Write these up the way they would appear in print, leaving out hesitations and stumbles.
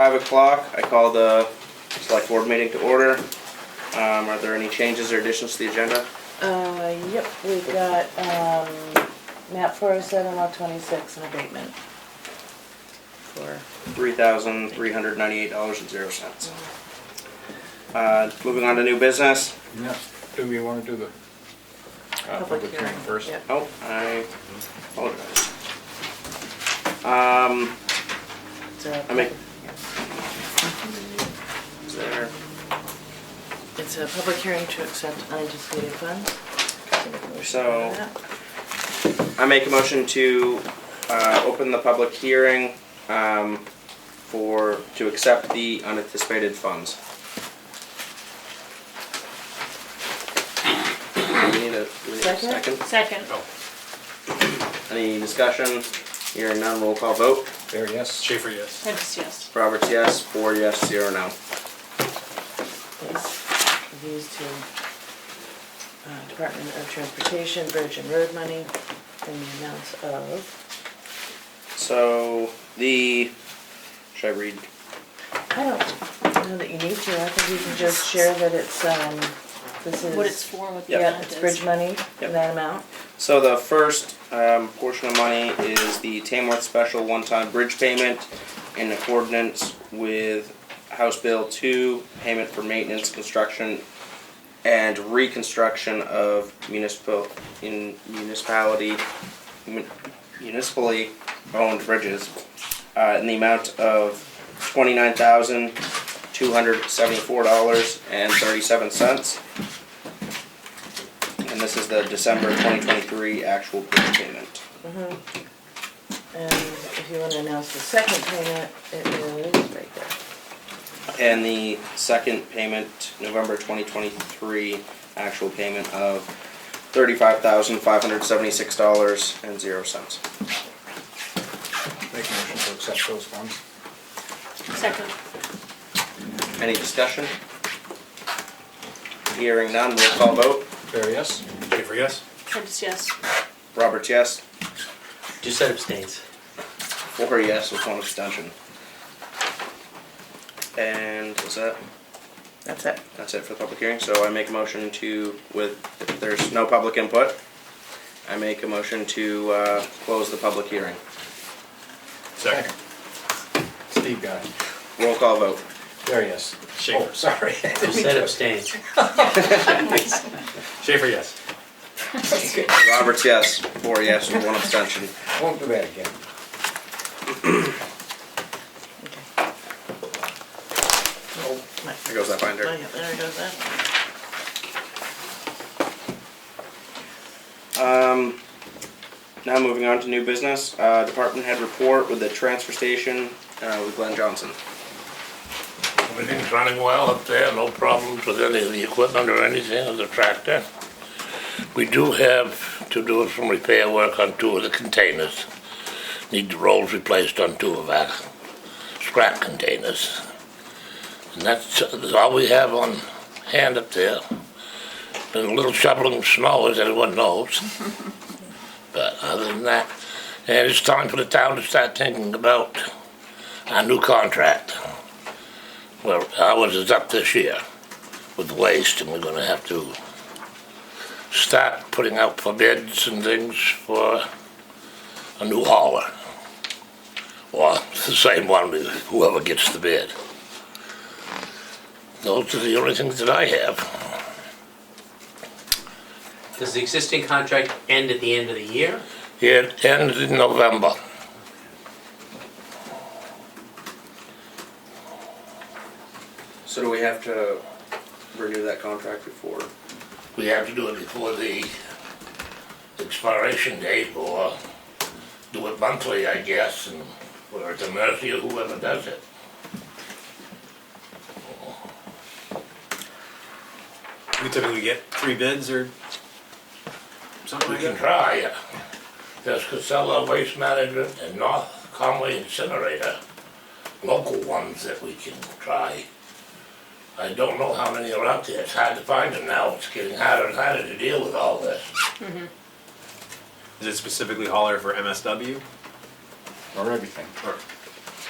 5 o'clock, I call the select board meeting to order. Are there any changes or additions to the agenda? Yep, we've got, map 407, lot 26, an abatement for, $3,398.00. Moving on to new business. Yeah. Do we want to do the public hearing first? Yep. Oh, I apologize. I make- Is there? It's a public hearing to accept unanticipated funds. So, I make a motion to open the public hearing to accept the unanticipated funds. Do we need a second? Second. Any discussion? Hearing none, roll call vote. There, yes. Schaefer, yes. Prentice, yes. Roberts, yes. 4 yes, 0 no. These to Department of Transportation, Bridge and Road money, in the amounts of, So, should I read? I don't know that you need to, I think you can just share that it's, this is. What it's for, what the Yep. Yeah, amount it's is. bridge money, Yep. in that amount. So the first portion of money is the Tamworth Special One-Time Bridge Payment in accordance with House Bill 2, payment for maintenance, construction, and reconstruction of municipally owned bridges in the amount of $29,274.37. And this is the December 2023 actual bridge payment. And if you want to announce the second payment, it is right there. And the second payment, November 2023 actual payment of $35,576.00. Make a motion to accept those funds. Second. Any discussion? Hearing none, roll call vote. There, yes. Schaefer, yes. Prentice, yes. Roberts, yes. Just said abstains. 4 yes with 1 abstention. And is that? That's it. That's it for the public hearing. So I make a motion to, if there's no public input, I make a motion to close the public hearing. Second. Steve got it. Roll call vote. There, yes. Schaefer. Oh, sorry. Just said abstains. Schaefer, yes. Roberts, yes. 4 yes with 1 abstention. Won't do that again. There goes that binder. Oh, yeah, there goes that. Now moving on to new business. Department head report with the transfer station with Glenn Johnson. Everything's running well up there, no problems with any of the equipment or anything of the tractor. We do have to do some repair work on 2 of the containers. Need the rolls replaced on 2 of our scrap containers. And that's all we have on hand up there. Been a little shoveling of snow, as everyone knows. But other than that, and it's time for the town to start thinking about our new contract. Well, ours is up this year with waste, and we're gonna have to start putting out for bids and things for a new hauler. Or the same one, whoever gets the bid. Those are the only things that I have. Does the existing contract end at the end of the year? It ends in November. So do we have to renew that contract before? We have to do it before the expiration date, or do it monthly, I guess, and we're at the mercy of whoever does it. We typically get 3 bids or something We like can that. try. There's Casella Waste Management and North Conway Incinerator, local ones that we can try. I don't know how many are out there. It's hard to find them now. It's getting harder and harder to deal with all this. Is it specifically hauler for MSW? Or everything. Or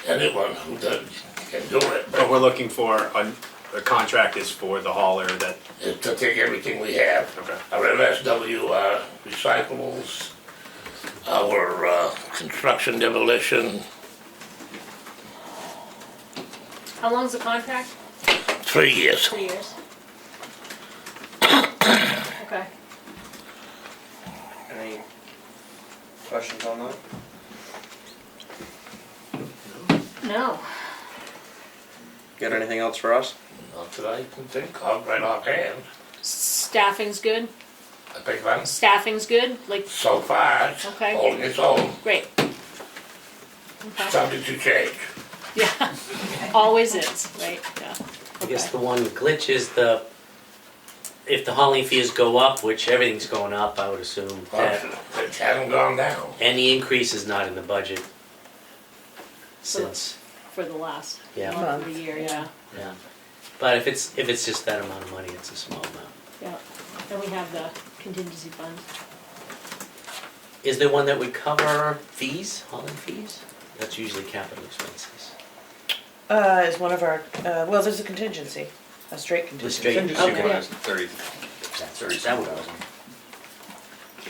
Anyone who does, can do it, But we're looking for, the contract is for the hauler that, it's to take everything we have. okay. Our MSW, recyclables, our, construction demolition, How long's the contract? 3 years. 3 years. Okay. Any questions on that? No. Got anything else for us? Not that I can think of right offhand. Staffing's good? I think that's Staffing's good? Like, so far, it's Okay. holding its own, great. Okay. subject to change. Yeah, always is, right, yeah. I guess Okay. the one glitch is if the hauling fees go up, which everything's going up, I would assume, that It hasn't gone down. any increase is not in the budget since, For the last Yeah. month of the year, yeah, yeah. But if it's just that amount of money, it's a small amount. yeah. And we have the contingency fund. Is there one that would cover fees, hauling fees? That's usually capital expenses. Is one of our, well, there's a contingency, a straight contingency. straight- Contingency Okay. was 30, That 37,000.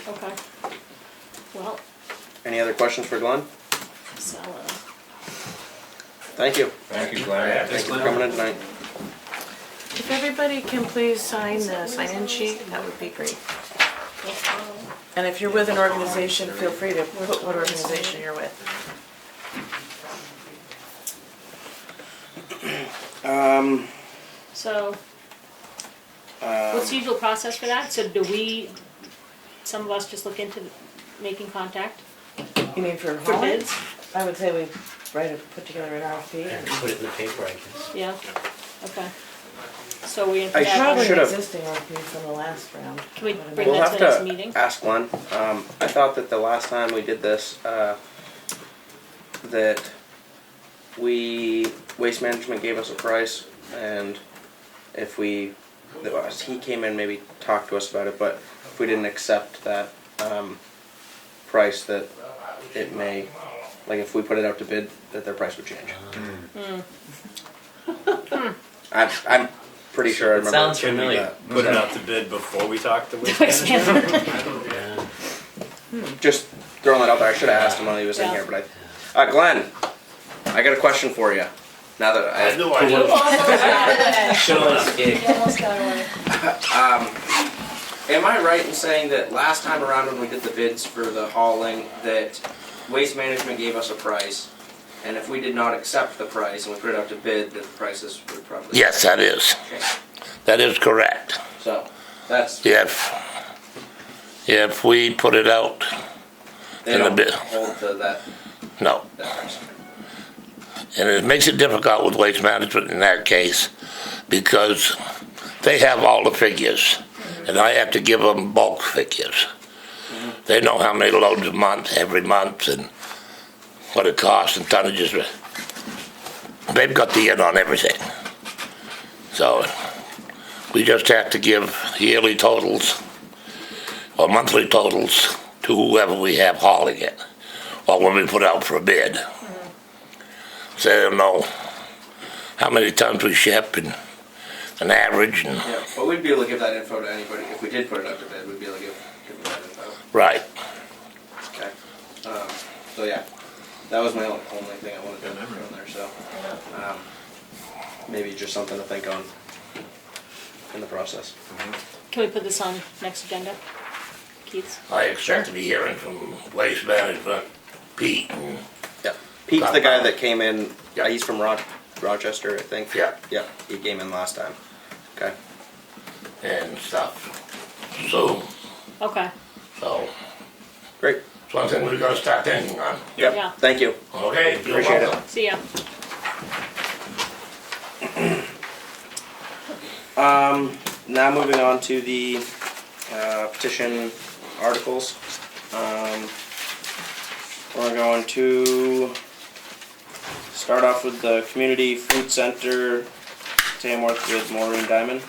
Okay. Well, Any other questions for Glenn? so, Thank you. Thank you, Glenn. Thank you for coming in tonight. If everybody can please sign the sign-in sheet, that would be great. And if you're with an organization, feel free to put what organization you're with. so, what's the usual process for that? So do we, some of us just look into making contact You mean for for hauling? bids? I would say we put together an RFP. And put it in the paper, I guess. Yeah, okay. So we, I Probably an should've- existing RFP from the last round. can we But bring We'll that have to the next to meeting? ask Glenn. I thought that the last time we did this, that Waste Management gave us a price, and if he came in, maybe talked to us about it, but if we didn't accept that, price, that it may, like if we put it out to bid, that their price would change. I'm pretty sure I It remember. sounds reading familiar. that. Put it out to bid before we talk to waste Waste management. Yeah. Just throwing that out there. I should have asked him when he was in Yeah. here, but Glenn, I got a question for you. Now that I knew I did. Show us, gig. Almost got away. am I right in saying that last time around when we did the bids for the hauling, that Waste Management gave us a price, and if we did not accept the price and we put it out to bid, that the prices would probably Yes, that is. change. That is correct. So that's If we put it out, they in the don't bid. hold to that no. price. And it makes it difficult with Waste Management in that case because they have all the figures and I have to give them bulk figures. They know how many loads a month, every month, and what it costs and tonnages. They've got the in on everything. So we just have to give yearly totals or monthly totals to whoever we have hauling it or when we put out for a bid. So they don't know how many tons we ship and an average and, Yeah, but we'd be able to give that info to anybody if we did put it out to bid. We'd be able to give them that info. right. Okay. So yeah, that was my only thing I wanted to put on there. So maybe just something to think on in the process. Can we put this on next agenda? Keith? I expect to be hearing from Waste Management, Pete, and Yeah. Pete's the guy that came in. Yeah, he's from Rochester, I think. Yeah. Yeah, he came in last time. Okay. and stuff. So, Okay, Great. something we're gonna start thinking on. Yep. Yeah. Thank you. Okay? You're Appreciate it. welcome. see ya. Now moving on to the petition articles. We're going to start off with the Community Food Center, Tamworth, with Maureen Diamond.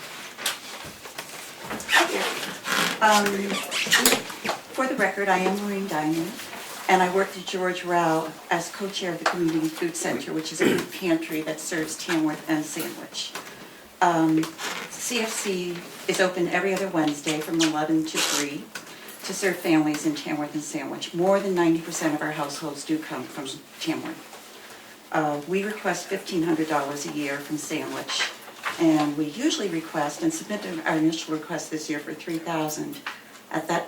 For the record, I am Maureen Diamond. And I worked at George Rao as co-chair of the Community Food Center, which is a food pantry that serves Tamworth and Sandwich. CFC is open every other Wednesday from 11 to 3 to serve families in Tamworth and Sandwich. More than 90% of our households do come from Tamworth. We request $1,500 a year from Sandwich, and we usually request and submit our initial request this year for $3,000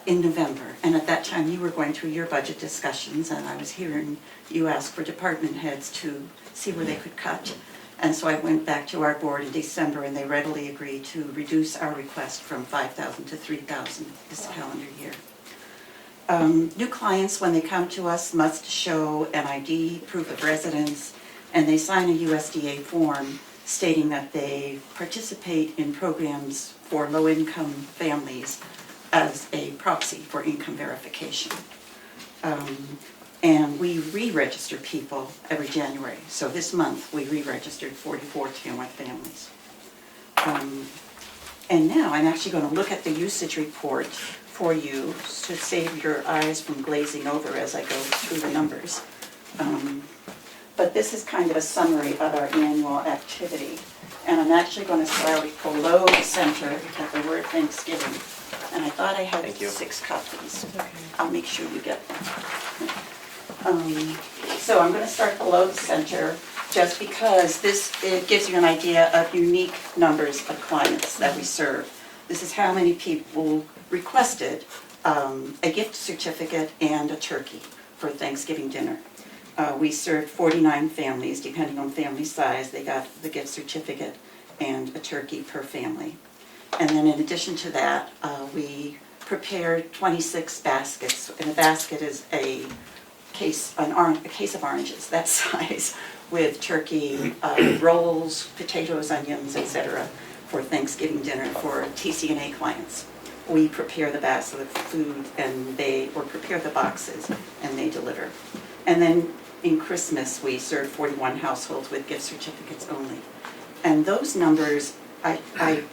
in November. And at that time, you were going through your budget discussions, and I was hearing you ask for department heads to see where they could cut. And so I went back to our board in December, and they readily agreed to reduce our request from $5,000 to $3,000 this calendar year. New clients, when they come to us, must show an ID, proof of residence, and they sign a USDA form stating that they participate in programs for low-income families as a proxy for income verification. And we re-register people every January. So this month, we re-registered 44 Tamworth families. And now I'm actually going to look at the usage report for you to save your eyes from glazing over as I go through the numbers. But this is kind of a summary of our annual activity. And I'm actually going to start below the center at the word Thanksgiving. And I thought I had Thank you. 6 copies. I'll make sure you get them. So I'm going to start below the center just because it gives you an idea of unique numbers of clients that we serve. This is how many people requested a gift certificate and a turkey for Thanksgiving dinner. We served 49 families, depending on family size. They got the gift certificate and a turkey per family. And then in addition to that, we prepared 26 baskets, and a basket is a case of oranges, that size, with turkey, rolls, potatoes, onions, etc., for Thanksgiving dinner for TCNA clients. We prepare the basket of food, or prepare the boxes, and they deliver. And then in Christmas, we serve 41 households with gift certificates only. And those numbers, I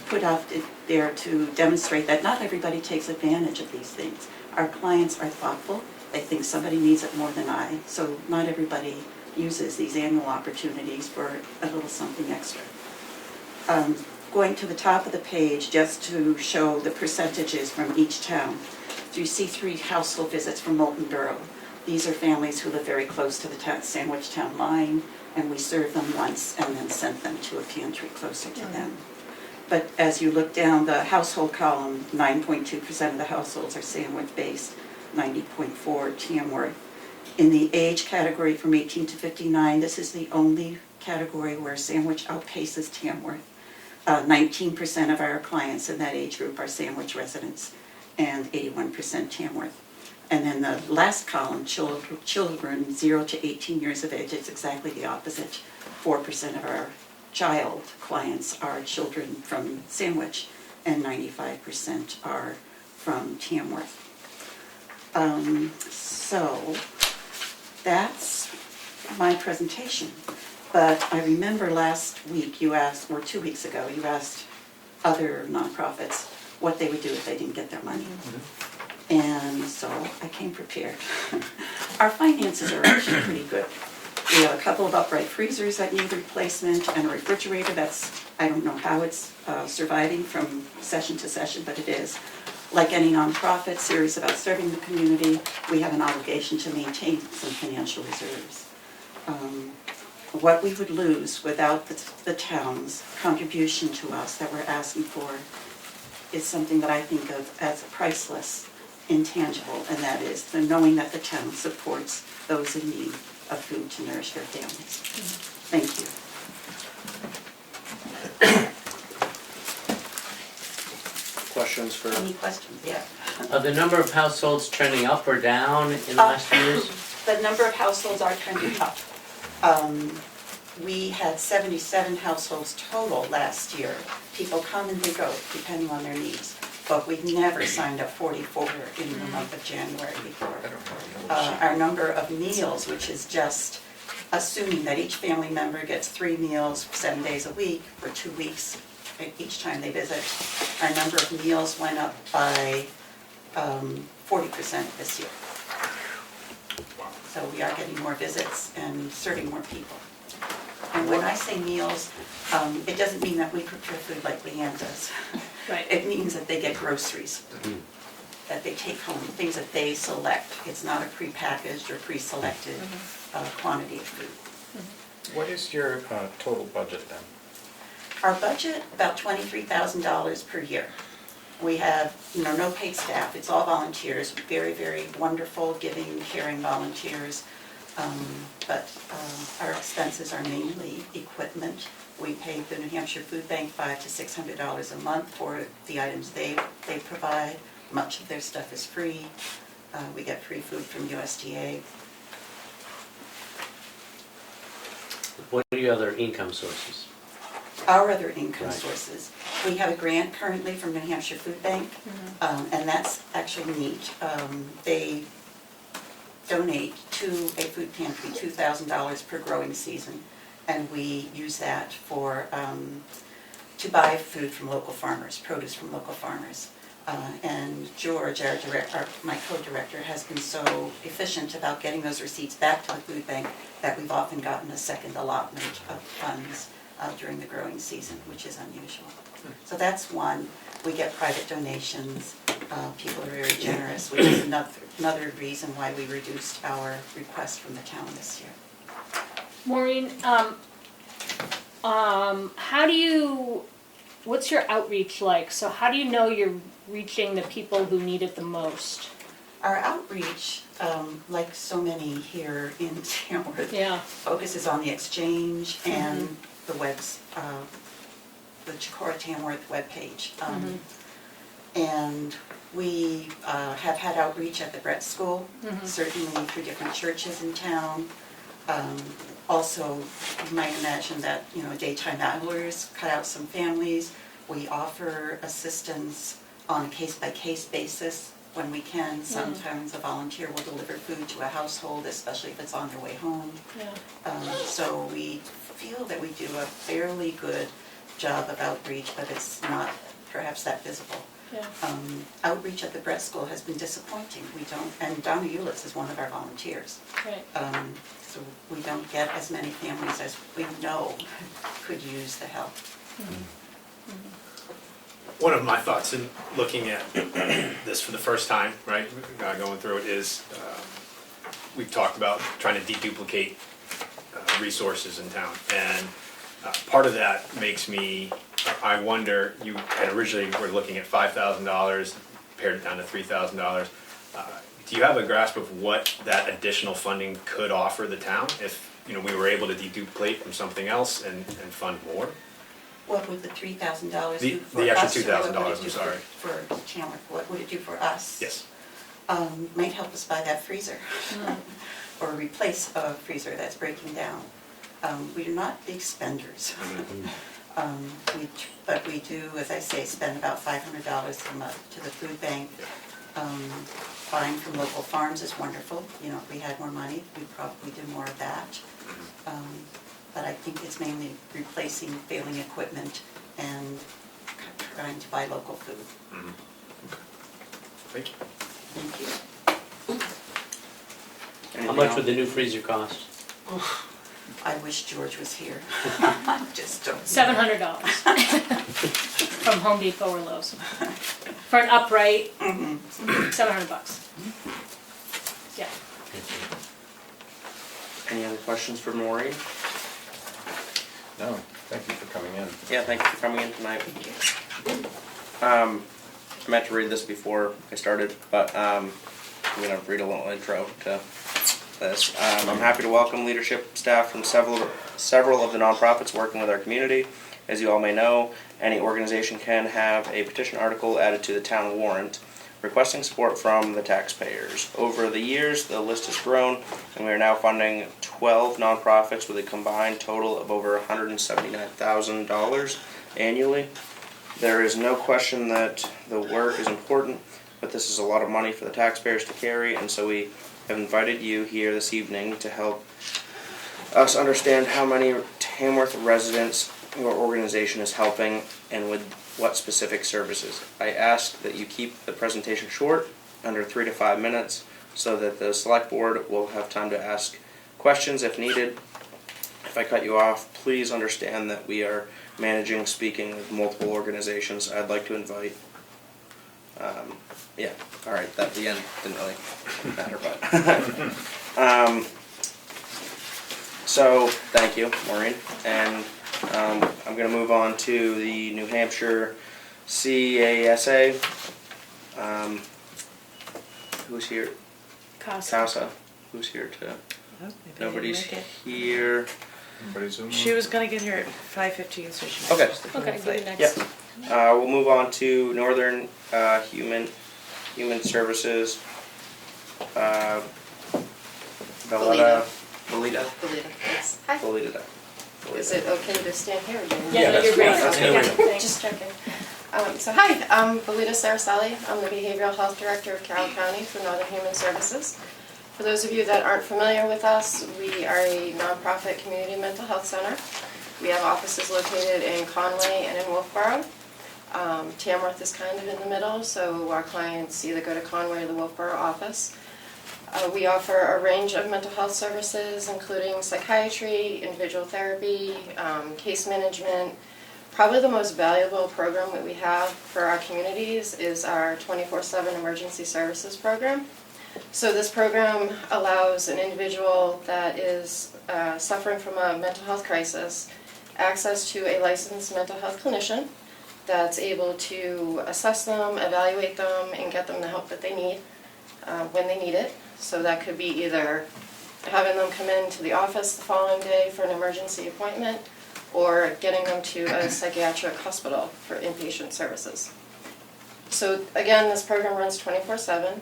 put out there to demonstrate that not everybody takes advantage of these things. Our clients are thoughtful. They think somebody needs it more than I, so not everybody uses these annual opportunities for a little something extra. Going to the top of the page just to show the percentages from each town. So you see 3 household visits from Moulton Borough. These are families who live very close to the Sandwich Town line, and we served them once and then sent them to a pantry closer to them. But as you look down the household column, 9.2% of the households are Sandwich-based, 90.4% Tamworth. In the age category from 18 to 59, this is the only category where Sandwich outpaces Tamworth. 19% of our clients in that age group are Sandwich residents and 81% Tamworth. And then the last column, children 0 to 18 years of age, it's exactly the opposite. 4% of our child clients are children from Sandwich and 95% are from Tamworth. So that's my presentation. But I remember last week you asked, or 2 weeks ago, you asked other nonprofits what they would do if they didn't get their money. And so I came prepared. Our finances are actually pretty good. We have a couple of upright freezers that need replacement and a refrigerator that's, I don't know how it's surviving from session to session, but it is. Like any nonprofit serious about serving the community, we have an obligation to maintain some financial reserves. What we would lose without the town's contribution to us that we're asking for is something that I think of as priceless, intangible, and that is the knowing that the town supports those in need of food to nourish their families. Thank you. Questions for? Any questions? Yeah. Are the number of households trending up or down in the last few years? The number of households are trending up. We had 77 households total last year. People come and they go, depending on their needs. But we've never signed up 44 in the month of January before. Our number of meals, which is just assuming that each family member gets 3 meals 7 days a week for 2 weeks each time they visit, our number of meals went up by 40% this year. so we are getting more visits and serving more people. And when I say meals, it doesn't mean that we prepare food like Leanne does. Right. It means that they get groceries, that they take home, things that they select. It's not a prepackaged or pre-selected quantity of food. What is your total budget then? Our budget, about $23,000 per year. We have, no paid staff, it's all volunteers, very, very wonderful, giving, caring volunteers. But our expenses are mainly equipment. We pay the New Hampshire Food Bank $500 to $600 a month for the items they provide. Much of their stuff is free. We get free food from USDA. What are your other income sources? Our other income Right. sources. We have a grant currently from New Hampshire Food Bank, and that's actually neat. They donate to a food pantry $2,000 per growing season, and we use that for, to buy food from local farmers, produce from local farmers. And George, my co-director, has been so efficient about getting those receipts back to the food bank that we've often gotten a second allotment of funds during the growing season, which is unusual. So that's one. We get private donations. People are very generous, which is another reason why we reduced our request from the town this year. Maureen, what's your outreach like? So how do you know you're reaching the people who need it the most? Our outreach, like so many here in Tamworth, Yeah. focuses on the exchange and the Chicora Tamworth webpage. And we have had outreach at the Brett School, certainly through different churches in town. Also, you might imagine that, daytime hours cut out some families. We offer assistance on a case-by-case basis when we can. Sometimes a volunteer will deliver food to a household, especially if it's on their way home. Yeah. So we feel that we do a fairly good job of outreach, but it's not perhaps that visible. Yeah. Outreach at the Brett School has been disappointing. And Donna Ulitz is one of our volunteers. Right. So we don't get as many families as we know could use the help. One of my thoughts in looking at this for the first time, right, going through it is, we've talked about trying to deduplicate resources in town. And part of that makes me, I wonder, you had originally were looking at $5,000, pared it down to $3,000. Do you have a grasp of what that additional funding could offer the town if, we were able to deduplicate from something else and fund more? What would the $3,000 do for us? The extra or what would $2,000, it do I'm sorry. For Tamworth, what would it do for us? Yes. Might help us buy that freezer or replace a freezer that's breaking down. We are not big spenders. But we do, as I say, spend about $500 a month to the food bank. Buying from local farms is wonderful. If we had more money, we'd probably do more of that. But I think it's mainly replacing failing equipment and trying to buy local food. Thank you. Thank you. How much would the new freezer cost? I wish George was here. Just don't. $700 from Home Depot or Lowe's for an upright. $700. Yeah. Any other questions for Maureen? No, thank you for coming in. Yeah, thank you for coming in tonight. I meant to read this before I started, but I'm going to read a little intro to this. I'm happy to welcome leadership staff from several of the nonprofits working with our community. As you all may know, any organization can have a petition article added to the town warrant requesting support from the taxpayers. Over the years, the list has grown, and we are now funding 12 nonprofits with a combined total of over $179,000 annually. There is no question that the work is important, but this is a lot of money for the taxpayers to carry, and so we have invited you here this evening to help us understand how many Tamworth residents your organization is helping and with what specific services. I ask that you keep the presentation short, under 3 to 5 minutes. so that the select board will have time to ask questions if needed. If I cut you off, please understand that we are managing, speaking with multiple organizations. I'd like to invite, yeah, all right, that the end didn't really matter, but. So, thank you, Maureen, and I'm going to move on to the New Hampshire CASA. Who's here? CASA. Who's here to? Oh, maybe they Nobody's didn't make it. here. Everybody zoom? She was gonna get here at 5:15, so she might Okay. just. Okay, do the Yep. next. We'll move on to Northern Human Services. Valletta. Valletta. Yes. Hi. Valletta. Is it okay to stand here? Or do you- Yeah, no, you're great. that's Okay, good. thanks. Just checking. So hi, I'm Belita Saraselli. I'm the Behavioral Health Director of Carroll County for Northern Human Services. For those of you that aren't familiar with us, we are a nonprofit community mental health center. We have offices located in Conway and in Wolfboro. Tamworth is kind of in the middle, so our clients either go to Conway or the Wolfboro office. We offer a range of mental health services, including psychiatry, individual therapy, case management. Probably the most valuable program that we have for our communities is our 24/7 emergency services program. So this program allows an individual that is suffering from a mental health crisis access to a licensed mental health clinician that's able to assess them, evaluate them, and get them the help that they need when they need it. So that could be either having them come into the office the following day for an emergency appointment, or getting them to a psychiatric hospital for inpatient services. So again, this program runs 24/7.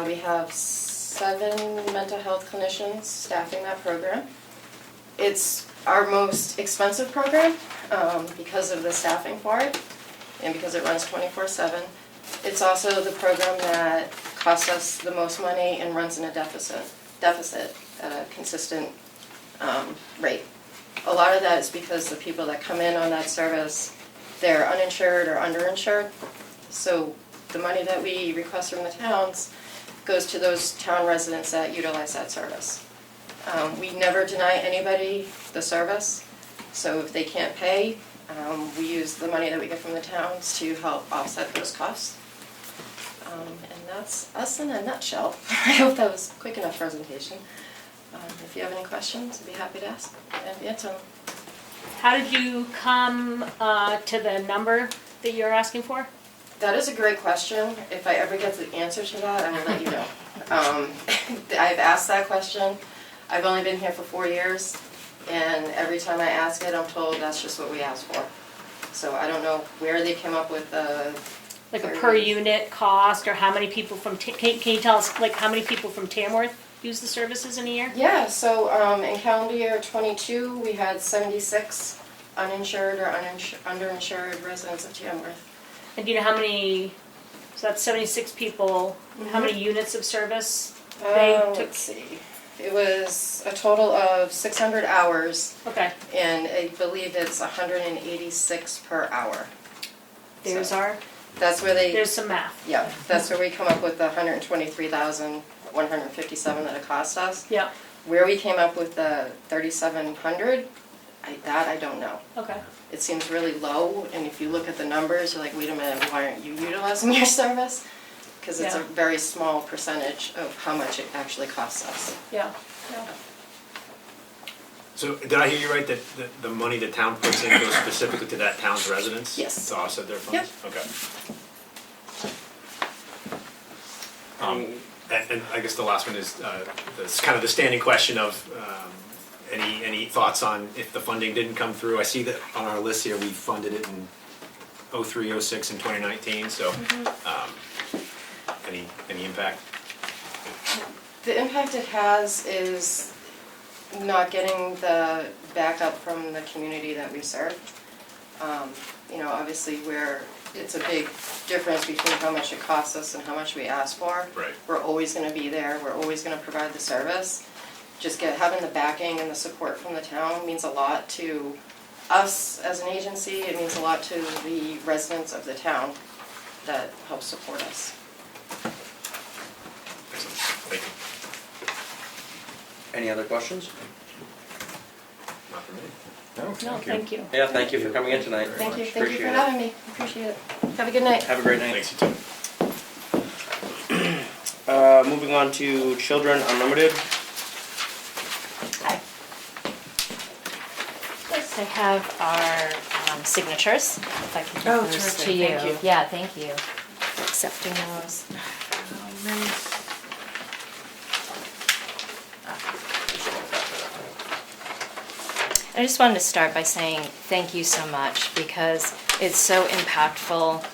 We have 7 mental health clinicians staffing that program. It's our most expensive program because of the staffing for it and because it runs 24/7. It's also the program that costs us the most money and runs in a deficit at a consistent rate. A lot of that is because the people that come in on that service, they're uninsured or underinsured. So the money that we request from the towns goes to those town residents that utilize that service. We never deny anybody the service, so if they can't pay, we use the money that we get from the towns to help offset those costs. And that's us in a nutshell. I hope that was a quick enough presentation. If you have any questions, I'd be happy to answer them. How did you come to the number that you're asking for? That is a great question. If I ever get the answer to that, I will let you know. I've asked that question. I've only been here for 4 years, and every time I ask it, I'm told that's just what we asked for. So I don't know where they came up with the... Like a per unit cost, or how many people from, can you tell us, like, how many people from Tamworth use the services in a year? Yeah, so in calendar year 22, we had 76 uninsured or underinsured residents of Tamworth. And do you know how many, so that's 76 people, how many units of service they took? Let's see. It was a total of 600 hours, Okay, and I believe it's 186 per hour. there's So our, That's where they... there's some math. Yeah, that's where we come up with the 123,157 that it cost us. Yeah, Where we came up with the 3,700, I don't know. okay. It seems really low, and if you look at the numbers, you're like, wait a minute, why aren't you utilizing your service? Because it's a Yeah. very small percentage of how much it actually costs us. Yeah, yeah. So did I hear you right, that the money the town puts in goes specifically to that town's residents? Yes. To offset their funds? Okay. And I guess the last one is, this kind of the standing question of, any thoughts on if the funding didn't come through? I see that on our list here, we funded it in 03, 06, and 2019, so, any impact? The impact it has is not getting the backup from the community that we serve. Obviously it's a big difference between how much it costs us and how much we ask for. Right. We're always gonna be there, we're always gonna provide the service. Just having the backing and the support from the town means a lot to us as an agency, it means a lot to the residents of the town that help support us. Excellent. Any other questions? Not for me. No, No, thank you. thank you. Yeah, thank you for coming in tonight. Thank you for Appreciate it. having me. Appreciate it. Have a good night. Have a great night. Thanks, you too. Moving on to Children Unlimited. Hi. Yes, I have our signatures, if I can Oh, give those terrific. to you. Thank you. Yeah, thank you for accepting those. I just wanted to start by saying thank you so much because it's so impactful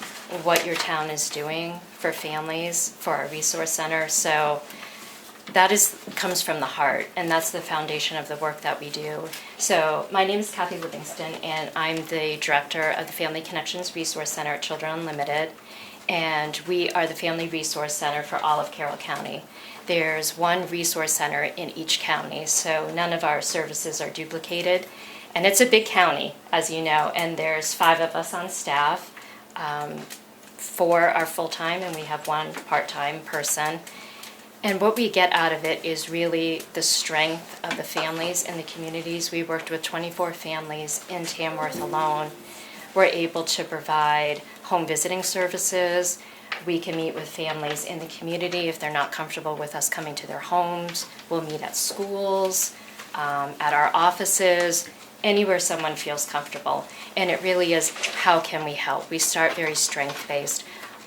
what your town is doing for families, for our resource center. So that comes from the heart, and that's the foundation of the work that we do. So my name is Kathy Livingston, and I'm the director of the Family Connections Resource Center at Children Unlimited, and we are the Family Resource Center for all of Carroll County. There's one resource center in each county, so none of our services are duplicated. And it's a big county, as you know, and there's 5 of us on staff. 4 are full-time, and we have 1 part-time person. And what we get out of it is really the strength of the families and the communities. We worked with 24 families in Tamworth alone. We're able to provide home visiting services. We can meet with families in the community if they're not comfortable with us coming to their homes. We'll meet at schools, at our offices, anywhere someone feels comfortable. And it really is, how can we help? We start very strength-based.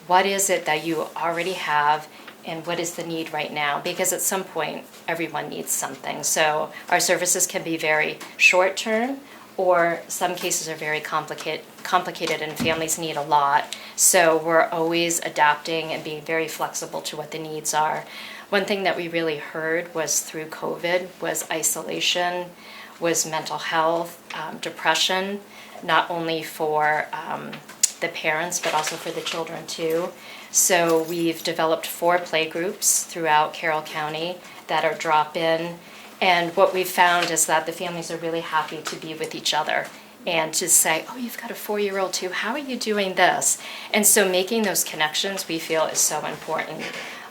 What is it that you already have, and what is the need right now? Because at some point, everyone needs something. So our services can be very short-term, or some cases are very complicated and families need a lot. So we're always adapting and being very flexible to what the needs are. One thing that we really heard was through COVID was isolation, was mental health, depression, not only for the parents but also for the children too. So we've developed 4 play groups throughout Carroll County that are drop-in. And what we've found is that the families are really happy to be with each other and to say, oh, you've got a 4-year-old too, how are you doing this? And so making those connections we feel is so important.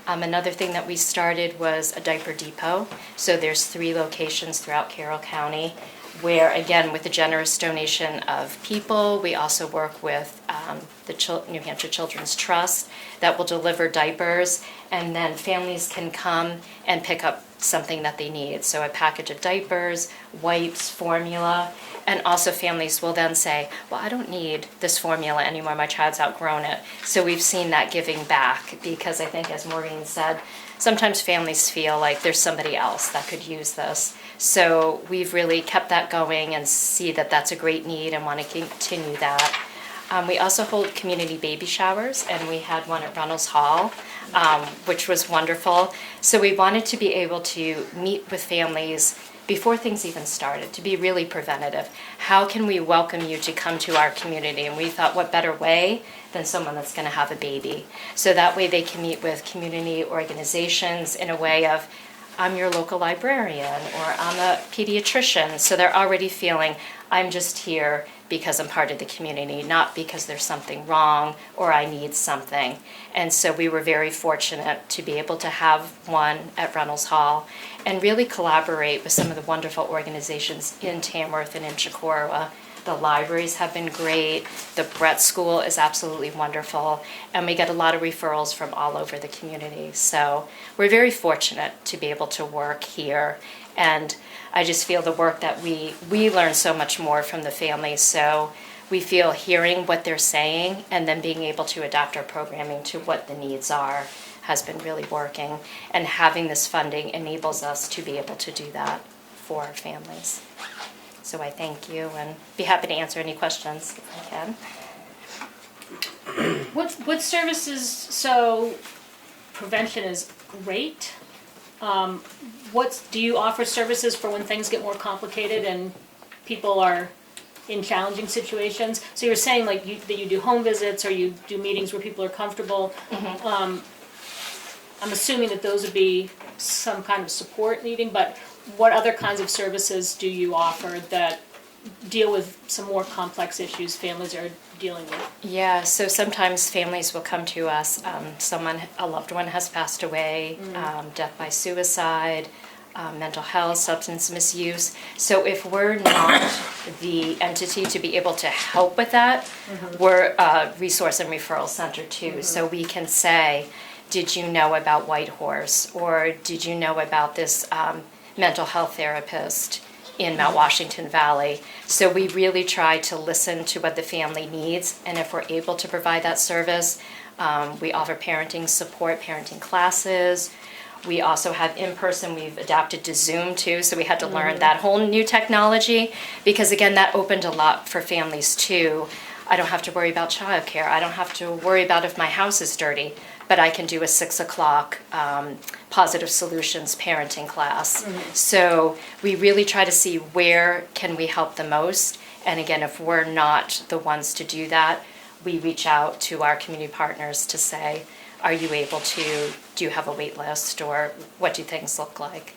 Another thing that we started was a diaper depot. So there's 3 locations throughout Carroll County where, again, with the generous donation of people, we also work with the New Hampshire Children's Trust that will deliver diapers, and then families can come and pick up something that they need. So a package of diapers, wipes, formula, and also families will then say, well, I don't need this formula anymore, my child's outgrown it. So we've seen that giving back, because I think, as Maureen said, sometimes families feel like there's somebody else that could use this. So we've really kept that going and see that that's a great need and want to continue that. We also hold community baby showers, and we had one at Runnels Hall, which was wonderful. So we wanted to be able to meet with families before things even started, to be really preventative. How can we welcome you to come to our community? And we thought, what better way than someone that's going to have a baby? So that way they can meet with community organizations in a way of, I'm your local librarian, or I'm a pediatrician. So they're already feeling, I'm just here because I'm part of the community, not because there's something wrong or I need something. And so we were very fortunate to be able to have one at Runnels Hall and really collaborate with some of the wonderful organizations in Tamworth and in Chicorowa. The libraries have been great, the Brett School is absolutely wonderful, and we get a lot of referrals from all over the community. So we're very fortunate to be able to work here, and I just feel the work that we learn so much more from the families. So we feel hearing what they're saying and then being able to adapt our programming to what the needs are has been really working, and having this funding enables us to be able to do that for our families. So I thank you and be happy to answer any questions if I can. What services, so prevention is great. Do you offer services for when things get more complicated and people are in challenging situations? So you're saying like that you do home visits or you do meetings where people are comfortable. Mm-hmm. I'm assuming that those would be some kind of support needing, but what other kinds of services do you offer that deal with some more complex issues families are dealing with? Yeah, so sometimes families will come to us, a loved one has passed away, death by suicide, mental health, substance misuse. So if we're not the entity to be able to help with that, we're a resource and referral center too. So we can say, did you know about Whitehorse? Or did you know about this mental health therapist in Mount Washington Valley? So we really try to listen to what the family needs, and if we're able to provide that service, we offer parenting support, parenting classes. We also have in-person, we've adapted to Zoom too, so we had to learn that whole new technology, because again, that opened a lot for families too. I don't have to worry about childcare, I don't have to worry about if my house is dirty, but I can do a 6 o'clock positive solutions parenting class. So we really try to see where can we help the most, and again, if we're not the ones to do that, we reach out to our community partners to say, are you able to, do you have a wait list, or what do things look like?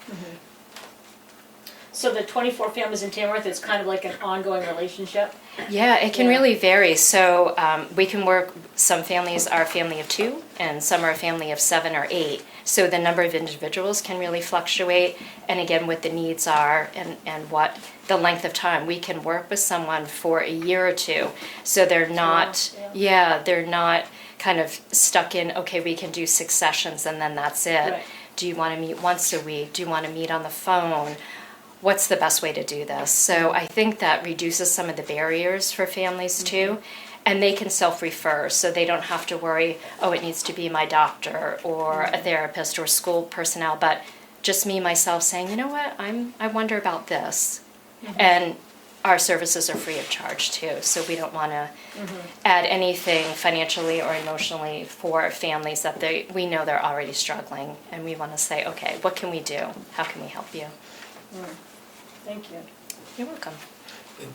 So the 24 families in Tamworth, it's kind of like an ongoing relationship? Yeah, it can Yeah. really vary. So we can work, some families are a family of 2, and some are a family of 7 or 8. So the number of individuals can really fluctuate, and again, what the needs are and what the length of time. We can work with someone for a year or 2, so they're not, they're not kind of stuck in, okay, we can do 6 sessions and then that's it. Right. Do you want to meet once a week? Do you want to meet on the phone? What's the best way to do this? So I think that reduces some of the barriers for families too, and they can self-refer, so they don't have to worry, oh, it needs to be my doctor or a therapist or school personnel, but just me, myself saying, you know what, I wonder about this. And our services are free of charge too, so we don't want to add anything financially or emotionally for families that we know they're already struggling, and we want to say, okay, what can we do? How can we help you? Thank you. You're welcome.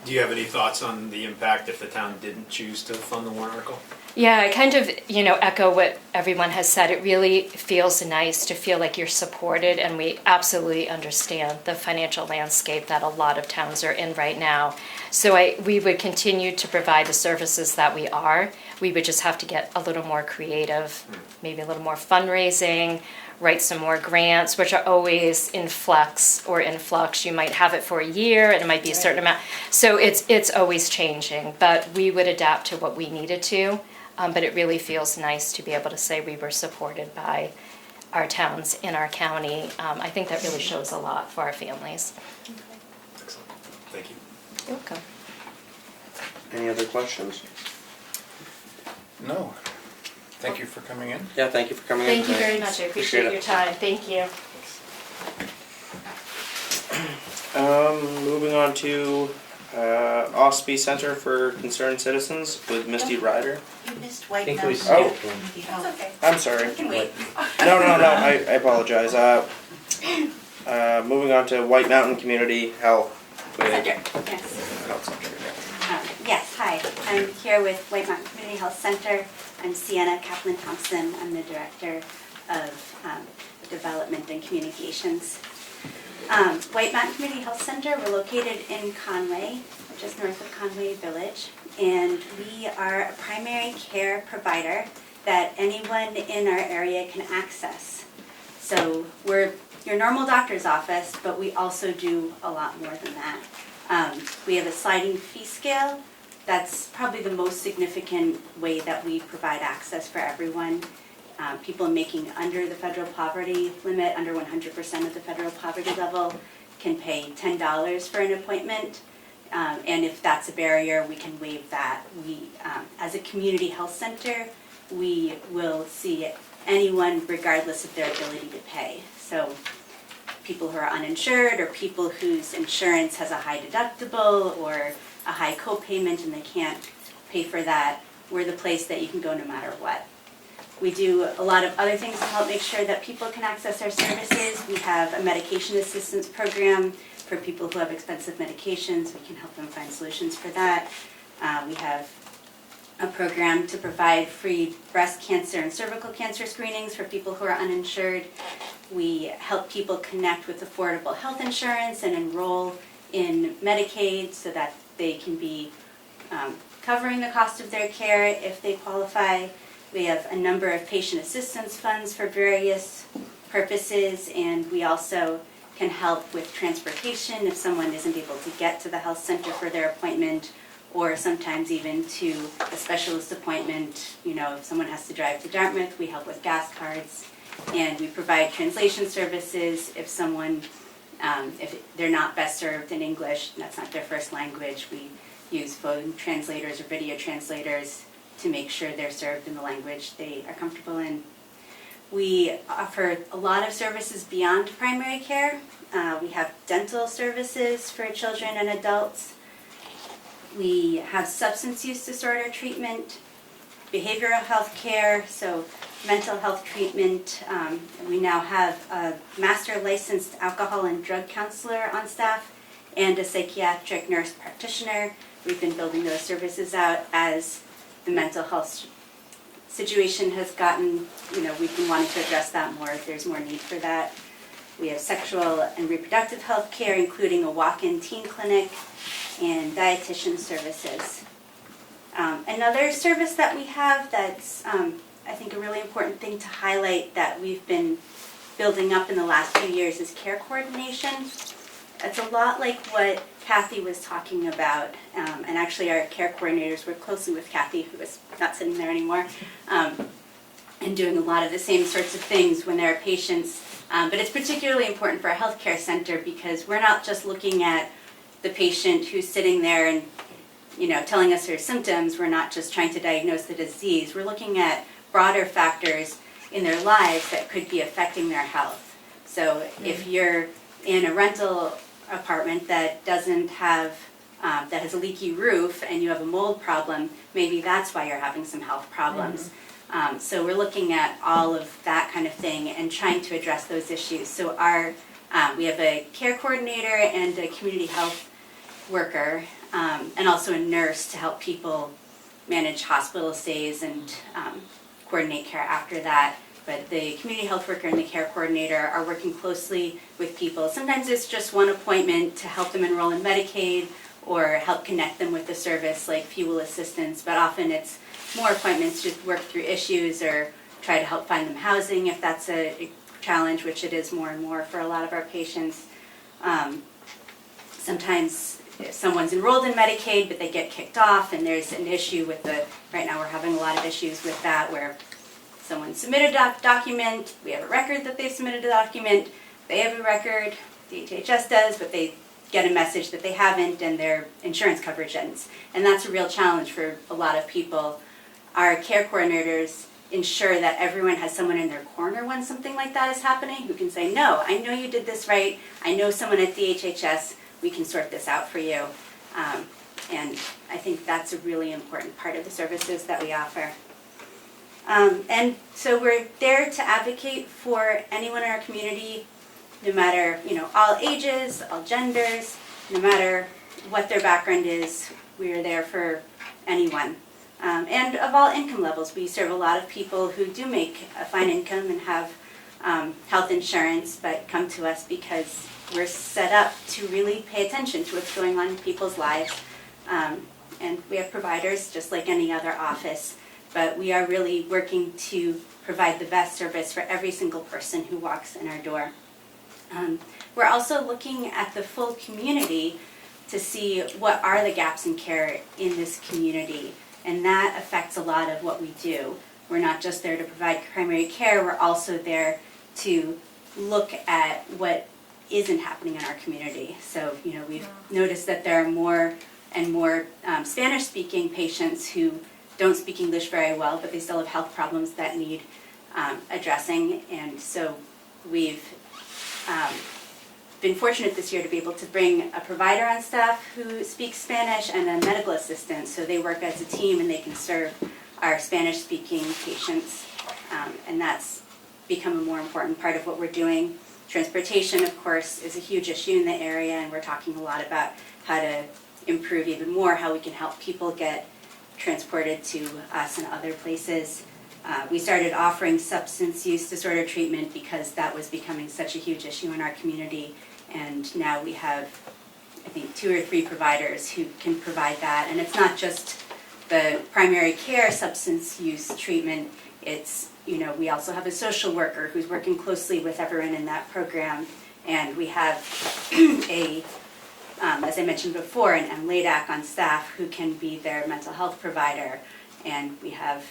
Do you have any thoughts on the impact if the town didn't choose to fund the warrant article? Yeah, I kind of, echo what everyone has said. It really feels nice to feel like you're supported, and we absolutely understand the financial landscape that a lot of towns are in right now. So we would continue to provide the services that we are. We would just have to get a little more creative, maybe a little more fundraising, write some more grants, which are always in flux or in flux. You might have it for a year, and it might be a certain amount. So it's always changing, but we would adapt to what we needed to. But it really feels nice to be able to say we were supported by our towns in our county. I think that really shows a lot for our families. Excellent. Thank you. You're welcome. Any other questions? No. Thank you for coming in. Yeah, thank you for coming in Thank you tonight. very much. I appreciate Appreciate it. your time. Thank you. Moving on to OSPI Center for Concerned Citizens with Misty Ryder. You missed I White think we Mountain. Oh. skipped one. That's okay. I'm sorry. We can wait. No, I apologize. Moving on to White Mountain Community Health. Center, yes. Health Center. Yes, hi. I'm here with White Mountain Community Health Center. I'm Sienna Kaplan-Thompson. I'm the Director of Development and Communications. White Mountain Community Health Center, we're located in Conway, which is north of Conway Village, and we are a primary care provider that anyone in our area can access. So we're your normal doctor's office, but we also do a lot more than that. We have a sliding fee scale. That's probably the most significant way that we provide access for everyone. People making under the federal poverty limit, under 100% of the federal poverty level, can pay $10 for an appointment. And if that's a barrier, we can waive that. We, as a community health center, we will see anyone regardless of their ability to pay. So people who are uninsured or people whose insurance has a high deductible or a high copayment and they can't pay for that, we're the place that you can go no matter what. We do a lot of other things to help make sure that people can access our services. We have a medication assistance program for people who have expensive medications. We can help them find solutions for that. We have a program to provide free breast cancer and cervical cancer screenings for people who are uninsured. We help people connect with affordable health insurance and enroll in Medicaid so that they can be covering the cost of their care if they qualify. We have a number of patient assistance funds for various purposes, and we also can help with transportation if someone isn't able to get to the health center for their appointment, or sometimes even to a specialist appointment. You know, if someone has to drive to Dartmouth, we help with gas cards. And we provide translation services if someone, if they're not best served in English, and that's not their first language, we use phone translators or video translators to make sure they're served in the language they are comfortable in. We offer a lot of services beyond primary care. We have dental services for children and adults. We have substance use disorder treatment, behavioral health care, so mental health treatment. We now have a master licensed alcohol and drug counselor on staff and a psychiatric nurse practitioner. We've been building those services out as the mental health situation has gotten, we've been wanting to address that more. There's more need for that. We have sexual and reproductive health care, including a walk-in teen clinic and dietitian services. Another service that we have that's, I think, a really important thing to highlight that we've been building up in the last few years is care coordination. It's a lot like what Kathy was talking about, and actually our care coordinators work closely with Kathy, who is not sitting there anymore, and doing a lot of the same sorts of things when there are patients. But it's particularly important for a healthcare center because we're not just looking at the patient who's sitting there and telling us their symptoms. We're not just trying to diagnose the disease. We're looking at broader factors in their lives that could be affecting their health. So if you're in a rental apartment that doesn't have, that has a leaky roof and you have a mold problem, maybe that's why you're having some health problems. So we're looking at all of that kind of thing and trying to address those issues. So we have a care coordinator and a community health worker, and also a nurse to help people manage hospital stays and coordinate care after that. But the community health worker and the care coordinator are working closely with people. Sometimes it's just one appointment to help them enroll in Medicaid or help connect them with the service like fuel assistance, but often it's more appointments to work through issues or try to help find them housing if that's a challenge, which it is more and more for a lot of our patients. Sometimes if someone's enrolled in Medicaid but they get kicked off and there's an issue with right now we're having a lot of issues with that where someone submitted a document, we have a record that they've submitted a document, they have a record, DHHS does, but they get a message that they haven't and their insurance coverage ends. And that's a real challenge for a lot of people. Our care coordinators ensure that everyone has someone in their corner when something like that is happening who can say, no, I know you did this right, I know someone at DHHS, we can sort this out for you. And I think that's a really important part of the services that we offer. And so we're there to advocate for anyone in our community, no matter, all ages, all genders, no matter what their background is, we are there for anyone. And of all income levels, we serve a lot of people who do make a fine income and have health insurance, but come to us because we're set up to really pay attention to what's going on in people's lives. And we have providers just like any other office, but we are really working to provide the best service for every single person who walks in our door. We're also looking at the full community to see what are the gaps in care in this community, and that affects a lot of what we do. We're not just there to provide primary care, we're also there to look at what isn't happening in our community. So, we've noticed that there are more and more Spanish-speaking patients who don't speak English very well, but they still have health problems that need addressing. And so we've been fortunate this year to be able to bring a provider on staff who speaks Spanish and a medical assistant. So they work as a team and they can serve our Spanish-speaking patients. And that's become a more important part of what we're doing. Transportation, of course, is a huge issue in the area, and we're talking a lot about how to improve even more how we can help people get transported to us and other places. We started offering substance use disorder treatment because that was becoming such a huge issue in our community, and now we have, I think, 2 or 3 providers who can provide that. And it's not just the primary care substance use treatment, it's, we also have a social worker who's working closely with everyone in that program And we have as I mentioned before, an LADAC on staff who can be their mental health provider. And we have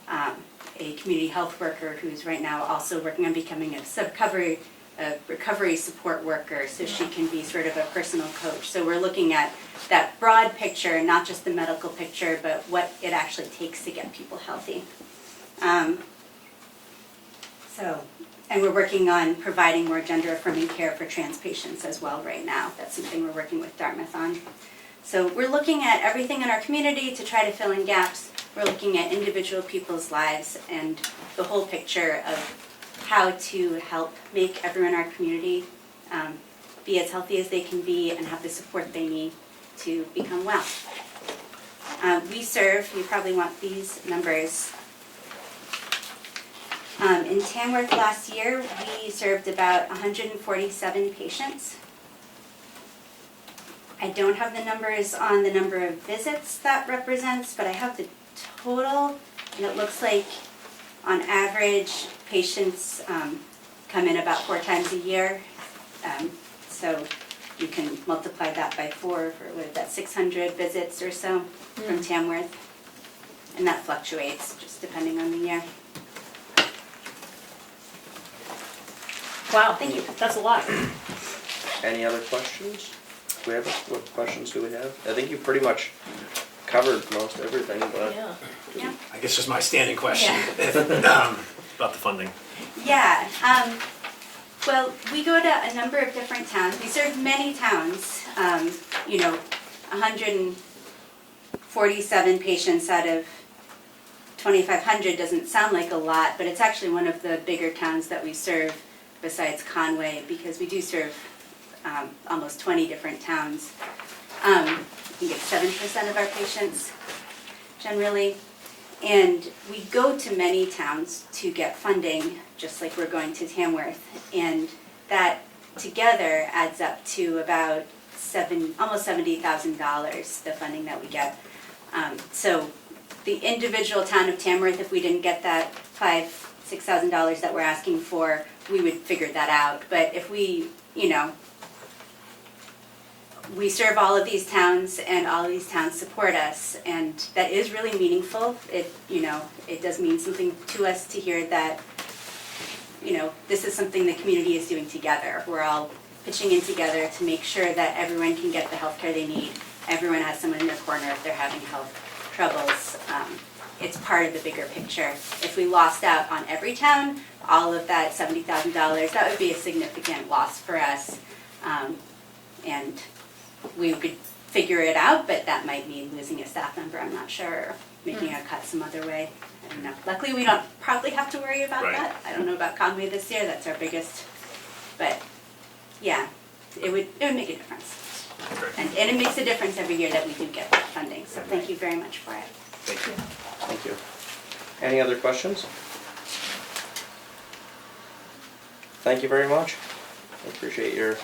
a community health worker who's right now also working on becoming a recovery support worker, so she can be sort of a personal coach. So we're looking at that broad picture, not just the medical picture, but what it actually takes to get people healthy. And we're working on providing more gender-affirming care for trans patients as well right now. That's something we're working with Dartmouth on. So we're looking at everything in our community to try to fill in gaps. We're looking at individual people's lives and the whole picture of how to help make everyone in our community be as healthy as they can be and have the support they need to become well. We serve, you probably want these numbers. In Tamworth last year, we served about 147 patients. I don't have the numbers on the number of visits that represents, but I have the total, and it looks like on average, patients come in about 4 times a year. So you can multiply that by 4 for what, that's 600 visits or so from Tamworth. And that fluctuates just depending on the year. Wow, Thank you. that's a lot. Any other questions? What questions do we have? I think you pretty much covered most everything, but Yeah. I guess just my standing question about the funding. Yeah, well, we go to a number of different towns. We serve many towns, 147 patients out of 2,500 doesn't sound like a lot, but it's actually one of the bigger towns that we serve besides Conway, because we do serve almost 20 different towns. I think it's 7% of our patients generally. And we go to many towns to get funding, just like we're going to Tamworth. And that together adds up to about almost $70,000, the funding that we get. So the individual town of Tamworth, if we didn't get that $6,000 that we're asking for, we would figure that out. But if we serve all of these towns, and all of these towns support us, and that is really meaningful. It does mean something to us to hear that, this is something the community is doing together. We're all pitching in together to make sure that everyone can get the health care they need. Everyone has someone in their corner if they're having health troubles. It's part of the bigger picture. If we lost out on every town, all of that $70,000, that would be a significant loss for us. And we could figure it out, but that might mean losing a staff member, I'm not sure, or making a cut some other way. I don't know. Luckily, we don't probably have to worry about that. I don't know about Conway this year, that's our biggest, but yeah, it would make a difference. And it makes a difference every year that we do get that funding, so thank you very much for it. Thank you. thank you. Any other questions? Thank you very much. I appreciate your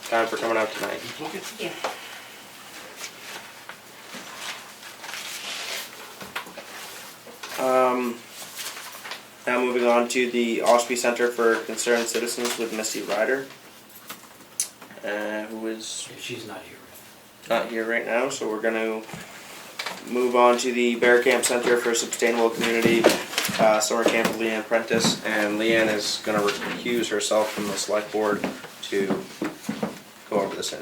time for coming out tonight. Yeah. Now moving on to the Ospey Center for Concerned Citizens with Missy Ryder, who is She's not here. not here right now, so we're going to move on to the Bear Camp Center for Sustainable Community Summer Camp with Leanne Prentice, and Leanne is going to recuse herself from the select board to go over this.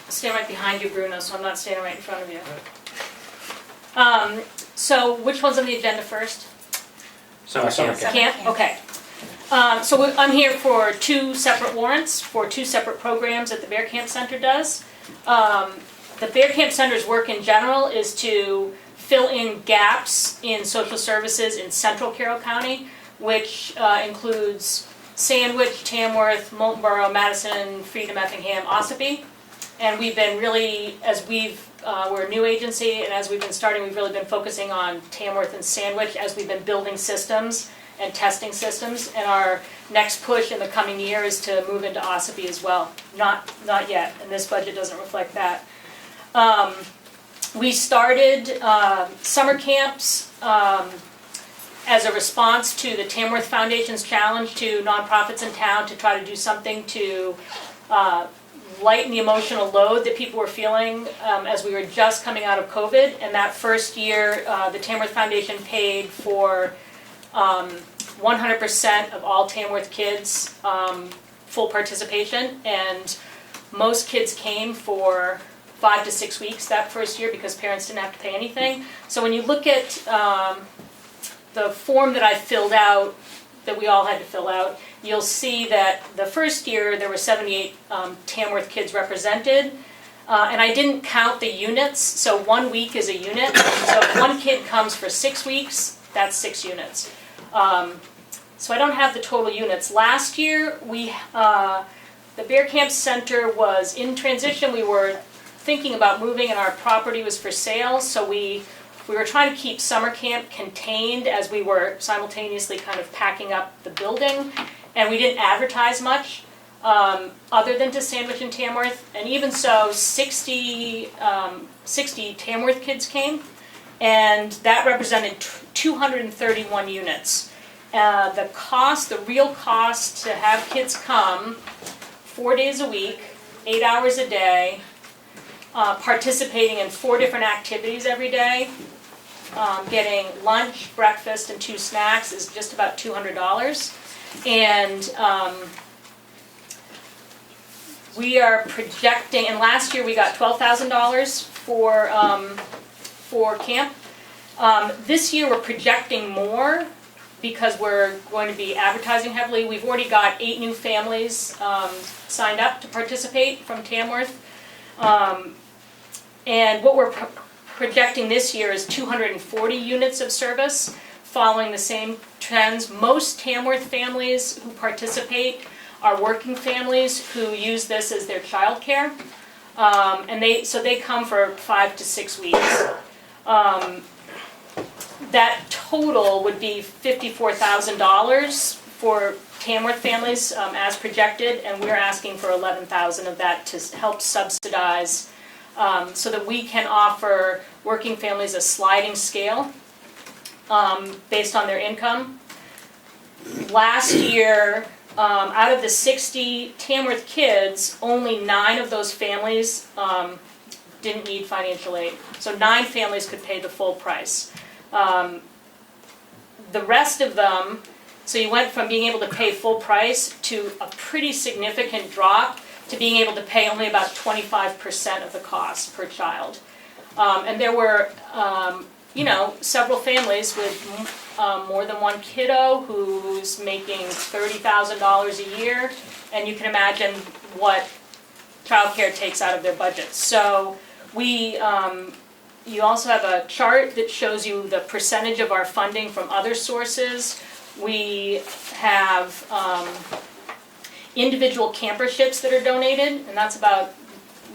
Stand right behind you, Bruno, so I'm not standing right in front of you. So which one's on the agenda first? Summer camp. Camp? Okay. So I'm here for 2 separate warrants for 2 separate programs that the Bear Camp Center does. The Bear Camp Center's work in general is to fill in gaps in social services in central Carroll County, which includes Sandwich, Tamworth, Moulton Borough, Madison, Freedom, Effingham, Ossipee. And we've been really, we're a new agency, and as we've been starting, we've really been focusing on Tamworth and Sandwich as we've been building systems and testing systems. And our next push in the coming year is to move into Ossipee as well. Not yet, and this budget doesn't reflect that. We started summer camps as a response to the Tamworth Foundation's challenge to nonprofits in town to try to do something to lighten the emotional load that people were feeling as we were just coming out of COVID. And that first year, the Tamworth Foundation paid for 100% of all Tamworth kids full participation, and most kids came for 5 to 6 weeks that first year because parents didn't have to pay anything. So when you look at the form that I filled out, that we all had to fill out, you'll see that the first year there were 78 Tamworth kids represented, and I didn't count the units, so 1 week is a unit. So if one kid comes for 6 weeks, that's 6 units. So I don't have the total units. Last year, the Bear Camp Center was in transition. We were thinking about moving, and our property was for sale, so we were trying to keep summer camp contained as we were simultaneously kind of packing up the building, and we didn't advertise much other than to Sandwich and Tamworth, and even so 60 Tamworth kids came, and that represented 231 units. The real cost to have kids come 4 days a week, 8 hours a day, participating in 4 different activities every day, getting lunch, breakfast, and 2 snacks is just about $200. And we are projecting, and last year we got $12,000 for camp. This year we're projecting more because we're going to be advertising heavily. We've already got 8 new families signed up to participate from Tamworth. And what we're projecting this year is 240 units of service, following the same trends. Most Tamworth families who participate are working families who use this as their childcare, and they come for 5 to 6 weeks. That total would be $54,000 for Tamworth families as projected, and we're asking for $11,000 of that to help subsidize so that we can offer working families a sliding scale based on their income. Last year, out of the 60 Tamworth kids, only 9 of those families didn't need financial aid. So 9 families could pay the full price. The rest of them, so you went from being able to pay full price to a pretty significant drop to being able to pay only about 25% of the cost per child. And there were, several families with more than one kiddo who's making $30,000 a year, and you can imagine what childcare takes out of their budget. So you also have a chart that shows you the percentage of our funding from other sources. We have individual camperships that are donated, and that's about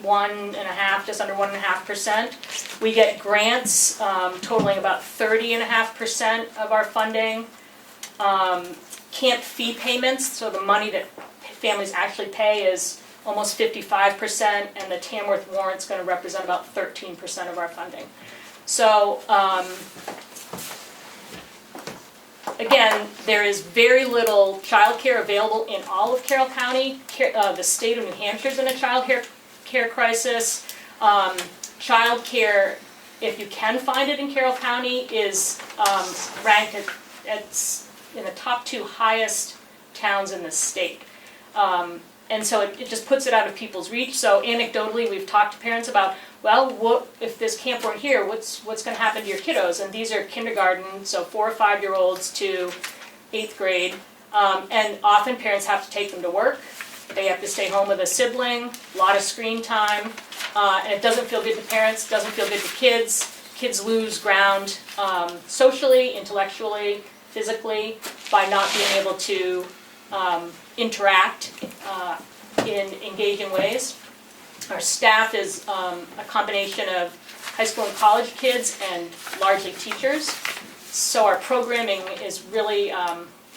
1.5%, just under 1.5%. We get grants totaling about 30.5% of our funding. Camp fee payments, so the money that families actually pay, is almost 55%, and the Tamworth warrant's going to represent about 13% of our funding. So, again, there is very little childcare available in all of Carroll County. The state of New Hampshire is in a child care crisis. Childcare, if you can find it in Carroll County, is ranked at in the top 2 highest towns in the state. And so it just puts it out of people's reach. So anecdotally, we've talked to parents about, well, what if this camp weren't here? What's going to happen to your kiddos? And these are kindergarten, so 4 or 5-year-olds to 8th grade. And often parents have to take them to work. They have to stay home with a sibling, a lot of screen time. And it doesn't feel good to parents, doesn't feel good to kids. Kids lose ground socially, intellectually, physically, by not being able to interact in engaging ways. Our staff is a combination of high school and college kids and largely teachers. So our programming is really,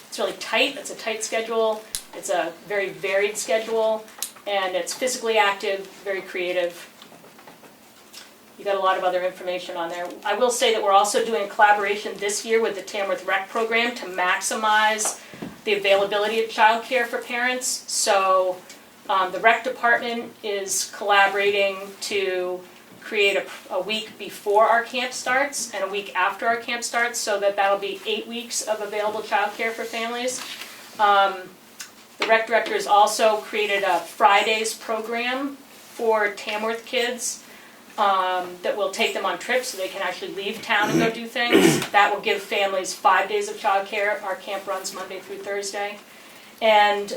it's really tight. It's a tight schedule. It's a very varied schedule, and it's physically active, very creative. You got a lot of other information on there. I will say that we're also doing a collaboration this year with the Tamworth Rec program to maximize the availability of childcare for parents. So the rec department is collaborating to create a week before our camp starts and a week after our camp starts, so that that'll be 8 weeks of available childcare for families. The rec director has also created a Fridays program for Tamworth kids that will take them on trips so they can actually leave town and go do things. That will give families 5 days of childcare. Our camp runs Monday through Thursday. And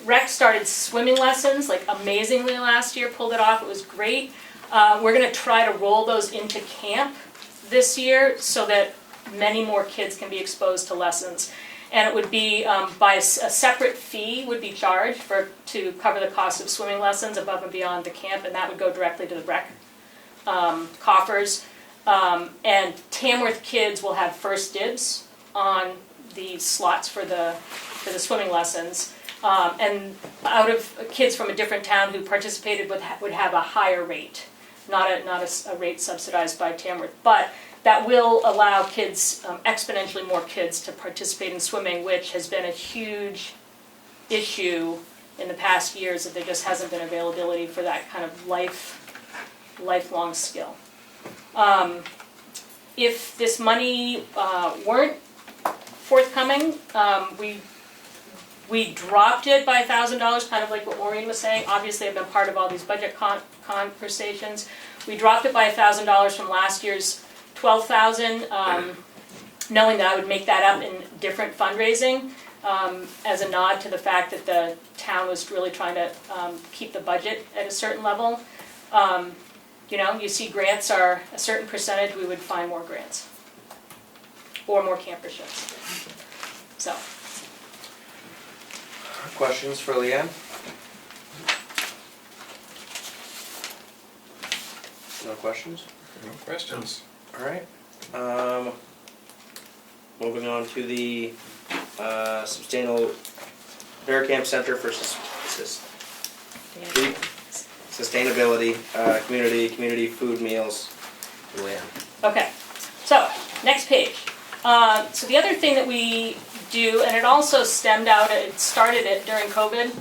rec started swimming lessons, like amazingly last year, pulled it off, it was great. We're gonna try to roll those into camp this year so that many more kids can be exposed to lessons. And it would be by a separate fee would be charged to cover the cost of swimming lessons above and beyond the camp, and that would go directly to the rec coffers. And Tamworth kids will have first dibs on the slots for the swimming lessons. And out of kids from a different town who participated would have a higher rate, not a rate subsidized by Tamworth, but that will allow kids, exponentially more kids, to participate in swimming, which has been a huge issue in the past years, that there just hasn't been availability for that kind of lifelong skill. If this money weren't forthcoming, we dropped it by $1,000, kind of like what Maureen was saying. Obviously, I've been part of all these budget conversations. We dropped it by $1,000 from last year's $12,000, knowing that I would make that up in different fundraising, as a nod to the fact that the town was really trying to keep the budget at a certain level. You see grants are a certain percentage, we would find more grants or more camperships. So. Questions for Leanne? No questions? No questions. All right. Moving on to the Sustainable Bear Camp Center for Sustainability, community food meals. Okay, so next page. So the other thing that we do, and it also started it during COVID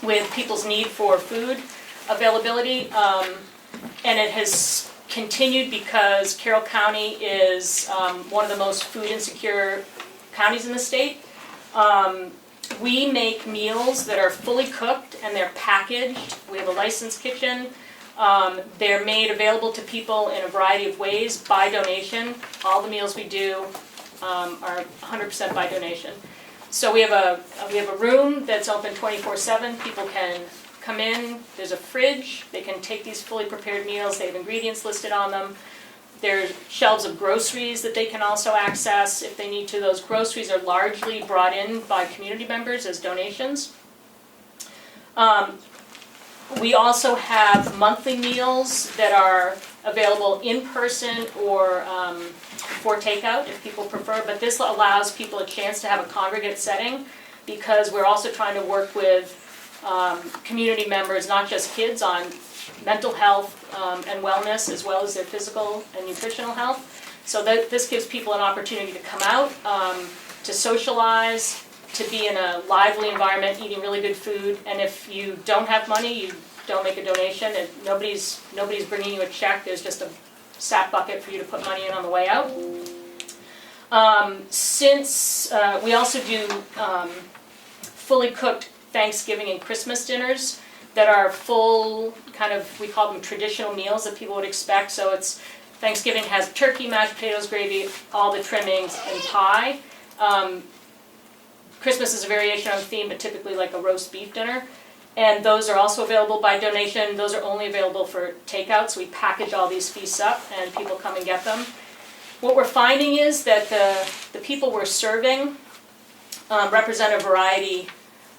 with people's need for food availability, and it has continued because Carroll County is one of the most food insecure counties in the state. We make meals that are fully cooked and they're packaged. We have a licensed kitchen. They're made available to people in a variety of ways by donation. All the meals we do are 100% by donation. So we have a room that's open 24/7. People can come in. There's a fridge. They can take these fully prepared meals. They have ingredients listed on them. There's shelves of groceries that they can also access if they need to. Those groceries are largely brought in by community members as donations. We also have monthly meals that are available in person or for takeout if people prefer, but this allows people a chance to have a congregate setting because we're also trying to work with community members, not just kids, on mental health and wellness as well as their physical and nutritional health. So this gives people an opportunity to come out, to socialize, to be in a lively environment, eating really good food. And if you don't have money, you don't make a donation, and nobody's bringing you a check. There's just a sap bucket for you to put money in on the way out. Since we also do fully cooked Thanksgiving and Christmas dinners that are full, kind of, we call them traditional meals that people would expect. So it's Thanksgiving has turkey, mashed potatoes, gravy, all the trimmings, and pie. Christmas is a variation on the theme, but typically like a roast beef dinner. And those are also available by donation. Those are only available for takeout, so we package all these feasts up and people come and get them. What we're finding is that the people we're serving represent a variety.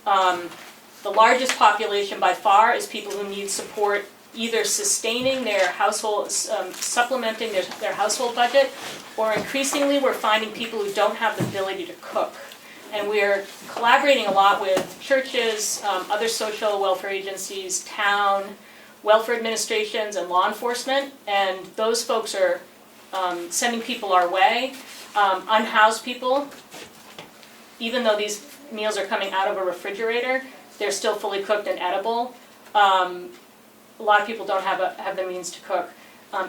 The largest population by far is people who need support either sustaining their household, supplementing their household budget, or increasingly we're finding people who don't have the ability to cook. And we're collaborating a lot with churches, other social welfare agencies, town, welfare administrations and law enforcement, and those folks are sending people our way. Unhoused people, even though these meals are coming out of a refrigerator, they're still fully cooked and edible. A lot of people don't have the means to cook.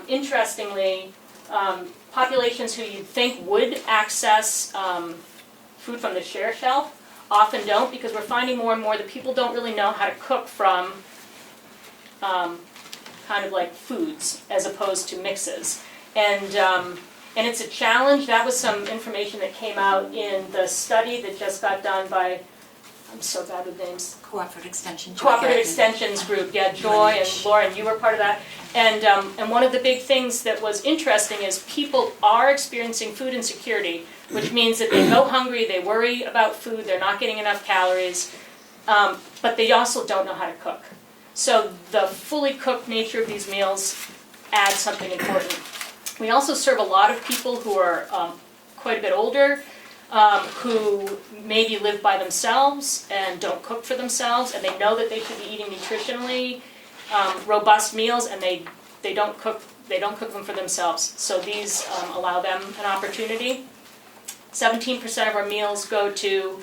Interestingly, populations who you'd think would access food from the share shelf often don't, because we're finding more and more that people don't really know how to cook from kind of like foods as opposed to mixes. And it's a challenge. That was some information that came out in the study that just got done by, I'm so bad with names. Cooperative Extension. Cooperative Extensions Group, yeah, Joy and Lauren, you were part of that. And one of the big things that was interesting is people are experiencing food insecurity, which means that they go hungry, they worry about food, they're not getting enough calories, but they also don't know how to cook. So the fully cooked nature of these meals adds something important. We also serve a lot of people who are quite a bit older, who maybe live by themselves and don't cook for themselves, and they know that they should be eating nutritionally robust meals, and they don't cook them for themselves. So these allow them an opportunity. 17% of our meals go to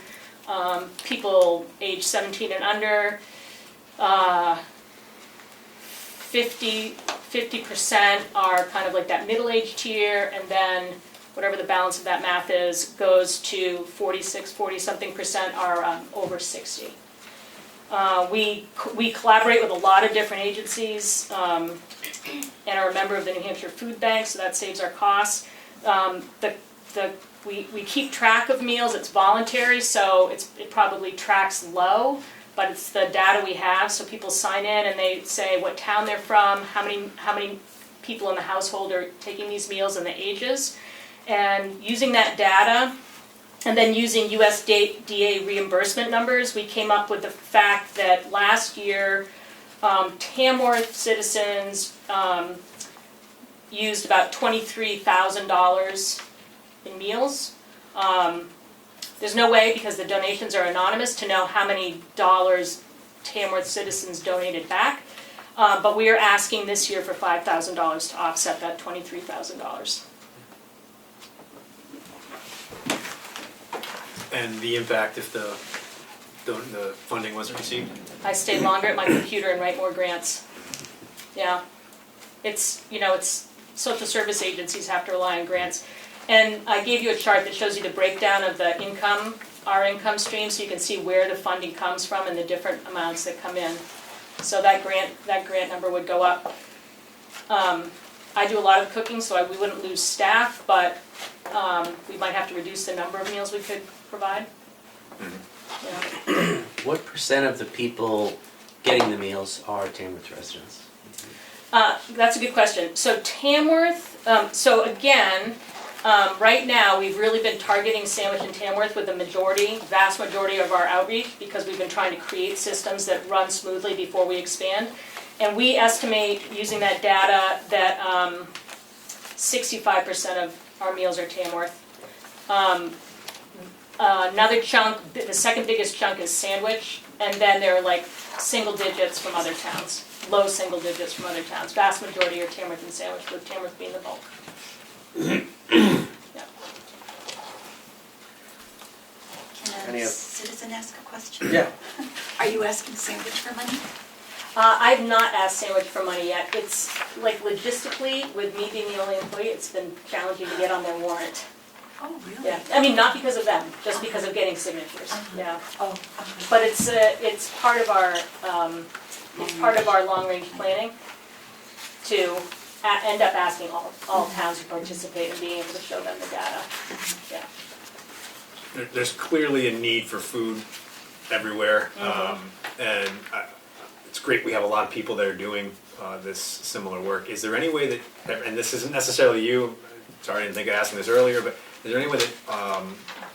people age 17 and under. 50% are kind of like that middle-aged tier, and then whatever the balance of that math is goes to 40-something% are over 60. We collaborate with a lot of different agencies and are a member of the New Hampshire Food Bank, so that saves our costs. We keep track of meals. It's voluntary, so it probably tracks low, but it's the data we have. So people sign in and they say what town they're from, how many people in the household are taking these meals, and the ages. And using that data, and then using USDA reimbursement numbers, we came up with the fact that last year Tamworth citizens used about $23,000 in meals. There's no way, because the donations are anonymous, to know how many dollars Tamworth citizens donated back. But we are asking this year for $5,000 to offset that $23,000. And the impact if the funding wasn't received? I stay longer at my computer and write more grants. Yeah. It's social service agencies have to rely on grants. And I gave you a chart that shows you the breakdown of the income, our income stream, so you can see where the funding comes from and the different amounts that come in. So that grant number would go up. I do a lot of cooking, so we wouldn't lose staff, but we might have to reduce the number of meals we could provide. Yeah. What percent of the people getting the meals are Tamworth residents? That's a good question. So Tamworth, right now we've really been targeting Sandwich and Tamworth with the vast majority of our outreach, because we've been trying to create systems that run smoothly before we expand. And we estimate, using that data, that 65% of our meals are Tamworth. Another chunk, the second biggest chunk, is Sandwich, and then there are like single digits from other towns, low single digits from other towns. Vast majority are Tamworth and Sandwich, with Tamworth being the bulk. Yeah. Can a citizen ask a question? Yeah. Are you asking Sandwich for money? I've not asked Sandwich for money yet. It's like logistically, with me being the only employee, it's been challenging to get on their warrant. Oh, really? Yeah, I mean, not because of them, just because of getting signatures. Yeah, Oh, but it's part of our long-range planning to end up asking all towns to participate and being able to show them the data. Yeah. There's clearly a need for food everywhere, and it's great we have a lot of people that are doing this similar work. Is there any way that, and this isn't necessarily you, sorry I didn't think of asking this earlier, but is there any way that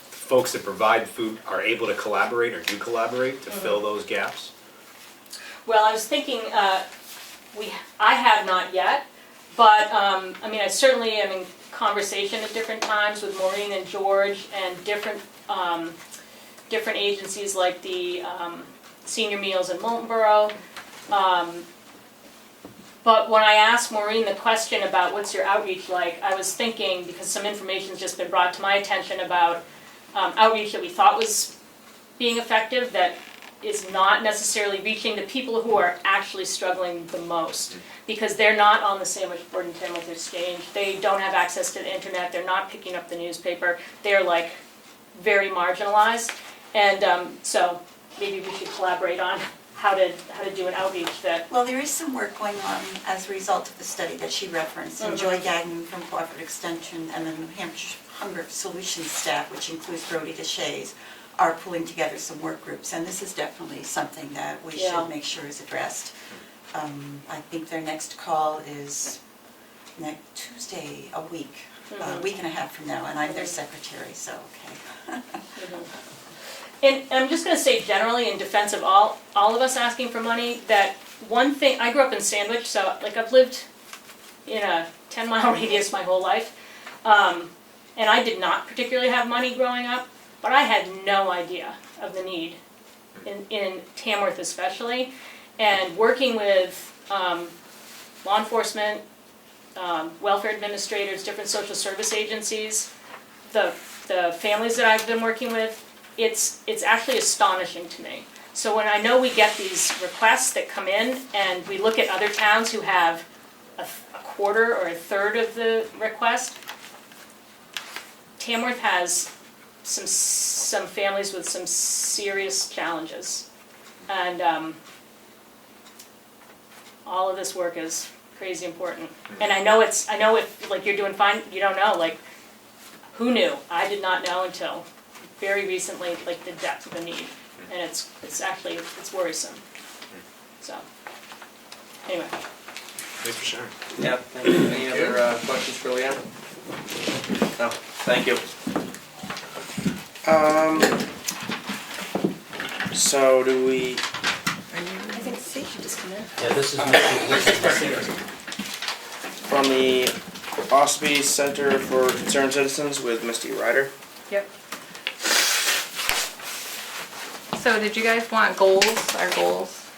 folks that provide food are able to collaborate or do collaborate to fill those gaps? Well, I was thinking, I have not yet, but I certainly am in conversation at different times with Maureen and George and different agencies like the Senior Meals in Moultonborough. But when I asked Maureen the question about what's your outreach like, I was thinking, because some information's just been brought to my attention about outreach that we thought was being effective, that is not necessarily reaching the people who are actually struggling the most, because they're not on the sandwich board in Tamworth Exchange. They don't have access to the internet. They're not picking up the newspaper. They're like very marginalized, and so maybe we should collaborate on how to do an outreach that. Well, there is some work going on as a result of the study that she referenced, and Joy Gagnon from Cooperative Extension and the New Hampshire Hunger Solutions staff, which includes Brody DeShays, are pulling together some work groups, and this is definitely something that we should make sure is addressed. I think their next call is next Tuesday, a week and a half from now, and I'm their secretary, so okay. And I'm just going to say generally in defense of all of us asking for money, that one thing, I grew up in Sandwich, so like I've lived in a 10-mile radius my whole life, and I did not particularly have money growing up, but I had no idea of the need in Tamworth especially, and working with law enforcement, welfare administrators, different social service agencies, the families that I've been working with, it's actually astonishing to me. So when I know we get these requests that come in and we look at other towns who have a quarter or a third of the request, Tamworth has some families with some serious challenges, and all of this work is crazy important. And I know if like you're doing fine, you don't know, like who knew? I did not know until very recently, like the depth of the need, and it's actually worrisome. So anyway. Thanks for sharing. Yeah, thank you. Any other questions for Leanne? No, thank you. So do we, I think Steve should just come in. Yeah, this is from the Ospey Center for Concerned Citizens with Misty Ryder? Yep. So did you guys want goals, our goals?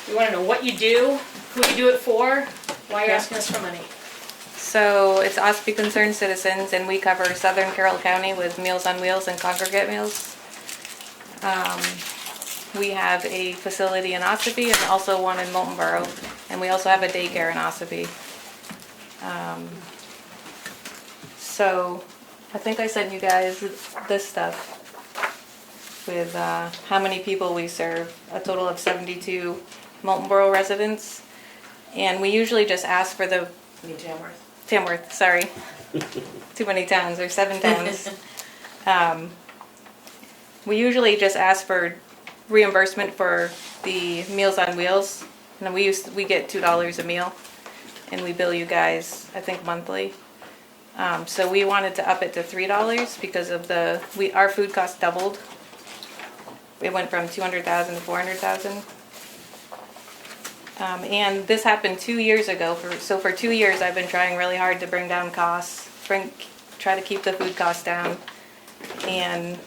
You want to know what you do, who you do it for, why you're asking us for money. So it's Ospey Concerned Citizens, and we cover Southern Carroll County with Meals on Wheels and congregate meals. We have a facility in Ossipee and also one in Molten Borough, and we also have a daycare in Ossipee. So I think I sent you guys this stuff with how many people we serve, a total of 72 Molten Borough residents, and we usually just ask for the Tamworth, sorry. Too many towns, there's 7 towns. We usually just ask for reimbursement for the Meals on Wheels, and we get $2 a meal, and we bill you guys, I think, monthly. So we wanted to up it to $3 because of our food cost doubled. It went from 200,000 to 400,000. And this happened 2 years ago. So for 2 years, I've been trying really hard to bring down costs, try to keep the food costs down, and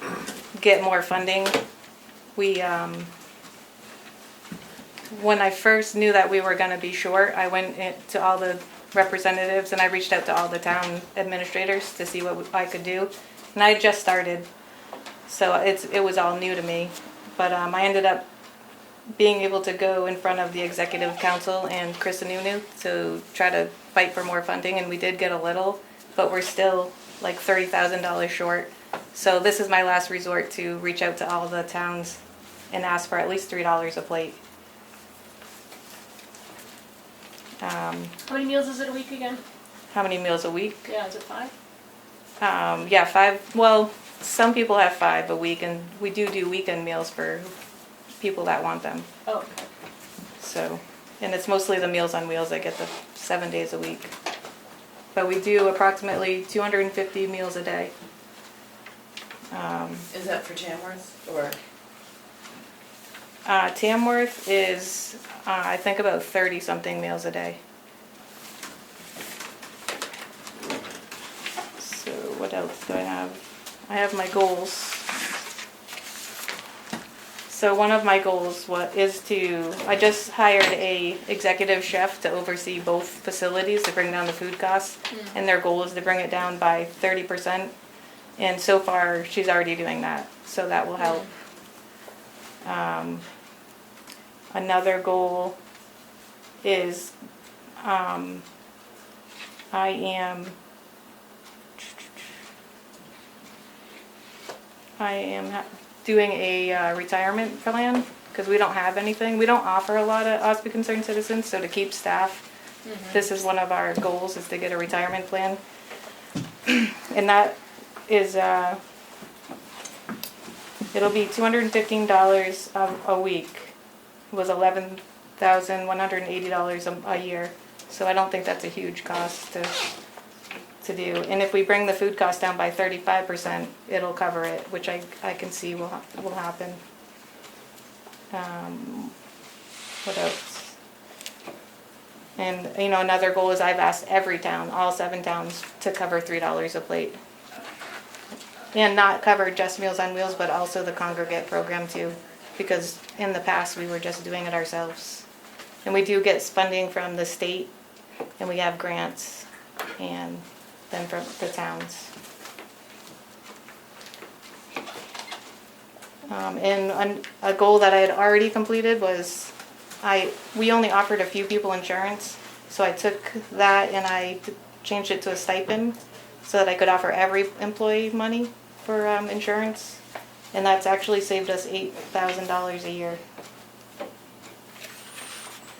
get more funding. When I first knew that we were going to be short, I went to all the representatives and I reached out to all the town administrators to see what I could do. And I had just started, so it was all new to me. But I ended up being able to go in front of the executive council and Chris Anunu to try to fight for more funding, and we did get a little, but we're still like $30,000 short. So this is my last resort to reach out to all the towns and ask for at least $3 a plate. How many meals is it a week again? How many meals a week? Yeah, is it 5? Yeah, 5. Well, some people have 5 a week, and we do weekend meals for people that want them. Oh, okay. So, and it's mostly the Meals on Wheels that get the 7 days a week. But we do approximately 250 meals a day. Is that for Tamworth or? Tamworth is, I think, about 30-something meals a day. So what else do I have? I have my goals. So one of my goals I just hired a executive chef to oversee both facilities to bring down the food costs. And their goal is to bring it down by 30%. And so far, she's already doing that, so that will help. Another goal is, I am doing a retirement plan, because we don't have anything. We don't offer a lot of OSBI concerned citizens, so to keep staff, this is one of our goals, is to get a retirement plan. And that is, it'll be $215 a week. It was $11,180 a year. So I don't think that's a huge cost to do. And if we bring the food cost down by 35%, it'll cover it, which I can see will happen. What else? And, another goal is I've asked every town, all 7 towns, to cover $3 a plate. And not cover just Meals on Wheels, but also the congregate program too. Because in the past, we were just doing it ourselves. And we do get funding from the state, and we have grants, and then from the towns. And a goal that I had already completed was, we only offered a few people insurance, so I took that and I changed it to a stipend so that I could offer every employee money for insurance. And that's actually saved us $8,000 a year.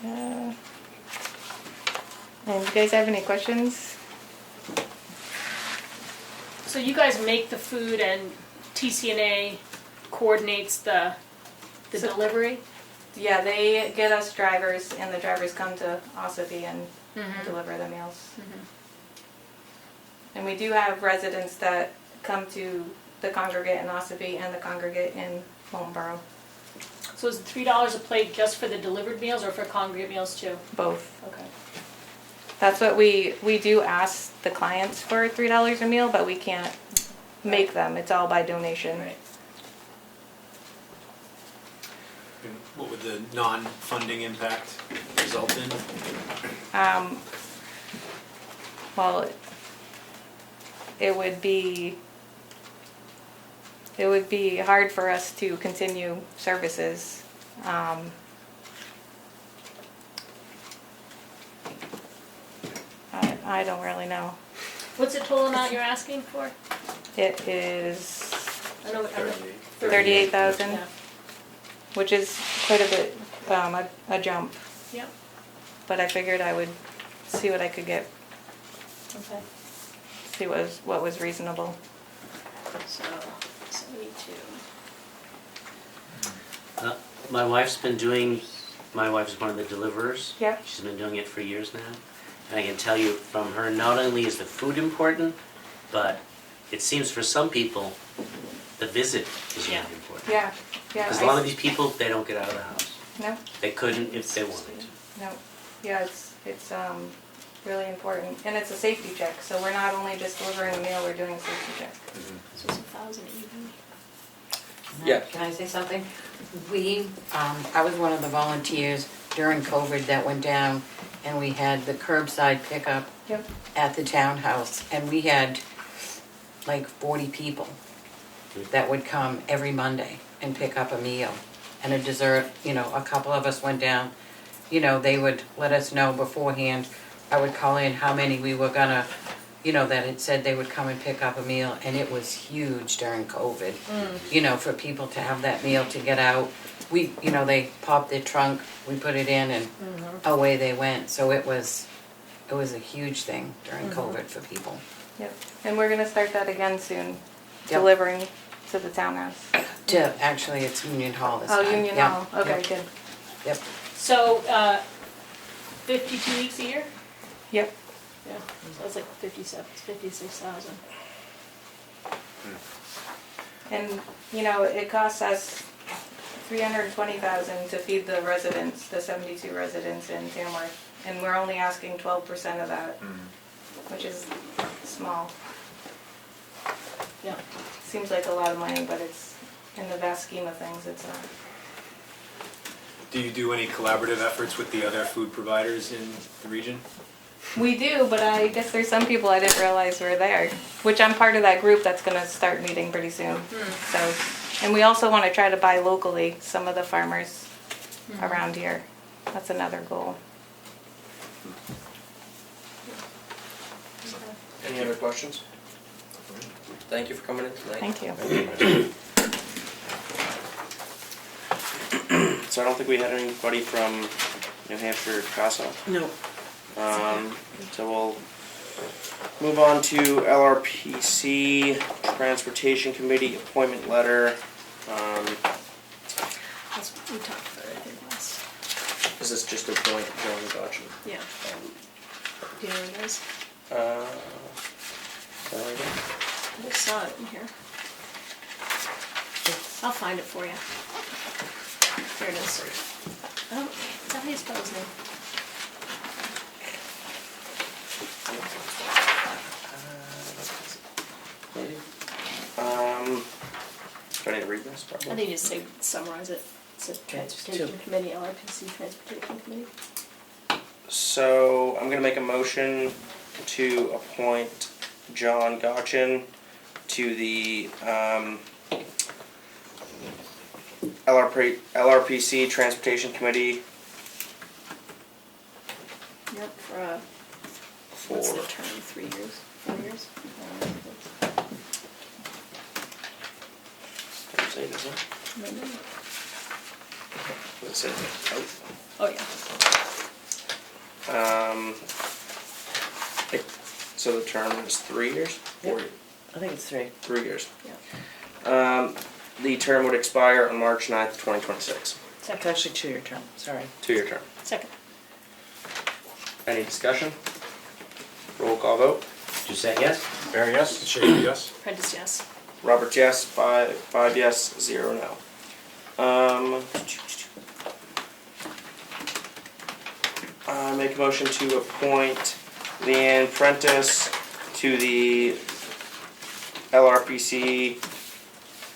And you guys have any questions? So you guys make the food and TCNA coordinates the delivery? Yeah, they get us drivers, and the drivers come to Ossipee and deliver the meals. And we do have residents that come to the congregate in Ossipee and the congregate in Moultonborough. So is it $3 a plate just for the delivered meals or for congregate meals too? Both. Okay. That's what we do ask the clients for $3 a meal, but we can't make them. It's all by donation. Right. And what would the non-funding impact result in? Well, it would be hard for us to continue services. I don't really know. What's the total amount you're asking for? It is I know. 38,000, Yeah. which is quite a bit, a jump. Yep. But I figured I would see what I could get, Okay. see what was reasonable. So 72. My wife's one of the deliverers. Yep. She's been doing it for years now. And I can tell you from her, not only is the food important, but it seems for some people, the visit is really important. Yeah, yeah. Because a lot of these people, they don't get out of the house. No, They couldn't if they wanted to. no. Yeah, it's really important. And it's a safety check, so we're not only just delivering a meal, we're doing a safety check. So it's 1,080. Yeah. Can I say something? I was one of the volunteers during COVID that went down, and we had the curbside pickup Yep. at the townhouse, and we had like 40 people that would come every Monday and pick up a meal and a dessert. A couple of us went down, they would let us know beforehand. I would call in how many we were gonna, that it said they would come and pick up a meal, and it was huge during COVID. For people to have that meal to get out. They popped their trunk, we put it in, and away they went. So it was a huge thing during COVID for people. Yep. And we're gonna start that again soon, Yep. delivering to the townhouse. Actually, it's Union Hall this Oh, time. Union Yep. Hall, okay, Yep. good. Yep. So 52 weeks a year? Yep. Yeah. So that's like 56,000. And, it costs us $320,000 to feed the residents, the 72 residents in Tamworth. And we're only asking 12% of that, which is small. Yeah. Seems like a lot of money, but it's, in the vast scheme of things, it's not. Do you do any collaborative efforts with the other food providers in the region? We do, but I guess there's some people I didn't realize were there, which I'm part of that group that's gonna start meeting pretty soon. So, and we also wanna try to buy locally some of the farmers around here. That's another goal. Any other questions? Thank you for coming in tonight. Thank you. So I don't think we had anybody from New Hampshire CASA. No. So we'll move on to LRPC Transportation Committee appointment letter. That's, we talked about it, I think, last, Is this just a point, John Gotcha? yeah. Do you know what it is? No idea. I just saw it in here. I'll find it for you. Here it is. Oh, is that how you spell his name? Maybe. Do I need to read this? I Probably. think you just say, summarize it. It's a Transportation Committee, LRPC Transportation Committee. So I'm gonna make a motion to appoint John Gotchin to the LRPC Transportation Committee Yep, for, for. what's the term, 3 years, 4 years? Does it say, does it? Maybe. Does it say? Oh, yeah. So the term is 3 years? Yep. I think it's 3. 3 years. Yeah. The term would expire on March 9th, 2026. It's actually 2-year term, sorry. 2-year term. Second. Any discussion? Roll call vote. Doucette, yes? Barry, yes? Schaefer, yes? Prentice, yes. Roberts, yes. Five yes, 0 no. I make a motion to appoint Leanne Prentice to the LRPC,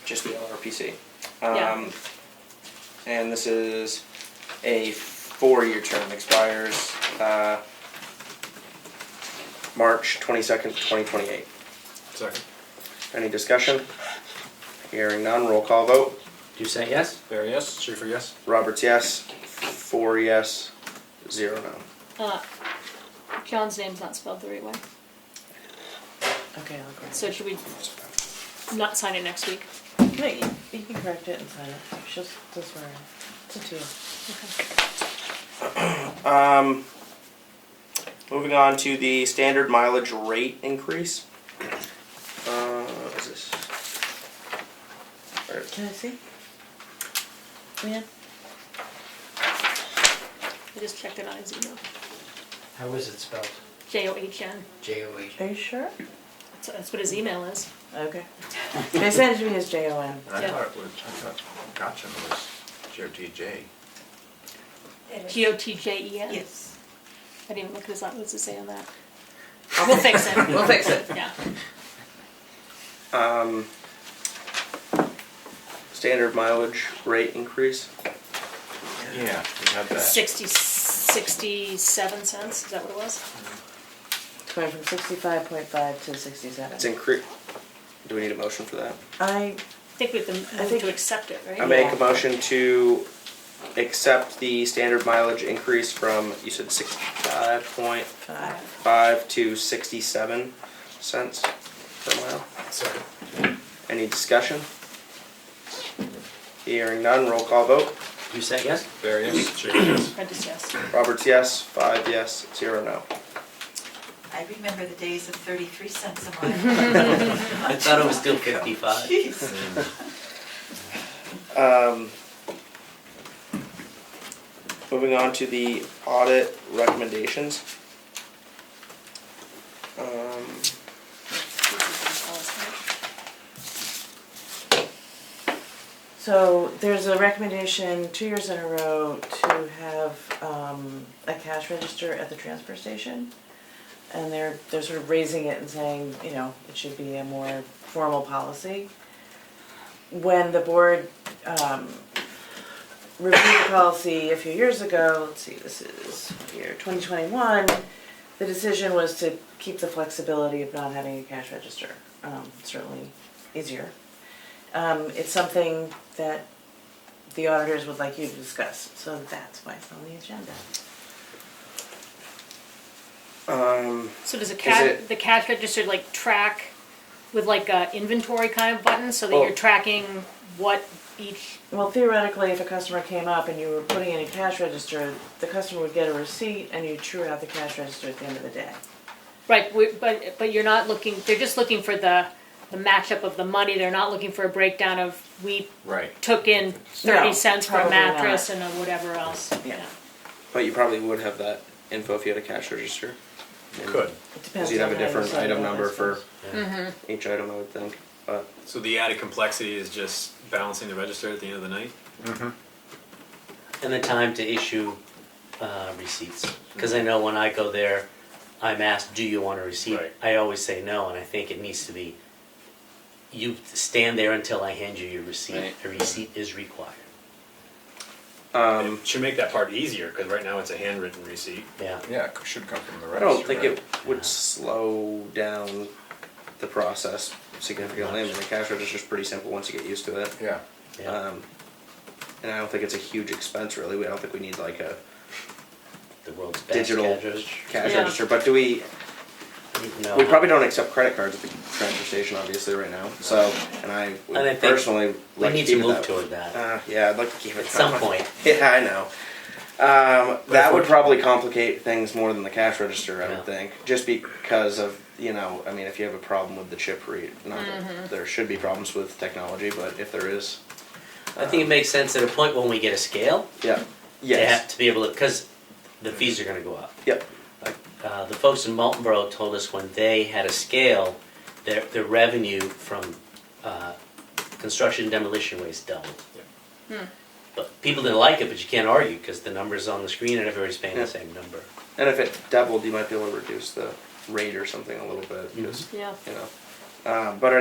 just the LRPC. Yeah. And this is a 4-year term, expires March 22nd, 2028. Second. Any discussion? Hearing none, roll call vote. Doucette, yes? Barry, yes? Schaefer, yes? Roberts, yes. 4 yes, 0 no. John's name's not spelled the right way. Okay, I'll correct So should we not sign it next week? it. No, you can correct it and sign it. She'll swear in. It's up to you. Moving on to the standard mileage rate increase. What is this? Can I see? Leanne? I just checked it on his email. How is it spelled? John. J-O-H. Are you sure? That's what his email is. Okay. They sent it to me as JON. Yeah. I thought Gotcha was J-O-T-J. Gotjen. Yes. I didn't even look at his, what does it say on that? We'll fix it. We'll fix it. Yeah. Standard mileage rate increase. Yeah, we had that. 67 cents, is that what it was? It's going from 65.5 to 67. It's increase. Do we need a motion for that? I I think we have to move to accept it, right? I make a motion to accept the standard mileage increase from, you said 65.5 to 67 cents per mile. Second. Any discussion? Hearing none, roll call vote. Doucette, yes? Barry, yes? Schaefer, yes? Prentice, yes. Roberts, yes. 5 yes, 0 no. I remember the days of 33 cents a mile. I thought it was still 55. Jeez. Moving on to the audit recommendations. So there's a recommendation 2 years in a row to have a cash register at the transfer station. And they're sort of raising it and saying, you know, it should be a more formal policy. When the board reviewed the policy a few years ago, let's see, this is year 2021, the decision was to keep the flexibility of not having a cash register. Certainly easier. It's something that the auditors would like you to discuss, so that's why it's on the agenda. So does Is the cash register like track with like a inventory kind of button so that Oh. you're tracking what each, Well, theoretically, if a customer came up and you were putting in a cash register, the customer would get a receipt and you true out the cash register at the end of the day. right, but you're not looking, they're just looking for the matchup of the money, they're not looking for a breakdown of we Right. took in 30 No, cents for a probably not. mattress and a whatever else. Yeah. But you probably would have that info if you had a cash register. Could. It depends Because you'd have a on how you different set it item up, I number for suppose. each item, I would think. But So the added complexity is just balancing the register at the end of the night? And the time to issue receipts. Because I know when I go there, I'm asked, do you want a receipt? Right. I always say no, and I think it needs to be, you stand there until I hand you your receipt. Right. A receipt is required. It should make that part easier, because right now it's a handwritten receipt. Yeah. Yeah, it should come from the I register. don't think right? it would slow down the process significantly. I mean, the cash register is pretty simple once you get used to it. Yeah. Yeah. And I don't think it's a huge expense really. I don't think we need like a The world's best digital cash register. cash Yeah. register. But do we? No. We probably don't accept credit cards at the transfer station, obviously, right now. So, and I would And I think personally we like need to to keep it move that toward that. yeah, I'd like to keep it At some that way. point. Yeah, I know. That would probably complicate things more than the cash register, I Yeah. would think, just because of I mean, if you have a problem with the chip read, not that there should be problems with technology, but if there is, I think it makes sense at a point when we get a scale yeah, yes, to be able to, because the fees are going to go up. yep, The folks in Moultonborough told us when they had a scale, their revenue from construction and demolition waste doubled. But people didn't like it, but you can't argue because the number's on the screen and everybody's paying Yeah. the same number. and if it doubled, you might be able to reduce the rate or something a little bit, because Yeah. But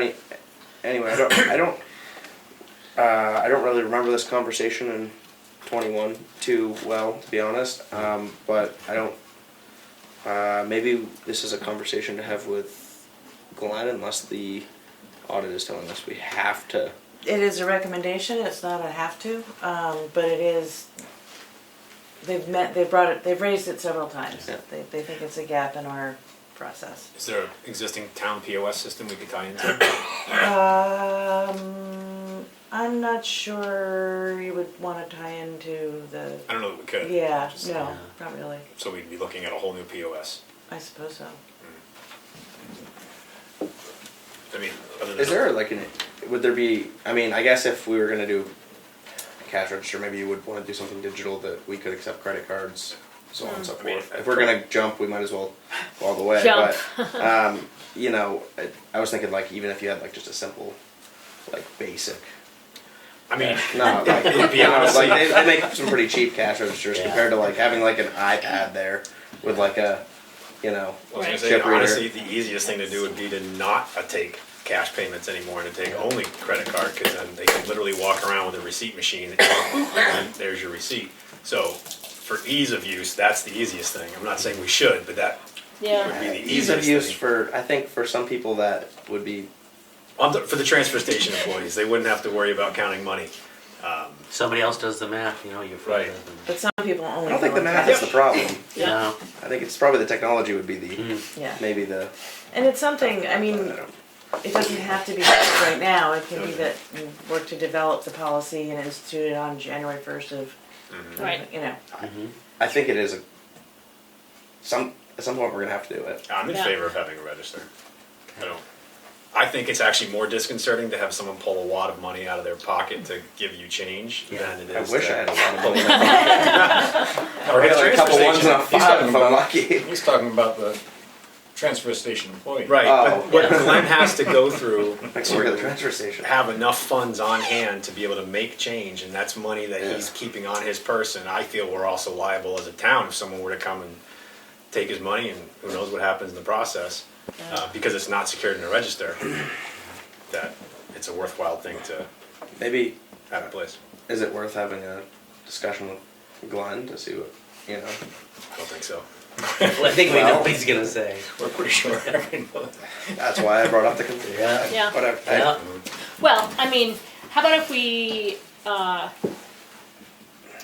anyway, I don't really remember this conversation in 21 too well, to be honest. But I don't. Maybe this is a conversation to have with Glenn, unless the audit is telling us we have to. It is a recommendation, it's not a have to, but it is, they've raised it several times. Yeah. They think it's a gap in our process. Is there an existing town POS system we could tie into? I'm not sure you would wanna tie into the, I don't know that we could. yeah, Just- no, not really, So we'd be looking at a whole new POS. I suppose so. I mean, other than. Is there like would there be, I mean, I guess if we were gonna do a cash register, maybe you would wanna do something digital that we could accept credit cards, so on and so I mean, forth. If we're gonna jump, we might as well go all the way, Jump. but, I was thinking like, even if you had like just a simple, like basic. I mean, No, like, it'd be honestly. like they make some pretty cheap cash registers Yeah. compared to like having like an iPad there with like a, I was gonna Right. say, chip reader. honestly, the easiest thing to do would be to not take cash payments anymore and to take only credit card, because then they can literally walk around with a receipt machine and there's your receipt. So for ease of use, that's the easiest thing. I'm not saying we should, but that Yeah. would be the ease of easiest use thing. for, I think for some people that would be, For the transfer station employees, they wouldn't have to worry about counting money. Somebody else does the math, you're Right. friend. But some people only. I don't think go the in math cash. is the problem. No. I think it's probably the technology would be the, Yeah, maybe the, and it's something, I mean, I don't- it doesn't have to be right now, it can be that you work to develop the policy and institute it on January 1st of, Right. you know. I think it is at some point we're gonna have to do it. I'm in Yeah. favor of having a register. I think it's actually more disconcerting to have someone pull a wad of money out of their pocket to give you change than it I is. wish to I had a lot of pull money. it out. Or Or get like a couple ones and a He's five talking if I'm about- lucky. He's talking about the transfer station employee. Right, Oh. but Glenn has to go through Next to work at the transfer station. have enough funds on hand to be able to make change, and that's money that Yeah. he's keeping on his person. I feel we're also liable as a town if someone were to come and take his money, and who knows what happens in the process, because it's not secured in a register. That it's a worthwhile thing to Maybe, have in place. is it worth having a discussion with Glenn to see what, you know. I don't think so. Well, I think we know Well- what he's gonna say. We're pretty sure everybody. That's why I brought up the committee. Yeah. Yeah. Whatever. Yeah. Well, I mean, how about if we,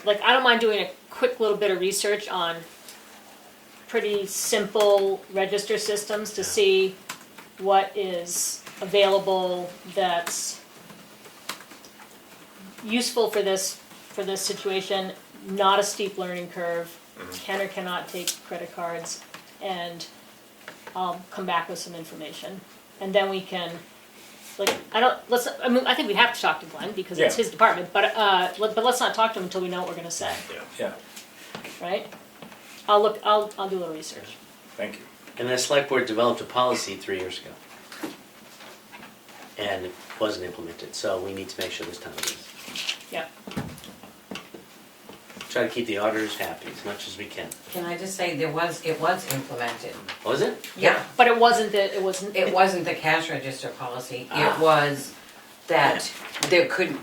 like, I don't mind doing a quick little bit of research on pretty simple register systems to see what is available that's useful for this situation, not a steep learning curve, can or cannot take credit cards, and I'll come back with some information. And then we can, like, I think we have to talk to Glenn because it's Yeah. his department, but let's not talk to him until we know what we're gonna say, Yeah, right? I'll do a little research. thank you. And the select board developed a policy 3 years ago. And it wasn't implemented, so we need to make sure this time it is. Yep. Try to keep the auditors happy as much as we can. Can I just say, it was implemented. Was it? Yeah. But it wasn't The cash register policy. Ah. It was that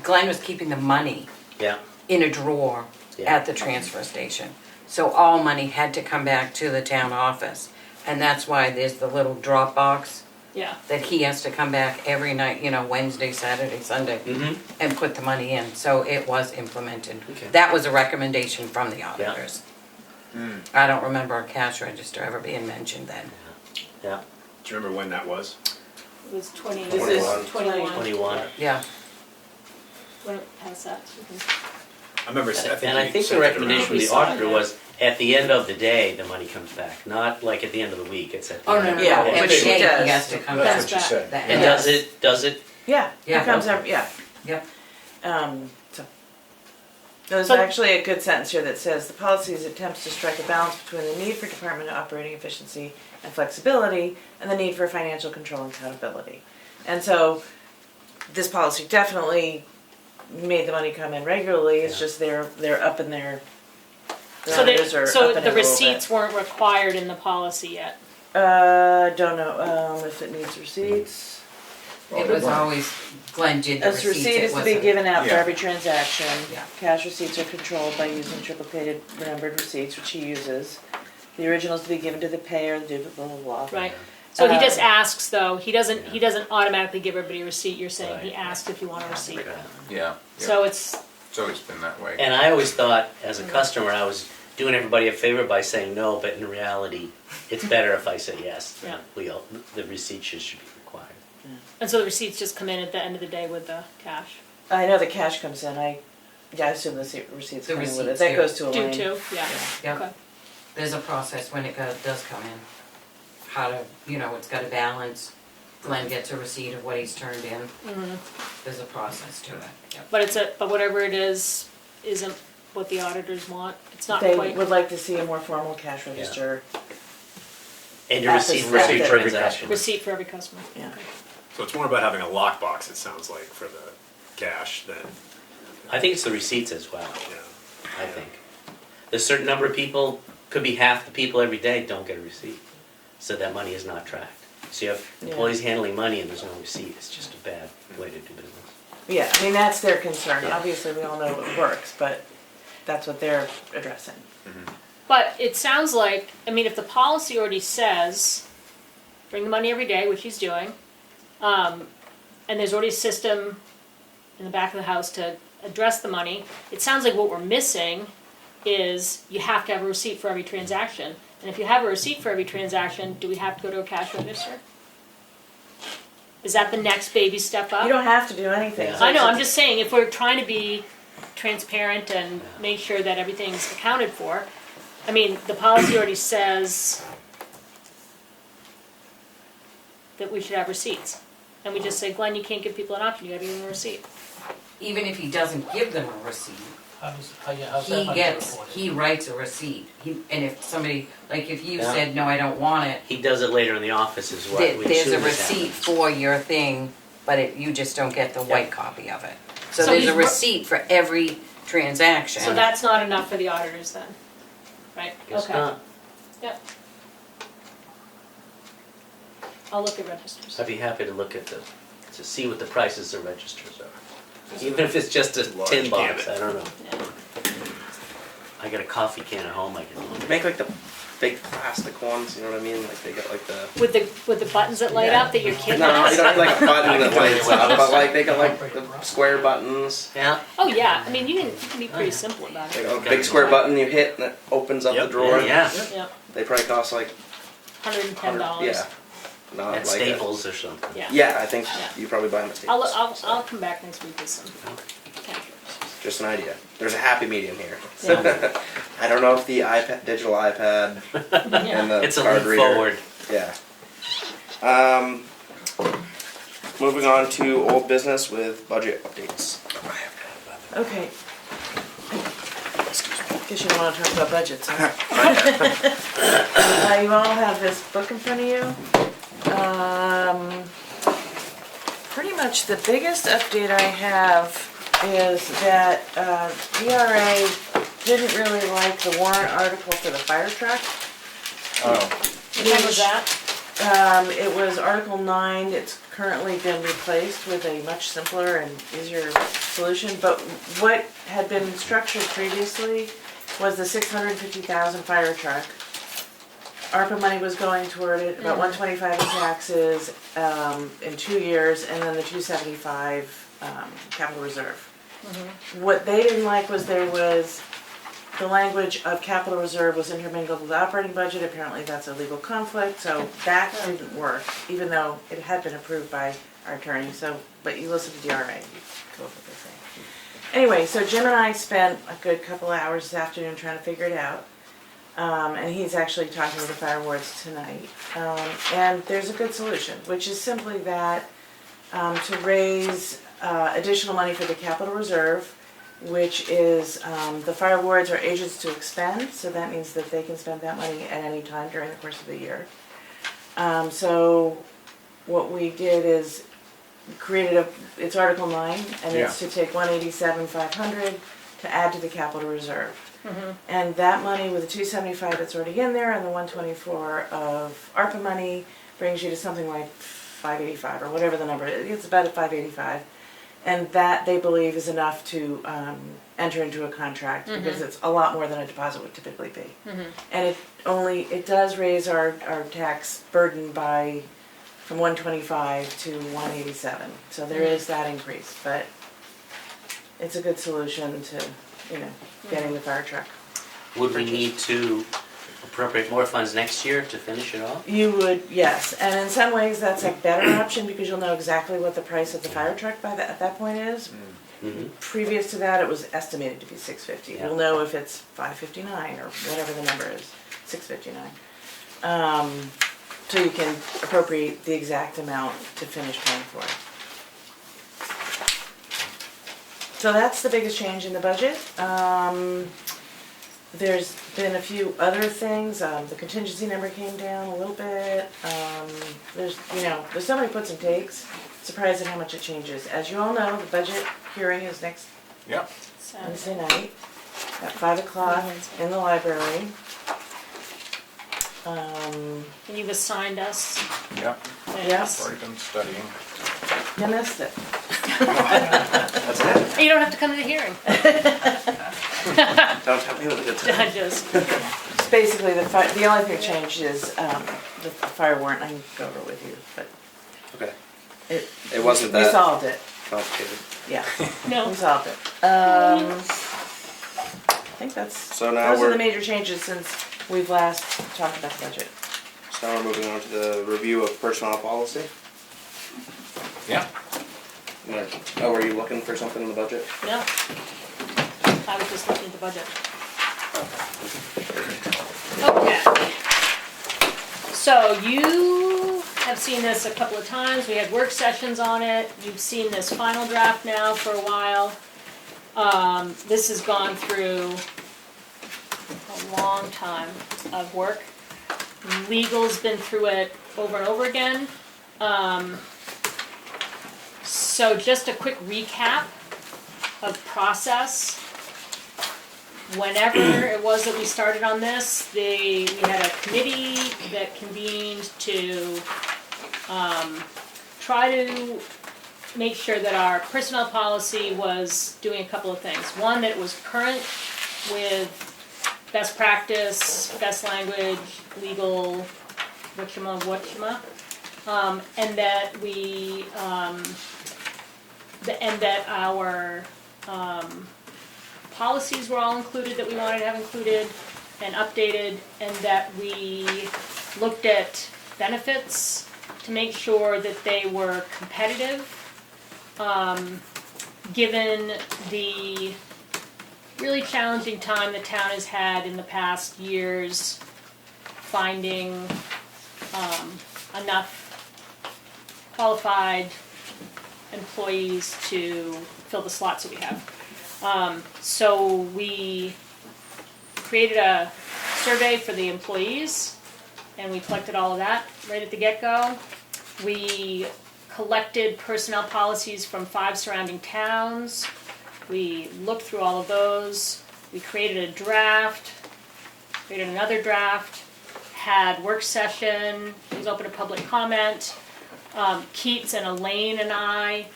Glenn was keeping the money Yeah. in a drawer Yeah. at the transfer station. So all money had to come back to the town office. And that's why there's the little drop box yeah. that he has to come back every night, Wednesday, Saturday, Sunday, Mm-hmm. and put the money in. So it was implemented. Okay. That was a recommendation from the auditors. I don't remember a cash register ever being mentioned then. Yeah. Do you remember when that was? It was 20, This is 21. 21. Yeah. When past that. I remember, And I think you the sent it around. recommendation from We the saw auditor that. was, at the end of the day, the money comes back, not like at the end of the week, it's at the Oh, end. no, no, Yeah, no. Every which he day does. he has to come That's back. what you said. That- And does it, Yeah, Yeah. it comes up, yeah. Yep. So. There's So- actually a good sentence here that says, the policies attempts to strike a balance between the need for department operating efficiency and flexibility and the need for financial control and accountability. And so, this policy definitely made the money come in regularly, it's Yeah. just they're up in their, the So, auditors are so up in it the a little receipts bit. weren't required in the policy yet. Don't know, if it needs receipts. It was always, Glenn did the As receipts. receipt it is to be wasn't- given out for Yeah. every transaction. Yeah. Cash receipts are controlled by using triple-plated numbered receipts, which he uses. The original is to be given to the payer, the blah, blah, blah. Right. So he just Um, asks though, he doesn't automatically give everybody a receipt, you're saying he Right. asked if you want a receipt. Yeah, So it's, it's always been that way. and I always thought, as a customer, I was doing everybody a favor by saying no, but in reality, it's better if I say yes. Yeah. The receipt should be required. and so the receipts just come in at the end of the day with the cash. I know the cash comes in, I assume the receipts The come in with it, receipts, that yeah. goes to Do Elaine. too, yeah. Yep. Okay. There's a process when it does come in. How to, it's got a balance. Glenn gets a receipt of what he's turned in. There's a process to it. Yep. But whatever it is, isn't what the auditors want, it's not They quite. would like to see a more formal cash register. And a At receipt the for every step. transaction. Receipt for every customer. Yeah. Okay. So it's more about having a lockbox, it sounds like, for the cash than, I think it's the receipts as well, yeah. I think. There's a certain number of people, could be half the people every day don't get a receipt, so that money is not tracked. So you have Yeah. employees handling money and there's no receipt, it's just a bad way to do business. Yeah, I mean, that's their concern, Yeah. obviously, we all know it works, but that's what they're addressing. But it sounds like, if the policy already says, bring the money every day, which he's doing, and there's already a system in the back of the house to address the money, it sounds like what we're missing is you have to have a receipt for every transaction. And if you have a receipt for every transaction, do we have to go to a cash register? Is that the next baby step up? You don't have to do anything. Yeah. so I know, it's I'm just saying, if we're trying to be transparent and make sure that everything's accounted for, the policy already says that we should have receipts. And we just say, Glenn, you can't give people an option, you gotta give them a receipt. Even if he doesn't give them a receipt, he writes a receipt. And if somebody, like if you Yeah. said, no, I don't want it, He does it later in the office is what we there's a assume is receipt happening. for your thing, but you just don't get the white copy of it. So So there's he's a receipt for every transaction. So that's not enough for the auditors then, right? Guess Okay. not. Yep. I'll look at registers. I'd be happy to look at to see what the prices of registers are. Even if it's just a Large tin box, gamut. I don't know. Yeah. I got a coffee can at home I can They laundry. make like the big plastic ones, you know what I mean? Like they got like the. With the buttons that light up that your kid No, you has? don't have like a button that lights one of up, those. but like they got like the square buttons. Yeah, Oh, yeah, I mean, you can be pretty simple about Like it. a big square button you hit and it opens up the Yep. drawer. yeah, Yeah, They probably cost like $110. Yeah. Not at like Staples or something. Yeah. Yeah, I think Yeah. you probably buy them at I'll, Staples. I'll come back next week with some counters. Just an idea. There's a happy medium here. Yeah. I don't know if the iPad, digital iPad, and the It's a card leap reader. forward. Yeah. Moving on to old business with budget updates. Okay. Guess you don't wanna talk about budgets, huh? You all have this book in front of you. Pretty much the biggest update I have is that DRA didn't really like the warrant article for the fire truck. Oh, What was that? It was Article 9, it's currently been replaced with a much simpler and easier solution, but what had been structured previously was the 650,000 fire truck. ARPA money was going toward it, about 125 in taxes, in 2 years, and then the 275, capital reserve. What they didn't like was there was, the language of capital reserve was intermingled with the operating budget, apparently that's a legal conflict, so that didn't work, even though it had been approved by our attorney, so, but you listen to DRA, you go with what they say. Anyway, so Jim and I spent a good couple of hours this afternoon trying to figure it out. And he's actually talking with the fire wards tonight. And there's a good solution, which is simply that to raise additional money for the capital reserve, which is the fire wards are agents to expend, so that means that they can spend that money at any time during the course of the year. So what we did is created it's Article 9, and it's to take 187,500 to add to the capital reserve. And that money with the 275 that's already in there and the 124 of ARPA money brings you to something like 585 or whatever the number is. It's about at 585. And that they believe is enough to enter into a contract because it's a lot more than a deposit would typically be. And it does raise our tax burden by from 125 to 187. So there is that increase, but it's a good solution to, getting the fire truck. Would we need to appropriate more funds next year to finish it off? You would, yes, and in some ways that's a better option because you'll know exactly what the price of the fire truck at that point is. Previous to that, it was estimated to be $650. Yeah. We'll know if it's $559 or whatever the number is, $659. So you can appropriate the exact amount to finish paying for it. So that's the biggest change in the budget. There's been a few other things. The contingency number came down a little bit. There's so many puts and takes. Surprised at how much it changes. As you all know, the budget hearing is next yep. Wednesday night at 5 o'clock in the library. And you've assigned us Yep. things. Already been studying. You missed it. That's it. You don't have to come to the hearing. Don't tell me what a good time. I just, It's basically the only thing changed is the fire warrant. I can go over it with you, but Okay. it wasn't we that solved it. complicated. Yeah, no. we solved it. I think that's So now those are we're the major changes since we've last talked about the budget. so now we're moving on to the review of personnel policy. Yeah. Oh, were you looking for something in the budget? No. I was just looking at the budget. Okay. So you have seen this a couple of times. We had work sessions on it. You've seen this final draft now for a while. This has gone through a long time of work. Legal's been through it over and over again. So just a quick recap of process. Whenever it was that we started on this, we had a committee that convened to try to make sure that our personnel policy was doing a couple of things. One, that it was current with best practice, best language, legal, whatchama, and that we, and that our policies were all included that we wanted to have included and updated, and that we looked at benefits to make sure that they were competitive, given the really challenging time the town has had in the past years finding enough qualified employees to fill the slots that we have. So we created a survey for the employees, and we collected all of that right at the get-go. We collected personnel policies from 5 surrounding towns. We looked through all of those. We created a draft, created another draft, had work session, it was open to public comment. Keats and Elaine and I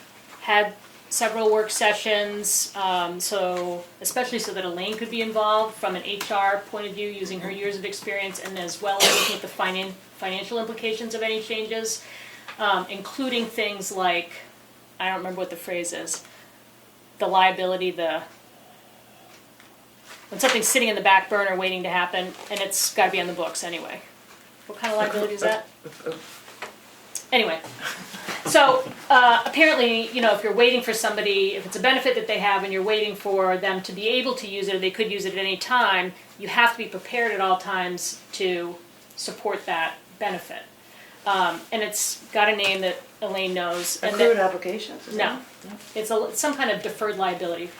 had several work sessions, so especially so that Elaine could be involved from an HR point of view, using her years of experience, and as well as looking at the financial implications of any changes, including things like, I don't remember what the phrase is, the liability, when something's sitting in the back burner waiting to happen, and it's got to be on the books anyway. What kind of liability is that? Anyway, so apparently, if you're waiting for somebody, if it's a benefit that they have and you're waiting for them to be able to use it, or they could use it at any time, you have to be prepared at all times to support that benefit. And it's got a name that Elaine knows. Accrued obligations? No, it's some kind of deferred liability.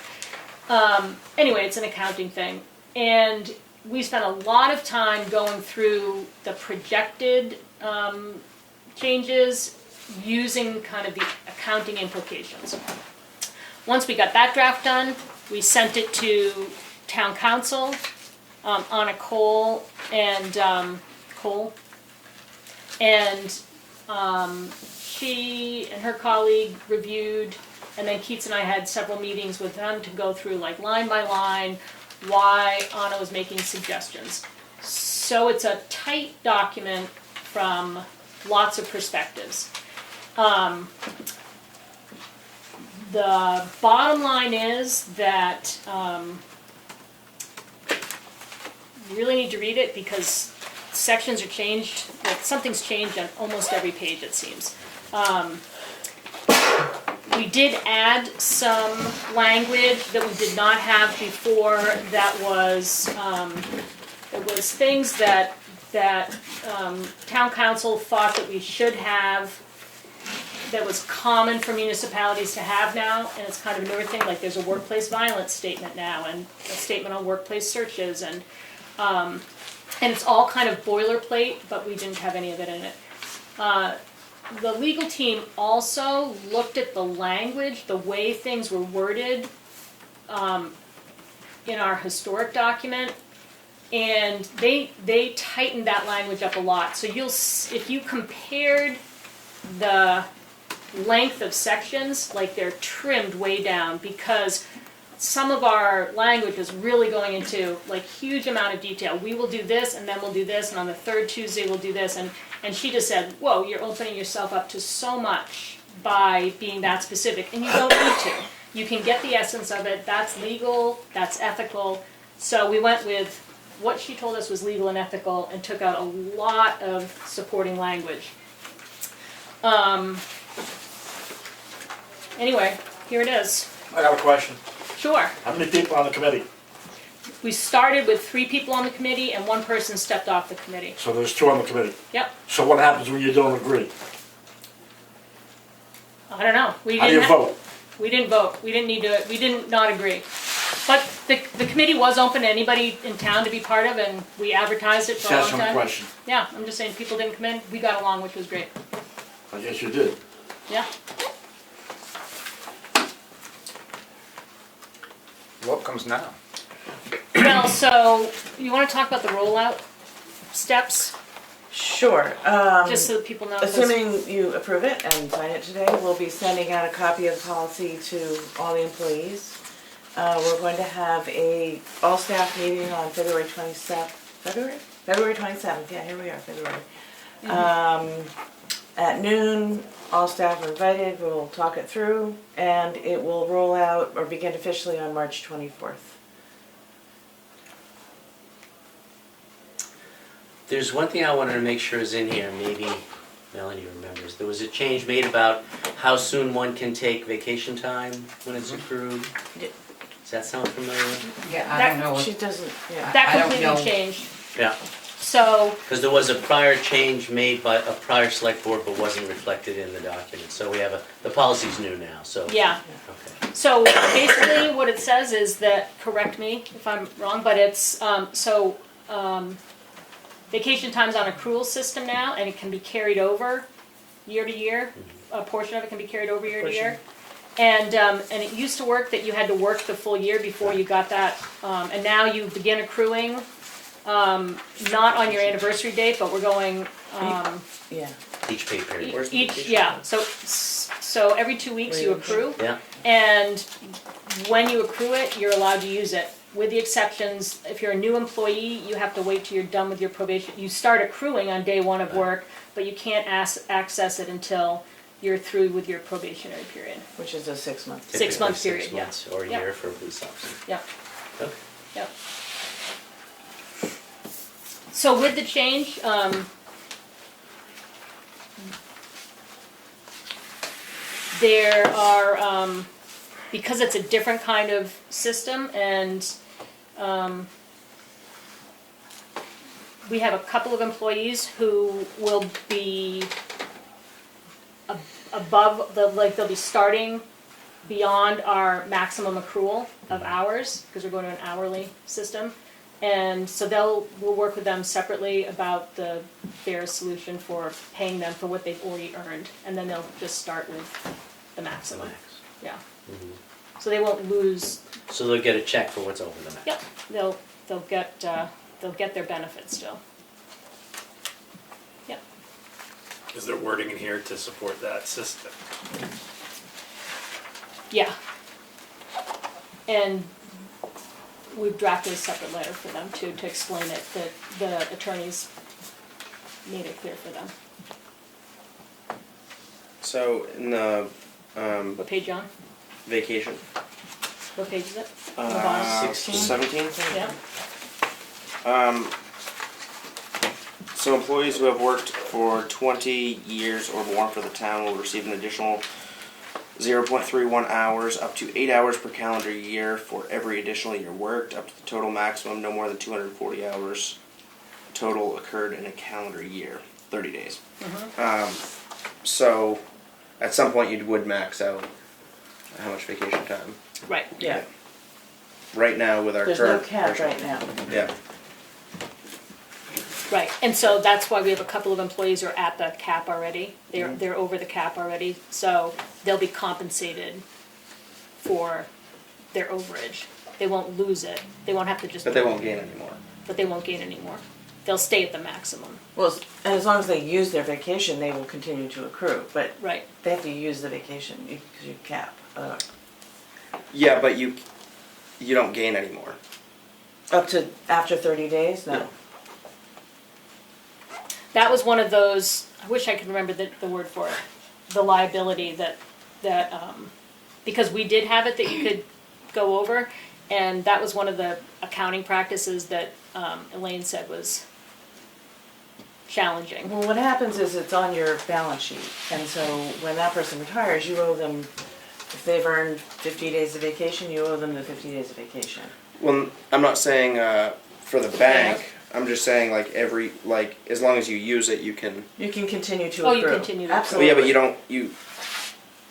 Anyway, it's an accounting thing. And we spent a lot of time going through the projected changes using kind of the accounting implications. Once we got that draft done, we sent it to town council, Anna Cole, and she and her colleague reviewed, and then Keats and I had several meetings with them to go through, like, line by line, why Anna was making suggestions. So it's a tight document from lots of perspectives. The bottom line is that you really need to read it, because sections are changed, like something's changed on almost every page, it seems. We did add some language that we did not have before, that was things that town council thought that we should have, that was common for municipalities to have now, and it's kind of a newer thing, like there's a workplace violence statement now, and a statement on workplace searches, and it's all kind of boilerplate, but we didn't have any of it in it. The legal team also looked at the language, the way things were worded in our historic document, and they tightened that language up a lot. So if you compared the length of sections, like they're trimmed way down, because some of our language is really going into like huge amount of detail. We will do this, and then we'll do this, and on the third Tuesday we'll do this, and she just said, whoa, you're opening yourself up to so much by being that specific, and you don't need to. You can get the essence of it. That's legal, that's ethical. So we went with what she told us was legal and ethical, and took out a lot of supporting language. Anyway, here it is. I have a question. Sure. How many people on the committee? We started with 3 people on the committee, and 1 person stepped off the committee. So there's 2 on the committee. Yep. So what happens when you don't agree? I don't know. How do you vote? We didn't vote. We didn't need to. We didn't not agree. But the committee was open to anybody in town to be part of, and we advertised it for a long time. That's my question. Yeah, I'm just saying people didn't come in. We got along, which was great. I guess you did. Yeah. What comes now? Well, so you want to talk about the rollout steps, Sure. just so that people know? 'Cause- Assuming you approve it and sign it today, we'll be sending out a copy of the policy to all the employees. We're going to have a all-staff meeting on February 27th, February 27th, yeah, here we are, February. At noon, all staff are invited, we'll talk it through, and it will roll out or begin officially on March 24th. There's one thing I wanted to make sure is in here, maybe Melanie remembers. There was a change made about how soon one can take vacation time when it's accrued. Does that sound familiar? Yeah, I don't know. She doesn't, yeah. That I don't completely know. changed. Yeah, So, because there was a prior change made by a prior select board but wasn't reflected in the document. So we have the policy's new now, so. yeah. Okay. So basically what it says is that, correct me if I'm wrong, but it's, vacation time's on accrual system now, and it can be carried over year to year. A portion of it can be carried over year to year. And it used to work that you had to work the full year before you got that, and now you begin accruing, not on your anniversary date, but we're going, Yeah. Each pay period. Where's the each, vacation yeah, time? so every 2 weeks you accrue. Yeah, And when you accrue it, you're allowed to use it. With the exceptions, if you're a new employee, you have to wait till you're done with your probation. You start accruing on day one of work, but you can't access it until you're through with your probationary period. Which is a 6-month. typically 6-month period, 6 yeah. months or a Yeah. year for a police officer. Yep, Okay. yep. So with the change, there are, because it's a different kind of system, and we have a couple of employees who will be above they'll be starting beyond our maximum accrual of hours, because we're going to an hourly system. And so we'll work with them separately about their solution for paying them for what they've already earned, and then they'll just start with the maximum. Max. Yeah. Mhm. So they won't lose. So they'll get a check for what's over the max. Yep. They'll get their benefits still. Yep. Is there wording in here to support that system? Yeah. And we've drafted a separate letter for them too, to explain it, that the attorneys made it clear for them. So in the What page, John? vacation, What page is it? On the bottom? 17. Yeah. So employees who have worked for 20 years or more for the town will receive an additional 0.31 hours, up to 8 hours per calendar year for every additional year worked, up to the total maximum, no more than 240 hours total occurred in a calendar year, 30 days. So at some point you would max out how much vacation time. Right. Yeah. Right now with our There's no current cap version. right now. Yeah. Right, and so that's why we have a couple of employees who are at the cap already. They're over the cap already, so they'll be compensated for their overage. They won't lose it. They won't have to just. But they won't gain anymore. But they won't gain anymore. They'll stay at the maximum. Well, and as long as they use their vacation, they will continue to accrue, but Right. they have to use the vacation because you cap. Yeah, but you don't gain anymore. Up to after 30 days? No. Yeah. That was one of those, I wish I could remember the word for it, the liability that, because we did have it that you could go over, and that was one of the accounting practices that Elaine said was challenging. Well, what happens is it's on your balance sheet, and so when that person retires, you owe them, if they've earned 50 days of vacation, you owe them the 50 days of vacation. Well, I'm not saying for the bank. I'm just saying like as long as you use it, you can. You can continue to Oh, accrue. you continue to accrue. Well, Absolutely. yeah,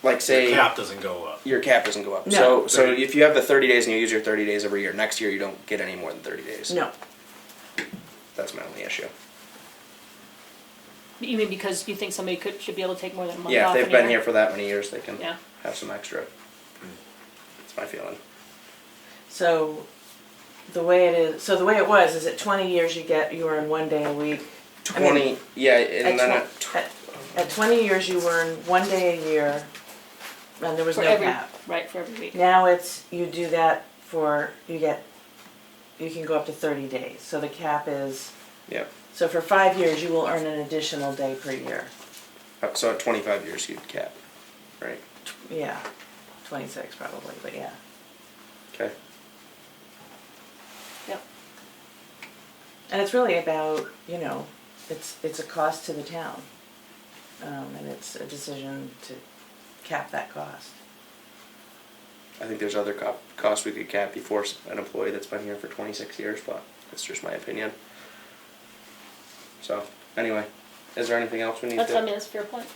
but like say The cap doesn't go up. your cap doesn't go up. No. So if you have the 30 days and you use your 30 days every year, next year you don't get any more than 30 days. No. That's my only issue. You mean because you think somebody should be able to take more than a month Yeah, off if in they've a been year? here for that many years, they can Yeah. have some extra. That's my feeling. So the way it was is at 20 years you earn 1 day a week. 20, yeah, and then At 20 years you earn 1 day a year, and there was For no every, cap. right, for every week. Now you do that you can go up to 30 days. So the cap is, Yep. so for 5 years, you will earn an additional day per year. So at 25 years, you'd cap, right? Yeah, 26 probably, but yeah. Okay. Yep. And it's really about, it's a cost to the town. And it's a decision to cap that cost. I think there's other costs we could cap before an employee that's been here for 26 years, but that's just my opinion. So, anyway, is there anything else we need That's, to? I mean, that's a fair point.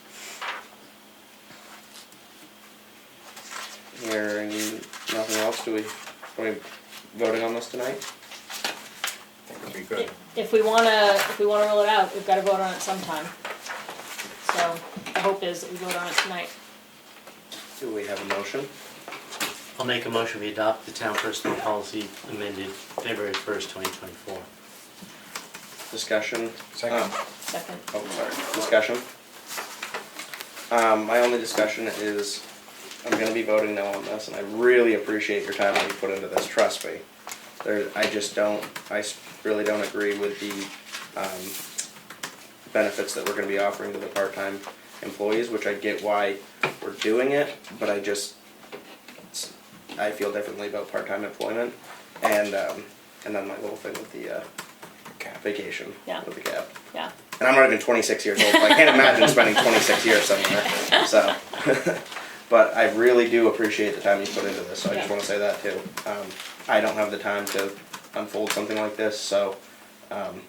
Hearing nothing else, are we voting on this tonight? I think it'd be good. If we wanna roll it out, we've gotta vote on it sometime. So, the hope is that we vote on it tonight. Do we have a motion? I'll make a motion, we adopt the town personnel policy amended February 1st, 2024. Discussion? Second. Second. Oh, sorry, discussion. My only discussion is, I'm gonna be voting no on this, and I really appreciate your time that you put into this, trust me. I really don't agree with the, benefits that we're gonna be offering to the part-time employees, which I get why we're doing it, but I feel differently about part-time employment, and then my little thing with the, vacation, Yeah. with the cap. Yeah. And I'm not even 26 years old, so I can't imagine spending 26 years somewhere, so. But I really do appreciate the time you put into this, so I just Yeah. wanna say that too. I don't have the time to unfold something like this, so, thank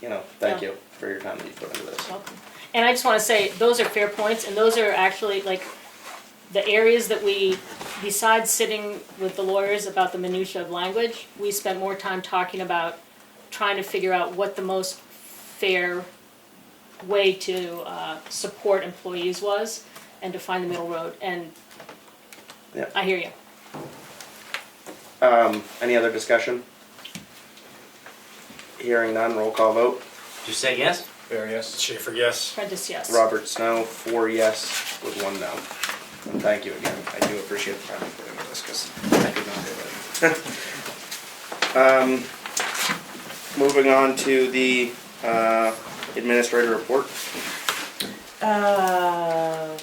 Yeah. you for your time that you put into this. Welcome. And I just wanna say, those are fair points, and those are actually, like, the areas that we, besides sitting with the lawyers about the minutia of language, we spent more time talking about trying to figure out what the most fair way to support employees was, and to find the middle road, and Yeah. I hear you. Any other discussion? Hearing none, roll call vote. Did you say yes? Fair, yes. Schaefer, yes. Prentice, yes. Robert Snow, 4 yes with 1 no. And thank you again, I do appreciate the time you put into this, because I could not do it. Moving on to the administrator report.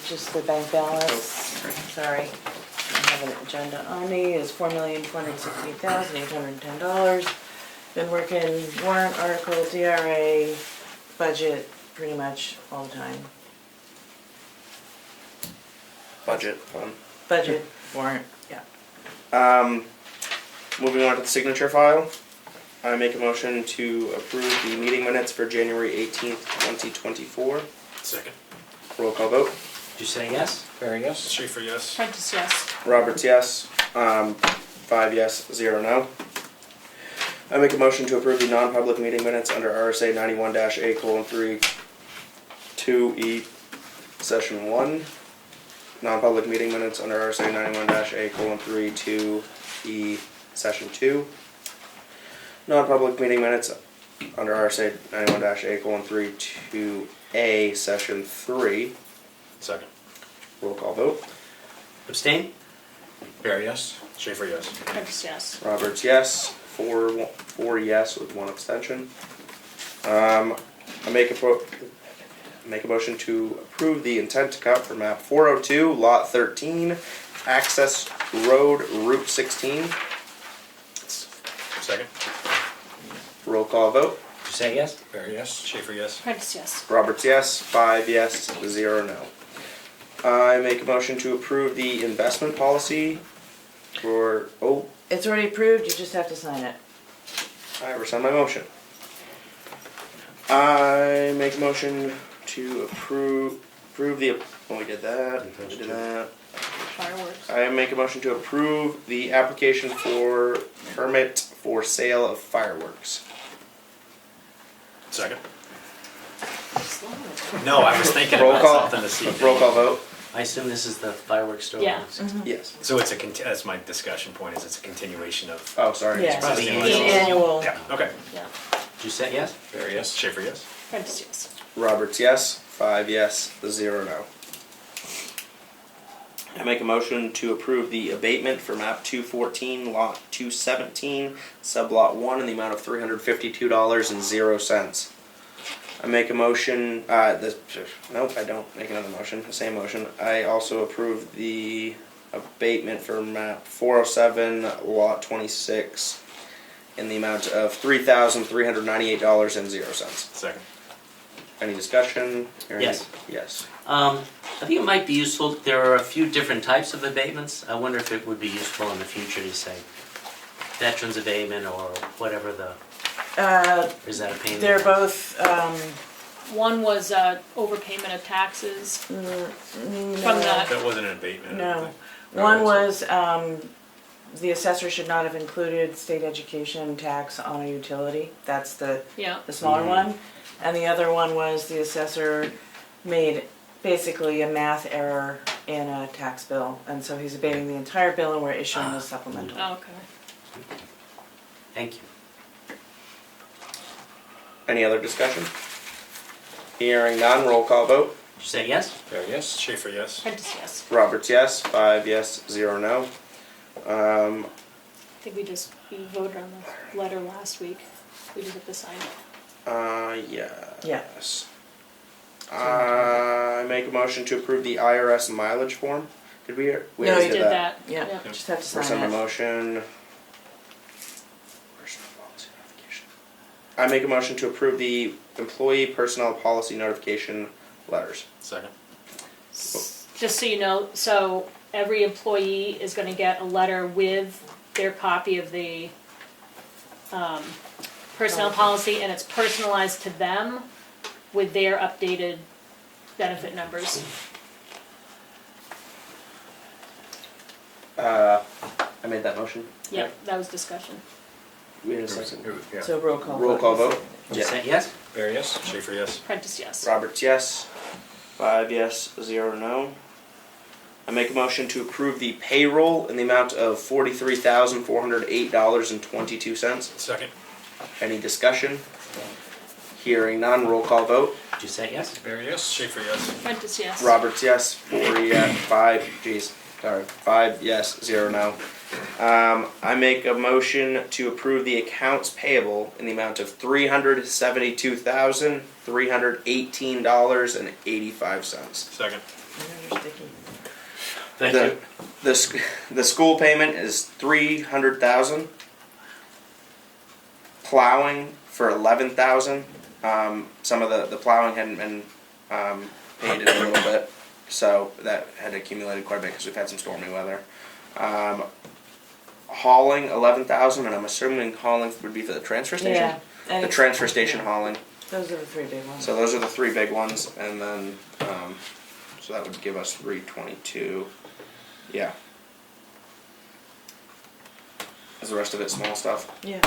Just the bank balance, sorry, I have an agenda on me, is $4,268,810. Been working warrant article, DRA, budget, pretty much all the time. Budget fund. Budget, warrant, yeah. Moving on to the signature file. I make a motion to approve the meeting minutes for January 18th, 2024. Second. Roll call vote. Did you say yes? Fair, yes. Schaefer, yes. Prentice, yes. Roberts, yes. 5 yes, 0 no. I make a motion to approve the non-public meeting minutes under RSA 91-A:3, 2E, Session 1. Non-public meeting minutes under RSA 91-A:3, 2E, Session 2. Non-public meeting minutes under RSA 91-A:3, 2A, Session 3. Second. Roll call vote. Abstain? Fair, yes. Schaefer, yes. Prentice, yes. Roberts, yes. 4 yes with 1 abstention. I make a motion to approve the intent to cut for map 402, lot 13, access road, route 16. Second. Roll call vote. Did you say yes? Fair, yes. Schaefer, yes. Prentice, yes. Roberts, yes. 5 yes, 0 no. I make a motion to approve the investment policy for, It's already approved, you just have to sign it. I rescind my motion. I make a motion to approve the, we did that, we did that. Fireworks. I make a motion to approve the application for permit for sale of fireworks. Second. No, I was thinking Roll about call, something to see. roll call vote. I assume this is the fireworks store. Yeah. Yes. So it's that's my discussion point, is it's a continuation of. Oh, sorry. Yeah, probably the annual. annual. Yeah, okay. Yeah. Did you say yes? Fair, yes. Schaefer, yes. Prentice, yes. Roberts, yes. 5 yes, 0 no. I make a motion to approve the abatement for map 214, lot 217, sublot 1 in the amount of $352.00. I make a motion, nope, I don't make another motion, the same motion. I also approve the abatement for map 407, lot 26 in the amount of $3,398.00. Second. Any discussion? Yes. Yes. I think it might be useful, there are a few different types of abatements. I wonder if it would be useful in the future to say veterans abatement or whatever the, or is that a pain? in the They're ass? both, One was overpayment of taxes from the, That wasn't an abatement. I don't no. think. One Oh, was, the assessor should not have included state education tax on a utility. That's the yeah, smaller one. And the other one was the assessor made basically a math error in a tax bill. And so he's abating the entire bill and we're issuing a supplemental. oh, okay. Thank you. Any other discussion? Hearing none, roll call vote. Did you say yes? Fair, yes? Schaefer, yes. Prentice, yes. Roberts, yes. 5 yes, 0 no. I think we voted on the letter last week. We just have to sign it. Yes. I make a motion to approve the IRS mileage form. Did we? We No, already you Did that. Yeah, Yeah. just have to First sign on the it. motion. Personal policy notification. I make a motion to approve the employee personnel policy notification letters. Second. Just so you know, so every employee is gonna get a letter with their copy of the personnel policy, and it's personalized to them with their updated benefit numbers. I made that motion. Yep, that was discussion. We had a second. Yeah. So roll call. Roll call vote. Did you say yes? Fair, yes? Schaefer, yes. Prentice, yes. Roberts, yes. 5 yes, 0 no. I make a motion to approve the payroll in the amount of $43,408.22. Second. Any discussion? Hearing none, roll call vote. Did you say yes? Fair, yes? Schaefer, yes. Prentice, yes. Roberts, yes. 5 yes, 0 no. I make a motion to approve the accounts payable in the amount of $372,318.85. Second. Thank you. The school payment is $300,000. Plowing for $11,000. Some of the plowing hadn't been paid in a little bit, so that had accumulated quite a bit because we've had some stormy weather. Hauling $11,000, and I'm assuming hauling would be for the transfer station. Yeah. and The it's- transfer station hauling. Those are the three big ones. So those are the three big ones, and then so that would give us 322. Yeah. Is the rest of it small stuff? Yeah.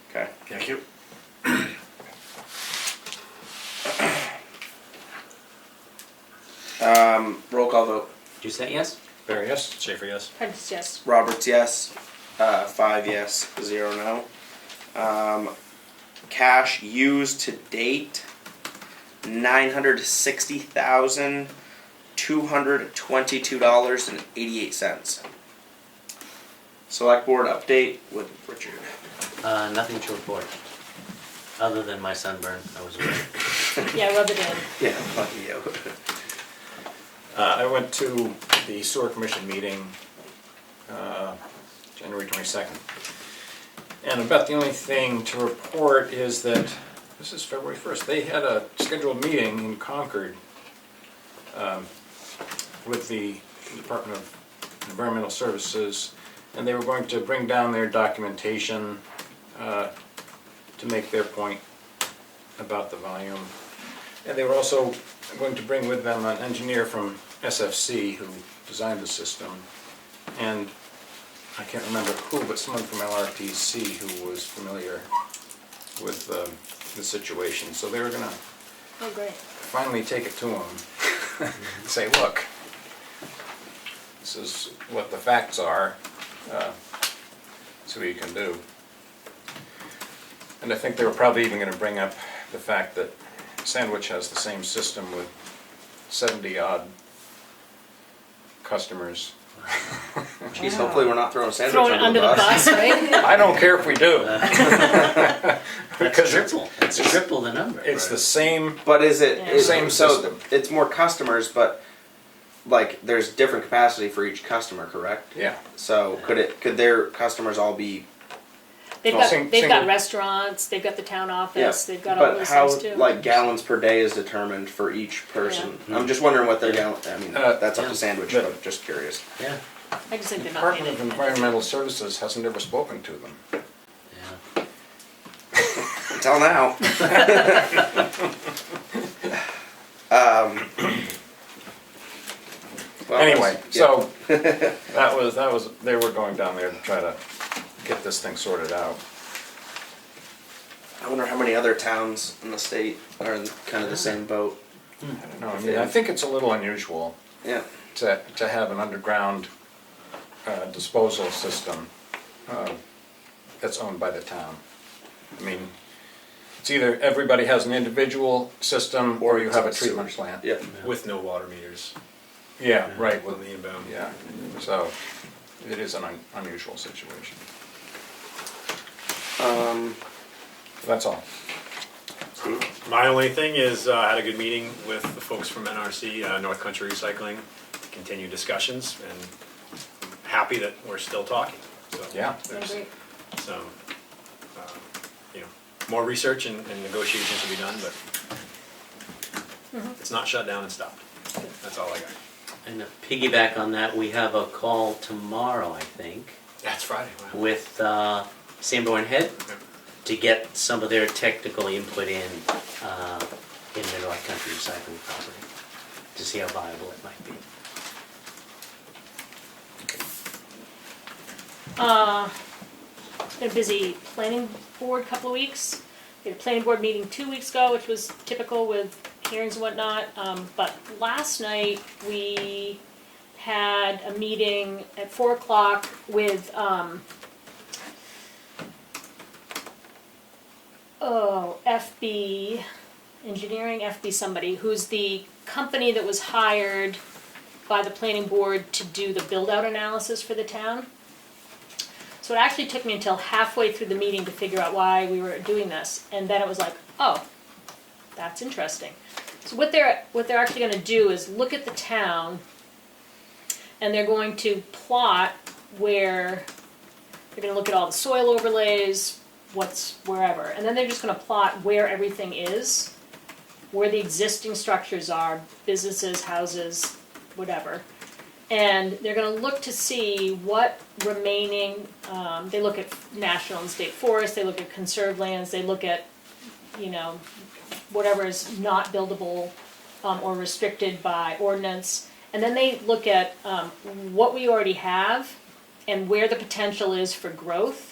Okay. Thank you. Roll call vote. Did you say yes? Fair, yes? Schaefer, yes. Prentice, yes. Roberts, yes. 5 yes, 0 no. Cash used to date, $960,222.88. Select board update with Richard. Nothing to report, other than my sunburn. I was away. Yeah, rub it in. Yeah, fuck you. I went to the sewer commission meeting, January 22nd. And about the only thing to report is that, this is February 1st, they had a scheduled meeting in Concord with the Department of Environmental Services, and they were going to bring down their documentation to make their point about the volume. And they were also going to bring with them an engineer from SFC who designed the system. And I can't remember who, but someone from LRPC who was familiar with the situation. So they were gonna Oh, great. finally take it to them and say, look, this is what the facts are, see what you can do. And I think they were probably even gonna bring up the fact that Sandwich has the same system with 70 odd customers. Geez, hopefully we're not throwing a sandwich Throwing it under the bus, right? I don't care if we do. That's Because triple, that's triple the number. it's the same, But is it, Yeah. Same so system. it's more customers, but like there's different capacity for each customer, correct? yeah. So could their customers all be, They've Well, got, they've got single- restaurants, they've got the town office, yeah, they've got all but those how, things too. like gallons per day is determined for each person? I'm just wondering what their gallon, I mean, that's up yeah. to Sandwich, The- but just curious. Yeah, I just think they're not Department paying of attention. Environmental Services hasn't ever spoken to them. yeah. Until now. Well, Anyway, yeah. so that was, they were going down there to try to get this thing sorted out. I wonder how many other towns in the state are in kind of the same boat. I don't know, I mean, I think it's a little unusual Yeah. to have an underground disposal system that's owned by the town. I mean, it's either everybody has an individual system or you have a treatment plant. Yeah. With no water meters Yeah, right, on the inbound. yeah, so it is an unusual situation. That's all. My only thing is, I had a good meeting with the folks from NRC, North Country Recycling, continued discussions, and I'm happy that we're still talking. So Yeah. there's Great. some, more research and negotiations to be done, but it's not shut down and stopped. That's all I got. And to piggyback on that, we have a call tomorrow, I think, That's Friday, wow. with Sanborn Head to get some of their technical input in the North Country recycling property, to see how viable it might be. Been a busy planning board couple of weeks. We had a planning board meeting 2 weeks ago, which was typical with hearings and whatnot. But last night, we had a meeting at 4 o'clock with, FB, Engineering, FB somebody, who's the company that was hired by the planning board to do the build-out analysis for the town. So it actually took me until halfway through the meeting to figure out why we were doing this, and then it was like, oh, that's interesting. So what they're actually going to do is look at the town, and they're going to plot where they're going to look at all the soil overlays, what's wherever, and then they're just going to plot where everything is, where the existing structures are, businesses, houses, whatever. And they're going to look to see what remaining, they look at national and state forests, they look at conserved lands, they look at, whatever is not buildable or restricted by ordinance. And then they look at what we already have and where the potential is for growth,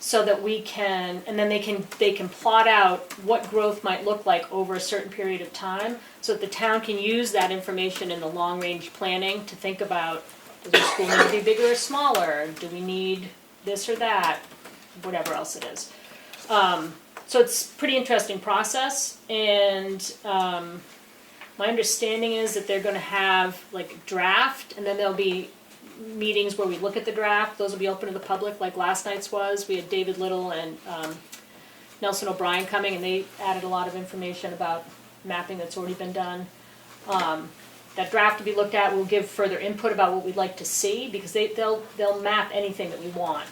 so that we can, and then they can plot out what growth might look like over a certain period of time, so that the town can use that information in the long-range planning to think about, does the school need to be bigger or smaller? Do we need this or that? Whatever else it is. So it's a pretty interesting process, and my understanding is that they're gonna have like a draft, and then there'll be meetings where we look at the draft. Those will be open to the public, like last night's was. We had David Little and Nelson O'Brien coming, and they added a lot of information about mapping that's already been done. That draft to be looked at will give further input about what we'd like to see, because they'll map anything that we want.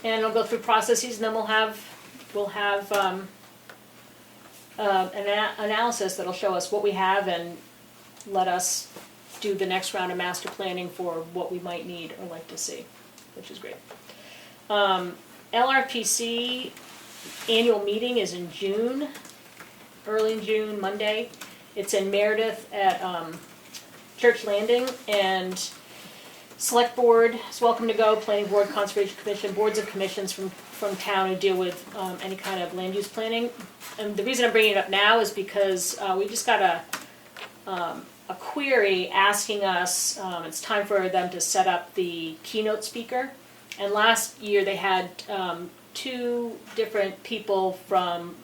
And it'll go through processes, and then we'll have an analysis that'll show us what we have and let us do the next round of master planning for what we might need or like to see, which is great. LRPC annual meeting is in June, early in June, Monday. It's in Meredith at Church Landing, and Select Board is welcome to go, Planning Board, Conservation Commission, boards and commissions from town who deal with any kind of land use planning. And the reason I'm bringing it up now is because we just got a query asking us, it's time for them to set up the keynote speaker. And last year they had two different people from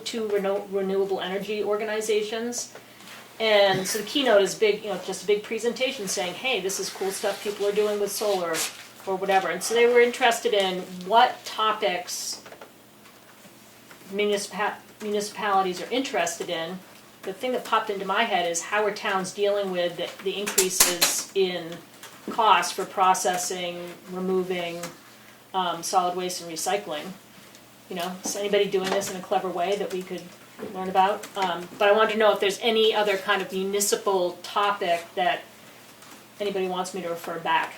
two renewable energy organizations. And so the keynote is big, just a big presentation saying, hey, this is cool stuff people are doing with solar or whatever. And so they were interested in what topics municipalities are interested in. The thing that popped into my head is how are towns dealing with the increases in cost for processing, removing solid waste and recycling. Is anybody doing this in a clever way that we could learn about? But I wanted to know if there's any other kind of municipal topic that anybody wants me to refer back.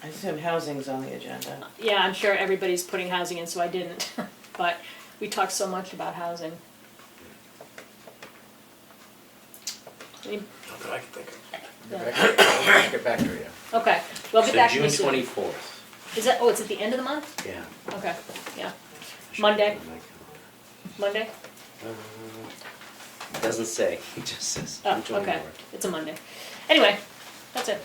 I assume housing's on the agenda. Yeah, I'm sure everybody's putting housing in, so I didn't. But we talked so much about housing. Any- Not that I can think of. I'll get back to you. Okay, well, get So back to June me soon. 24th, Is that, it's at the end of the month? yeah. Okay, yeah. Monday? Monday? Doesn't say, it just says Oh, June 24th. okay, it's a Monday. Anyway, that's it.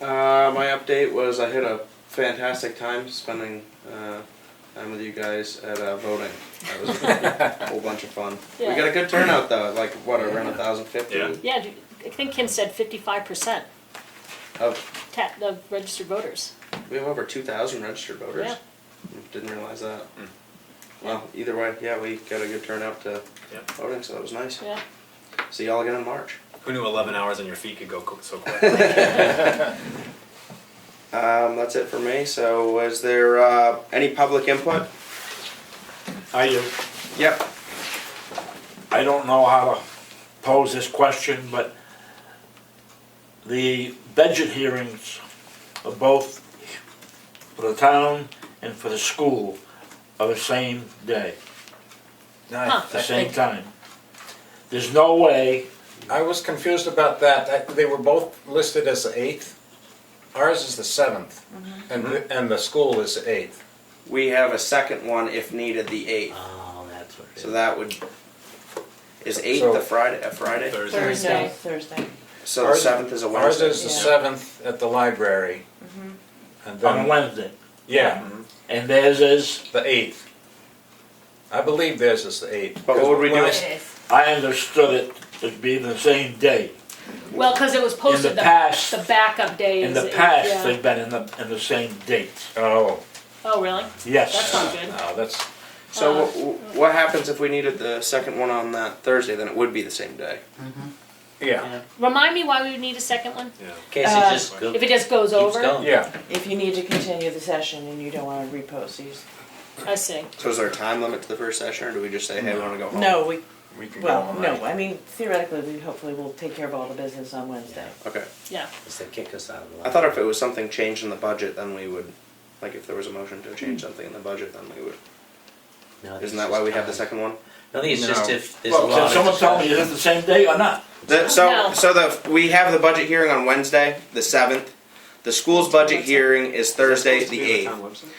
My update was I had a fantastic time spending time with you guys at voting. That was a whole bunch of fun. Yeah. We got a good turnout though, like what, around 1,050? Yeah. Yeah, I think Kim said 55% of registered voters. We have over 2,000 registered voters. Yeah. Didn't realize that. Well, either way, yeah, we got a good turnout to Yeah. voting, so that was nice. Yeah. See y'all again in March. Who knew 11 hours on your feet could go so quick? That's it for me. So, is there any public input? I do. Yep. I don't know how to pose this question, but the budget hearings are both for the town and for the school are the same day, Huh. the same time. There's no way, I was confused about that. They were both listed as the 8th. Ours is the 7th, and the school is the 8th. We have a second one if needed, the 8th. Oh, that's what it is. So that would. Is 8th So- the Friday? A Friday? Thursday. Thursday. No, Thursday. So the Ours- 7th is a Ours Wednesday. is the Yeah. 7th at the library. And on then, Wednesday, yeah, and theirs is, the 8th. I believe theirs is the 8th. But what would we do? Well, If, I understood it as being the same day. Well, because it was posted, In the past- the backup day In is. the past, yeah. they've been in the same date. Oh, Oh, really? Yes. That's not good. no, that's, so what happens if we needed the second one on that Thursday? Then it would be the same day. yeah, Remind me why we would need a second one? Yeah. In case it just If it just goes keeps over? going. yeah. If you need to continue the session and you don't want to repost these. I see. So is there a time limit to the first session, or do we just say, hey, we want to go home? No, We can go well, all no, night. I mean, theoretically, we hopefully will take care of all the business on Wednesday. Okay. Yeah. Just to kick us out of the I thought if it was something changed in the budget, then we would, like if there was a motion to change something in the budget, then we would. No, I think Isn't it's that why just we have the time. second one? I think it's just No. if there's a Well, lot can of someone tell me, is it the same day or not? We have the budget hearing on Wednesday, the 7th. The school's budget hearing is Thursday, Is that supposed to the be on 8th. town website?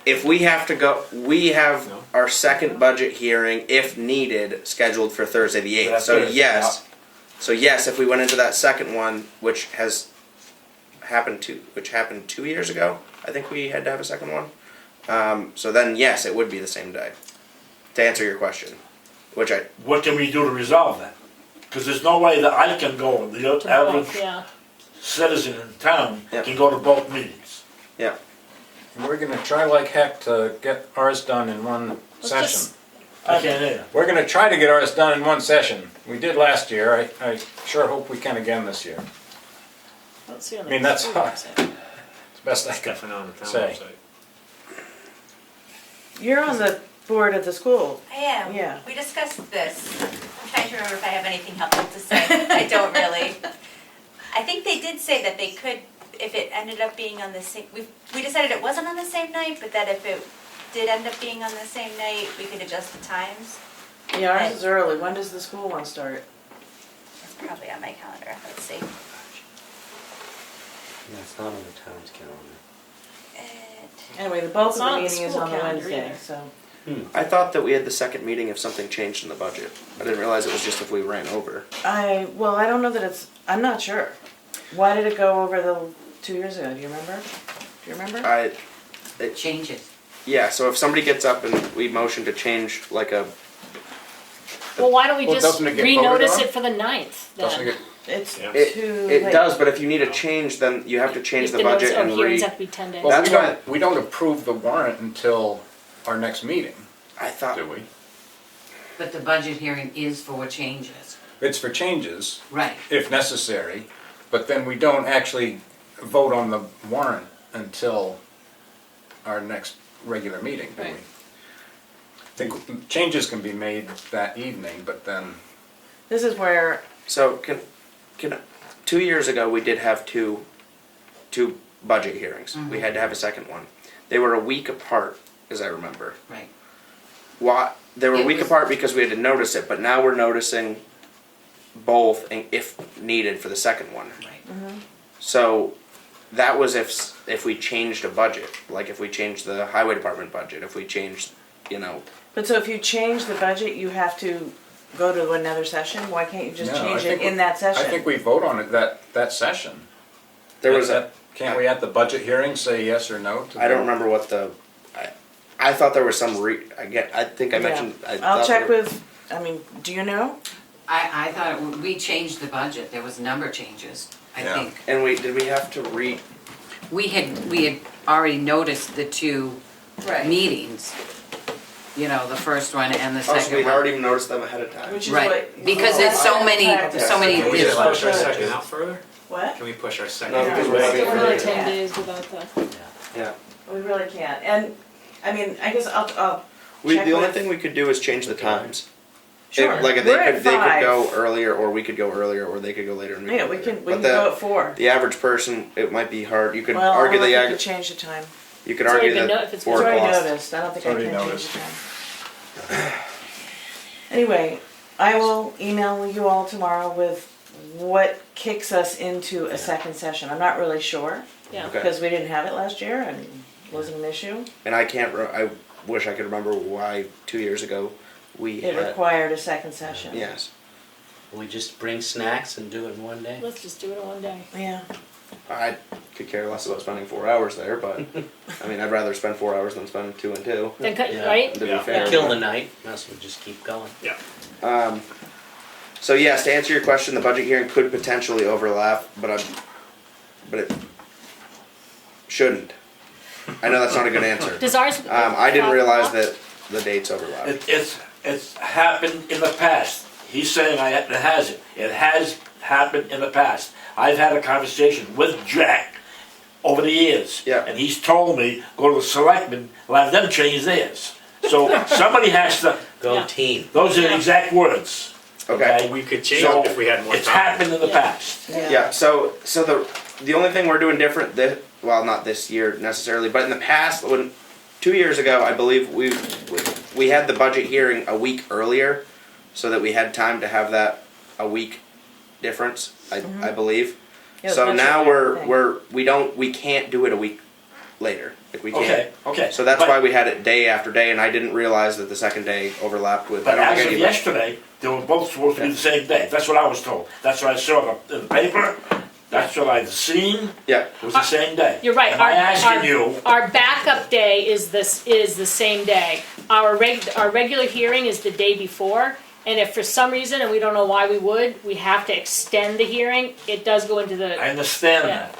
If we have to go, we have No. our second budget hearing, if needed, scheduled for Thursday the 8th. That's So Thursday, yes, so yes, if we went into that second one, which happened 2 years ago, I think we had to have a second one. So then yes, it would be the same day. To answer your question, which I What can we do to resolve that? Because there's no way that I can go, the To average both, yeah. citizen in town Yep. can go to both meetings. yeah. We're gonna try like heck to get ours done in one Let's session. just- I can't hear. We're gonna try to get ours done in one session. We did last year. I sure hope we can again this year. Let's see on the I mean, that's school hard. website. It's best I It's can definitely on the town say. website. You're on the board at the school. I am. Yeah. We discussed this. I'm trying to remember if I have anything helpful to say. I don't really. I think they did say that they could, if it ended up being on the same, we decided it wasn't on the same night, but that if it did end up being on the same night, we could adjust the times. Yeah, ours is early. When does the school one start? It's probably on my calendar. Let's see. That's not on the town's calendar. Anyway, the bulk It's of not the on the meeting is school on the calendar Wednesday, either. so. I thought that we had the second meeting if something changed in the budget. I didn't realize it was just if we ran over. I don't know that it's, I'm not sure. Why did it go over the 2 years ago? Do you remember? Do you remember? Changes. Yeah, so if somebody gets up and we motion to change like a Well, why don't we Well, just doesn't it get voted renotice on? it for the 9th Doesn't then? it It's Yeah. too It late. does, but if you need a change, then you have to change If the budget and hearings have to be 10 days. Well, That's why- we don't approve the warrant until our next meeting, I thought, do we? But the budget hearing is for changes. It's for changes, Right. if necessary, but then we don't actually vote on the warrant until our next regular meeting, do we? Right. I think changes can be made that evening, but then, This is where, so can, 2 years ago, we did have two budget hearings. We had to have a second one. They were a week apart, as I remember. Right. Why, they were a It week was- apart because we had to notice it, but now we're noticing both if needed for the second one. Right. So that was if we changed a budget, like if we changed the highway department budget, if we changed, but so if you change the budget, you have to go to another session? Why can't you just No, I change think it in that session? I think we vote on it that session. there was a, Can't we at the budget hearing say yes or no to I don't the- remember what I thought there was some I think I mentioned. I I'll thought check there- with, do you know? I thought we changed the budget, there was a number of changes, I Yeah. think. And did we have to read? We had already noticed the two meetings. You know, the first one and the Oh, so second we'd one. already noticed them ahead of time. Which is Right, what- because it's so many, Okay. so many Can we just different. push our second out further? What? Can we push our second? No, because we're having Still it really earlier. 10 days without the. Yeah. We really can't. And, I mean, I guess I'll check The only with- thing we could do is change the times. Sure. Like We're at they could 5. go earlier, or we could go earlier, or they could go later. And Yeah, go we later. can But go at 4. the average person, it might be hard. You could Well, argue I'll the have to change the time. you could It's argue already been that if it's 4 It's already o'clock. noticed. I don't think It's I already can change noticed. the time. Anyway, I will email you all tomorrow with what kicks us into a second session. I'm not really sure, Yeah. Okay. because we didn't have it last year and it wasn't an issue. And I can't. I wish I could remember why 2 years ago we It had. required a second session. Yes. We just bring snacks and do it in one day? Let's just do it in one day. Yeah. I could care less about spending 4 hours there, but I mean, I'd rather spend 4 hours than spend 2 and 2. Then cut, Yeah. right? To be Yeah. fair. Kill the night, might as well just keep going. Yeah. So yes, to answer your question, the budget hearing could potentially overlap, but it shouldn't. I know that's not a good answer. Does ours? I didn't realize that the dates overlap. It's happened in the past. He's saying it hasn't. It has happened in the past. I've had a conversation with Jack over the years. Yeah. And he's told me, go to the selectmen, let them change theirs. So somebody has to, Go Yeah. team. those are the exact words. Okay. We could change So it if we had more it's time. happened in the Yeah. past. Yeah. So the only thing we're doing different well, not this year necessarily, but in the past, when 2 years ago, I believe we had the budget hearing a week earlier, so that we had time to have that a week difference. I believe. Yeah, So that's now what we can't do it a week later. Like we can't. Okay. So that's But- why we had it day after day, and I didn't realize that the second day overlapped with. I But don't as think of anybody. yesterday, they were both supposed to be the same day. That's what I was told. That's what I saw in the paper. That's what I've seen. Yeah. It was the same day. You're right. Am I asking you? Our backup day is the same day. Our regular hearing is the day before. And if for some reason, and we don't know why we have to extend the hearing, it does go into the. I understand Yeah. that.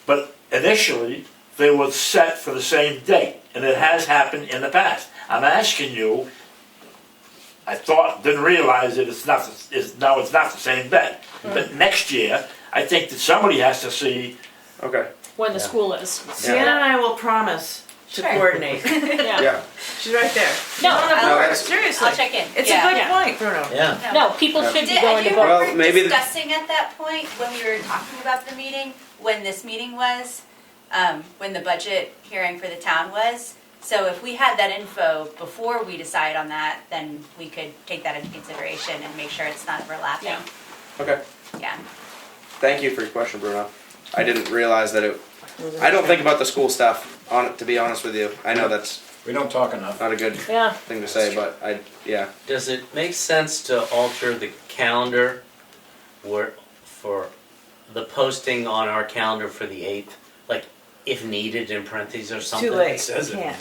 But initially, they were set for the same date, and it has happened in the past. I'm asking you, I didn't realize that it's not the same day. But next year, I think that somebody has to see, Okay. When the school is. Sienna and I will promise to Sure. coordinate. Yeah. Yeah. She's right there. No, No, that's- Seriously. I'll check in. It's Yeah. a good Yeah. point, Bruno. Yeah. no, people should be going to you vote. Well, remember maybe the- discussing at that point when we were talking about the meeting, when this meeting was, when the budget hearing for the town was? So if we had that info before we decide on that, then we could take that into consideration and make sure it's not overlapping. Yeah. Okay. Yeah. Thank you for your question, Bruno. I didn't realize that it. I don't think about the school stuff. To be honest with you, I know that's We don't talk enough. not a good Yeah. thing to say, but yeah. Does it make sense to alter the calendar for the posting on our calendar for the 8th? Like, if needed in parentheses or something? Too late. It says You it. can't.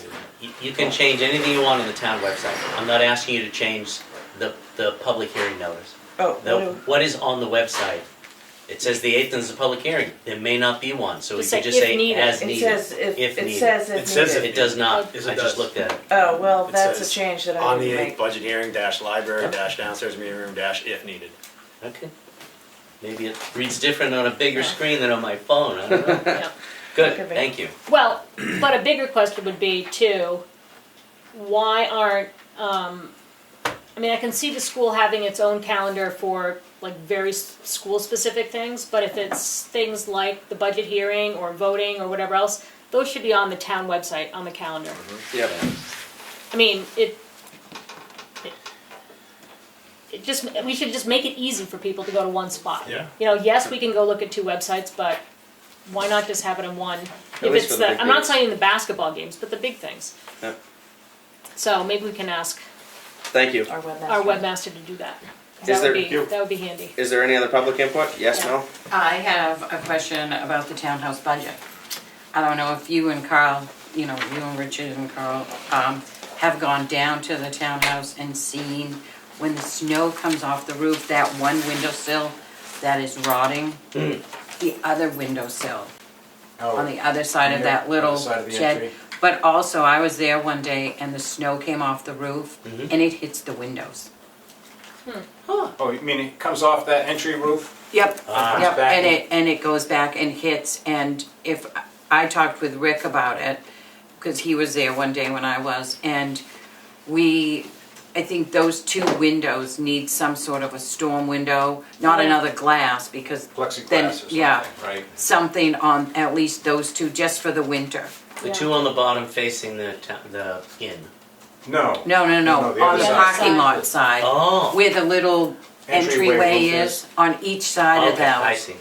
You can change anything you want on the town website. I'm not asking you to change the public hearing notice. Oh, What is on the website? It says the 8th is a public hearing. There may not be one, so we Just could say just if say needed. as it needed. says if, If it needed. says It if says needed. It does not. Yes, it I just does. looked at it. Oh, well, It that's a says, change that I On didn't the 8th, make. budget hearing dash library dash downstairs meeting room dash if needed. Okay. Maybe it reads different on a bigger screen than on my phone. I don't know. Yeah. Good. Could be. Thank you. Well, but a bigger question would be too, why aren't, I mean, I can see the school having its own calendar for like very school-specific things, but if it's things like the budget hearing or voting or whatever else, those should be on the town website, on the calendar. Yep. I mean, it just, we should just make it easy for people to go to one spot. Yeah. You know, yes, we can go look at 2 websites, but why not just have it in one? If least it's for the big I'm not things. saying the basketball games, but the big things. Yep. So maybe we can ask Thank you. Our webmaster. our webmaster to do that. Is there- That would be handy. Is there any other public input? Yes, Yeah. no? I have a question about the townhouse budget. I don't know if you and Carl, you and Richard and Carl, have gone down to the townhouse and seen when the snow comes off the roof, that one windowsill that is rotting, the other windowsill on the other side of that little Side of the shed. entry. But also, I was there one day and the snow came off the roof Mhm. and it hits the windows. Oh, you mean it comes off that entry roof? Yep, Ah. yep, Back. and it goes back and hits, and if, I talked with Rick about it, because he was there one day when I was, and I think those 2 windows need some sort of a storm window, not Yeah. another glass, because Plexiglass then, or something, yeah, right? something on at least those 2, just for the winter. The Yeah. 2 on the bottom facing the inn. No. No, No, the on other the side. parking lot side, Oh. where the little entryway roof is, on each side of Okay, I those. see.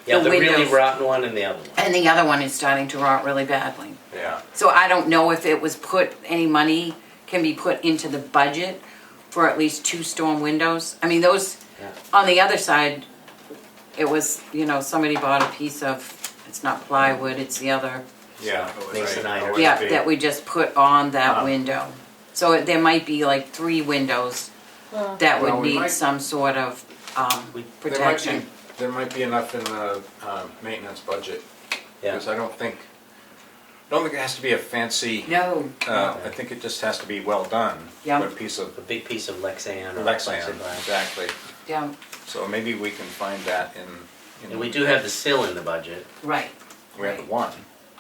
Yeah, The the really windows. rotten one and the other one. And the other one is starting to rot really badly. Yeah. So I don't know if it was any money can be put into the budget for at least 2 storm windows. I mean, those, Yeah. on the other side, it was, somebody bought a piece of, it's not plywood, it's the other, Yeah. Masonite. right. Oh, yeah, OSB. that we just put on that Ah. window. So there might be like 3 windows Well, that would Well, we need might- some sort of protection. There might be enough in the maintenance budget, Yeah. because I don't think it has to be a fancy, No, I think it just has to be well done. Yeah. A piece of A big piece of Lexan or Lexan, plexiglass. exactly. yeah, So maybe we can find that And we do have the sill in the budget. right, we have the one.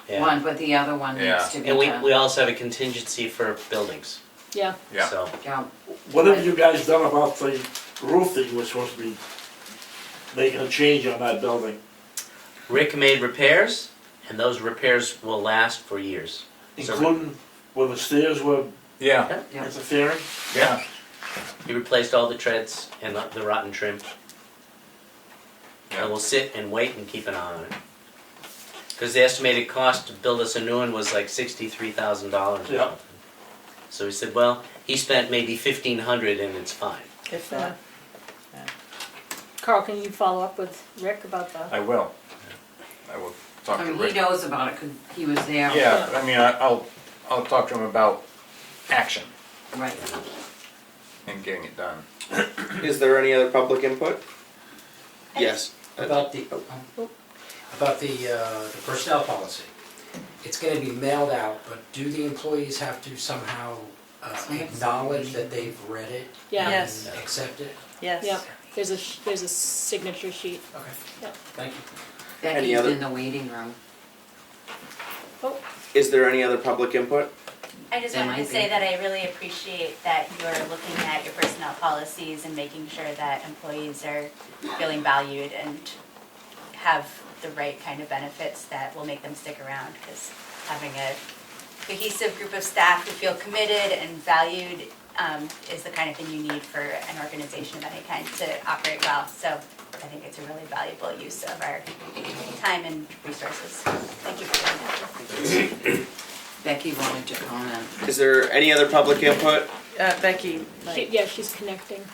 Yeah. one, but the other one Yeah. needs to be And we done. also have a contingency for buildings. yeah. Yeah. So Yeah, What have you guys done about the roof that you were supposed to be making a change on that building? Rick made repairs, and those repairs will last for years. So Including where the stairs were Yeah, yeah. interfering? yeah. he replaced all the treads and the rotten trim. And we'll sit and wait and keep an eye on it. Because the estimated cost to build us a new one was like $63,000 or Yeah. something. So he said, well, he spent maybe $1,500 and it's fine. If that. Carl, can you follow up with Rick about the? I will. I will talk I to mean, Rick. he knows about it, 'cause he was there. Yeah, I mean, I'll talk to him about action Right. and getting it done. Is there any other public input? Yes. About the personnel policy. It's gonna be mailed out, but do the employees have to somehow acknowledge that they've read it Yeah. Yes. and accept it? Yes. Yeah. There's a signature sheet. Okay, Yep. thank you. Becky's other- in the waiting room. Is there any other public input? I just There wanted to might say be. that I really appreciate that you're looking at your personnel policies and making sure that employees are feeling valued and have the right kind of benefits that will make them stick around, because having a cohesive group of staff who feel committed and valued is the kind of thing you need for an organization of any kind to operate well. So I think it's a really valuable use of our time and resources. Thank you for doing that. Becky wanted to comment. Is there any other public input? Becky, Yeah, she's connecting.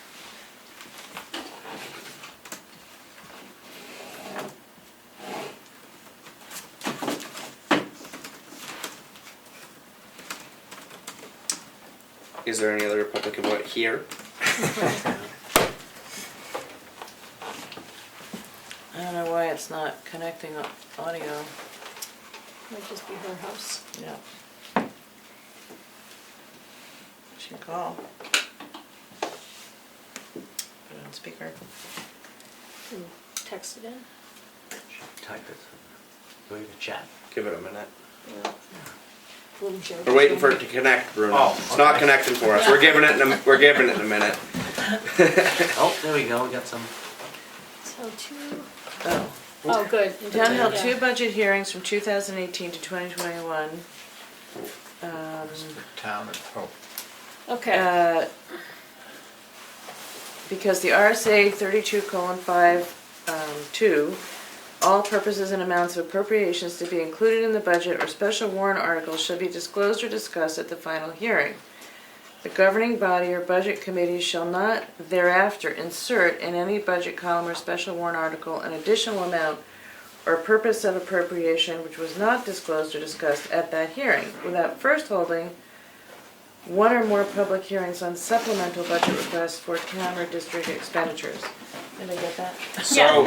Is there any other public input here? I don't know why it's not connecting audio. Might just be her house. Yeah. She can call. Put it on speaker. Text it in. Type it. Go to chat. Give it a minute. Little joke. We're waiting for it to connect, Bruno. Oh, It's not okay. connecting for us. Yeah. We're giving it a minute. Oh, there we go, we got some. So two. Oh. Oh, good. Town held Yeah. 2 budget hearings from 2018 to 2021. Town, oh, Okay. Because the RSA 32:5(2), all purposes and amounts of appropriations to be included in the budget or special warrant articles shall be disclosed or discussed at the final hearing. The governing body or budget committee shall not thereafter insert in any budget column or special warrant article an additional amount or purpose of appropriation which was not disclosed or discussed at that hearing, without first holding one or more public hearings on supplemental budget requests for town or district expenditures. Did I get that? So,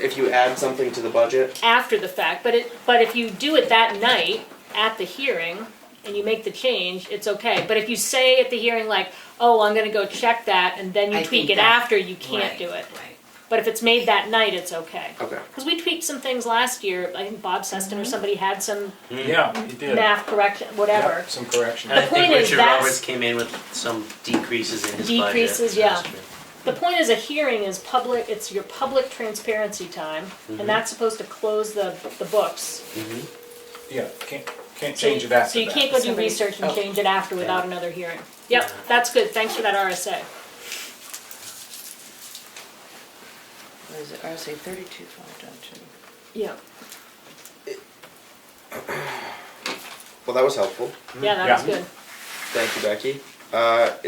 if you add something to the budget, After the fact, but if you do it that night at the hearing and you make the change, it's okay. But if you say at the hearing like, oh, I'm gonna go check that, and then you I tweak think it that- after, you can't right, do it. Right. But if it's made that night, it's okay. okay. Because we tweaked some things last year. I think Bob Seston or somebody had some yeah, he did. math correction, whatever. Yep, some correction. And I The think point is Richard that's- Roberts came in with some decreases in his budget. Decreases, yeah. last year. The point is a hearing is public, it's your public transparency time, and that's supposed to close the books. Yeah, can't change it after So you that. can't go do research and change it after without another hearing. Yep, that's good, thanks for that RSA. What is it, RSA 32:5(2). Yeah. Well, that was helpful. Yeah, that was Yeah. good. Thank you, Becky.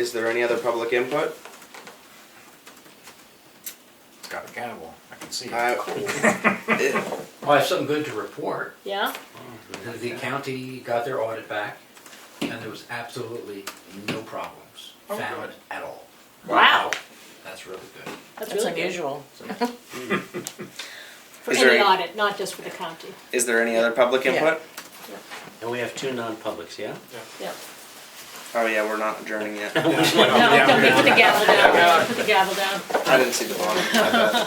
Is there any other public input? It's got a gavel, I can see it. Well, I have something good to report. Yeah? The county got their audit back, and there was absolutely no problems found at all. Wow, That's really good. that's That's really good. unusual. For Is any there- audit, not just for the county. Is there any other public input? And we have 2 non-publics, yeah? Yep. Oh yeah, we're not adjourning yet. No, don't put the gavel down, put the gavel down. I didn't see the bottom. My bad.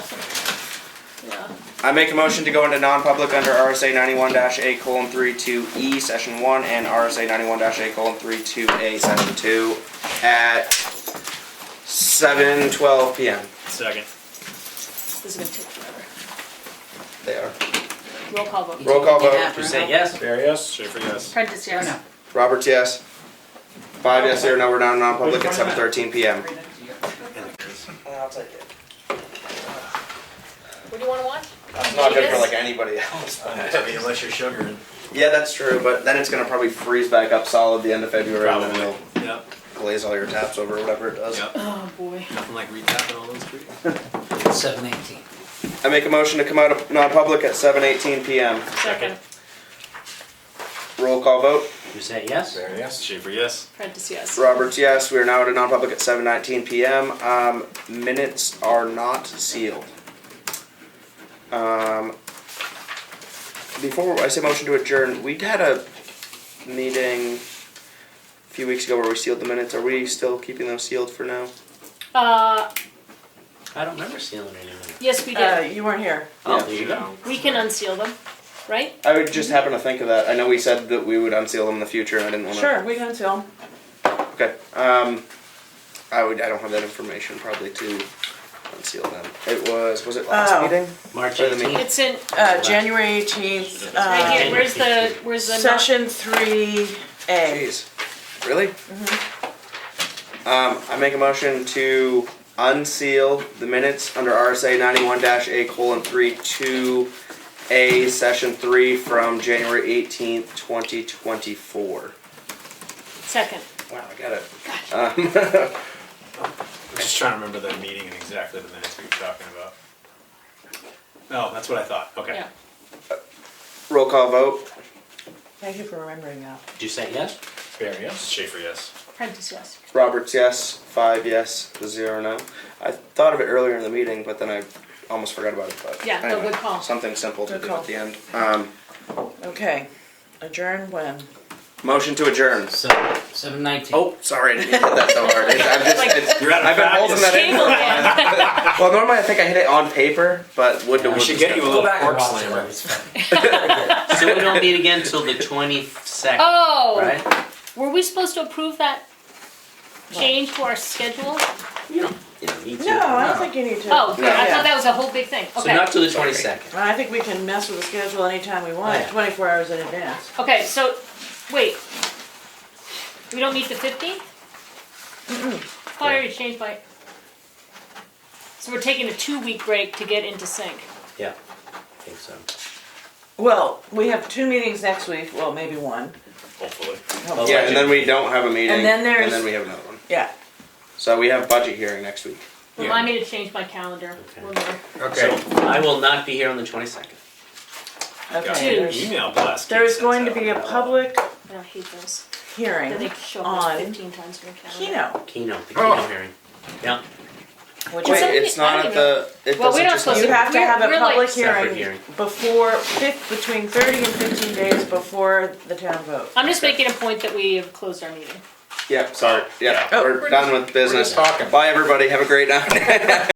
Yeah. I make a motion to go into non-public under RSA 91-A:32E, Session 1, and RSA 91-A:32A, Session 2, at 7:12 p.m. Second. This is gonna take forever. They are. Roll call vote. Roll call vote. You say yes? There, yes? Schaefer, yes. Prentice, yes. No. Roberts, yes. 5 yes, 0 no. We're down in non-public at 7:13 p.m. I'll take it. What do you wanna watch? That's not good for like anybody else. I mean, unless you're sugaring. Yeah, that's true, but then it's gonna probably freeze back up solid the end of February, and then Probably. it'll Yep. glaze all your taps over, whatever it does. Yep. Oh, boy. Nothing like retapping all those trees. 7:18. I make a motion to come out of non-public at 7:18 p.m. Second. Roll call vote. You say yes? There, yes? Schaefer, yes. Prentice, yes. Roberts, yes. We are now at a non-public at 7:19 p.m. Minutes are not sealed. Before I say motion to adjourn, we had a meeting a few weeks ago where we sealed the minutes. Are we still keeping them sealed for now? I don't remember sealing anything. Yes, we did. You weren't here. Oh, Yeah. there you go. We can unseal them, right? I would just happen to think of that. I know we said that we would unseal them in the future, and I didn't want to. Sure, we can unseal 'em. Okay. I don't have that information probably to unseal them. It was it last Oh. meeting? March Or the 18th. It's in, January 18th, right here, where's the session 3A. Jeez. Really? I make a motion to unseal the minutes under RSA 91-A:32A, Session 3 from January 18th, 2024. second. Wow, I got it. I'm just trying to remember the meeting and exactly the minutes we were talking about. Oh, that's what I thought. Okay. Yeah. Roll call vote. Thank you for remembering that. Did you say yes? There, yes? Schaefer, yes. Prentice, yes. Roberts, yes. 5 yes. 0 no. I thought of it earlier in the meeting, but then I almost forgot about it. But Yeah, no, anyway, good call. something simple to Good do call. at the end. Okay, adjourn when? Motion to adjourn. 7:19. Oh, sorry, I didn't hit that so hard. I've been holding that in. Cable man. Well, normally I think I hit it on paper, but wood to wood. We should get you a Go little back and cork watch it. slammer. It's fun. So we don't meet again till the 22nd, Oh, right? were we supposed to approve that change to our schedule? You don't need to. No, I don't think you need to. Oh, good, I Yeah. thought that was a whole big thing, So okay. not till the 22nd. I think we can mess with the schedule anytime we want, Yeah. 24 hours in advance. Okay, so, wait. We don't meet the 15th? Thought I already changed my. So we're taking a 2-week break to get into sync. Yeah, I think so. Well, we have 2 meetings next week, well, maybe one. Hopefully. hopefully. Yeah, and then we don't have a meeting. And then there's- And then we have another one. Yeah, So we have budget hearing next week. Remind me to change my calendar. Okay. Remember. Okay. So I will not be here on the 22nd. okay. Two. There's- Email blast. There's going to be a public I hate those. hearing Then they show up on 15 times in your calendar. Keynote, The keynote hearing. Yeah, which Well, is, somebody- It's not I at don't the. It Well, we're doesn't not just. supposed you have to have a we're like- public Separate hearing hearing. between 30 and 15 days before the town vote. I'm just making a point that we have closed our meeting. Yeah, sorry. Yeah, Oh. we're done with business. just talking. Bye, everybody. Have a great night.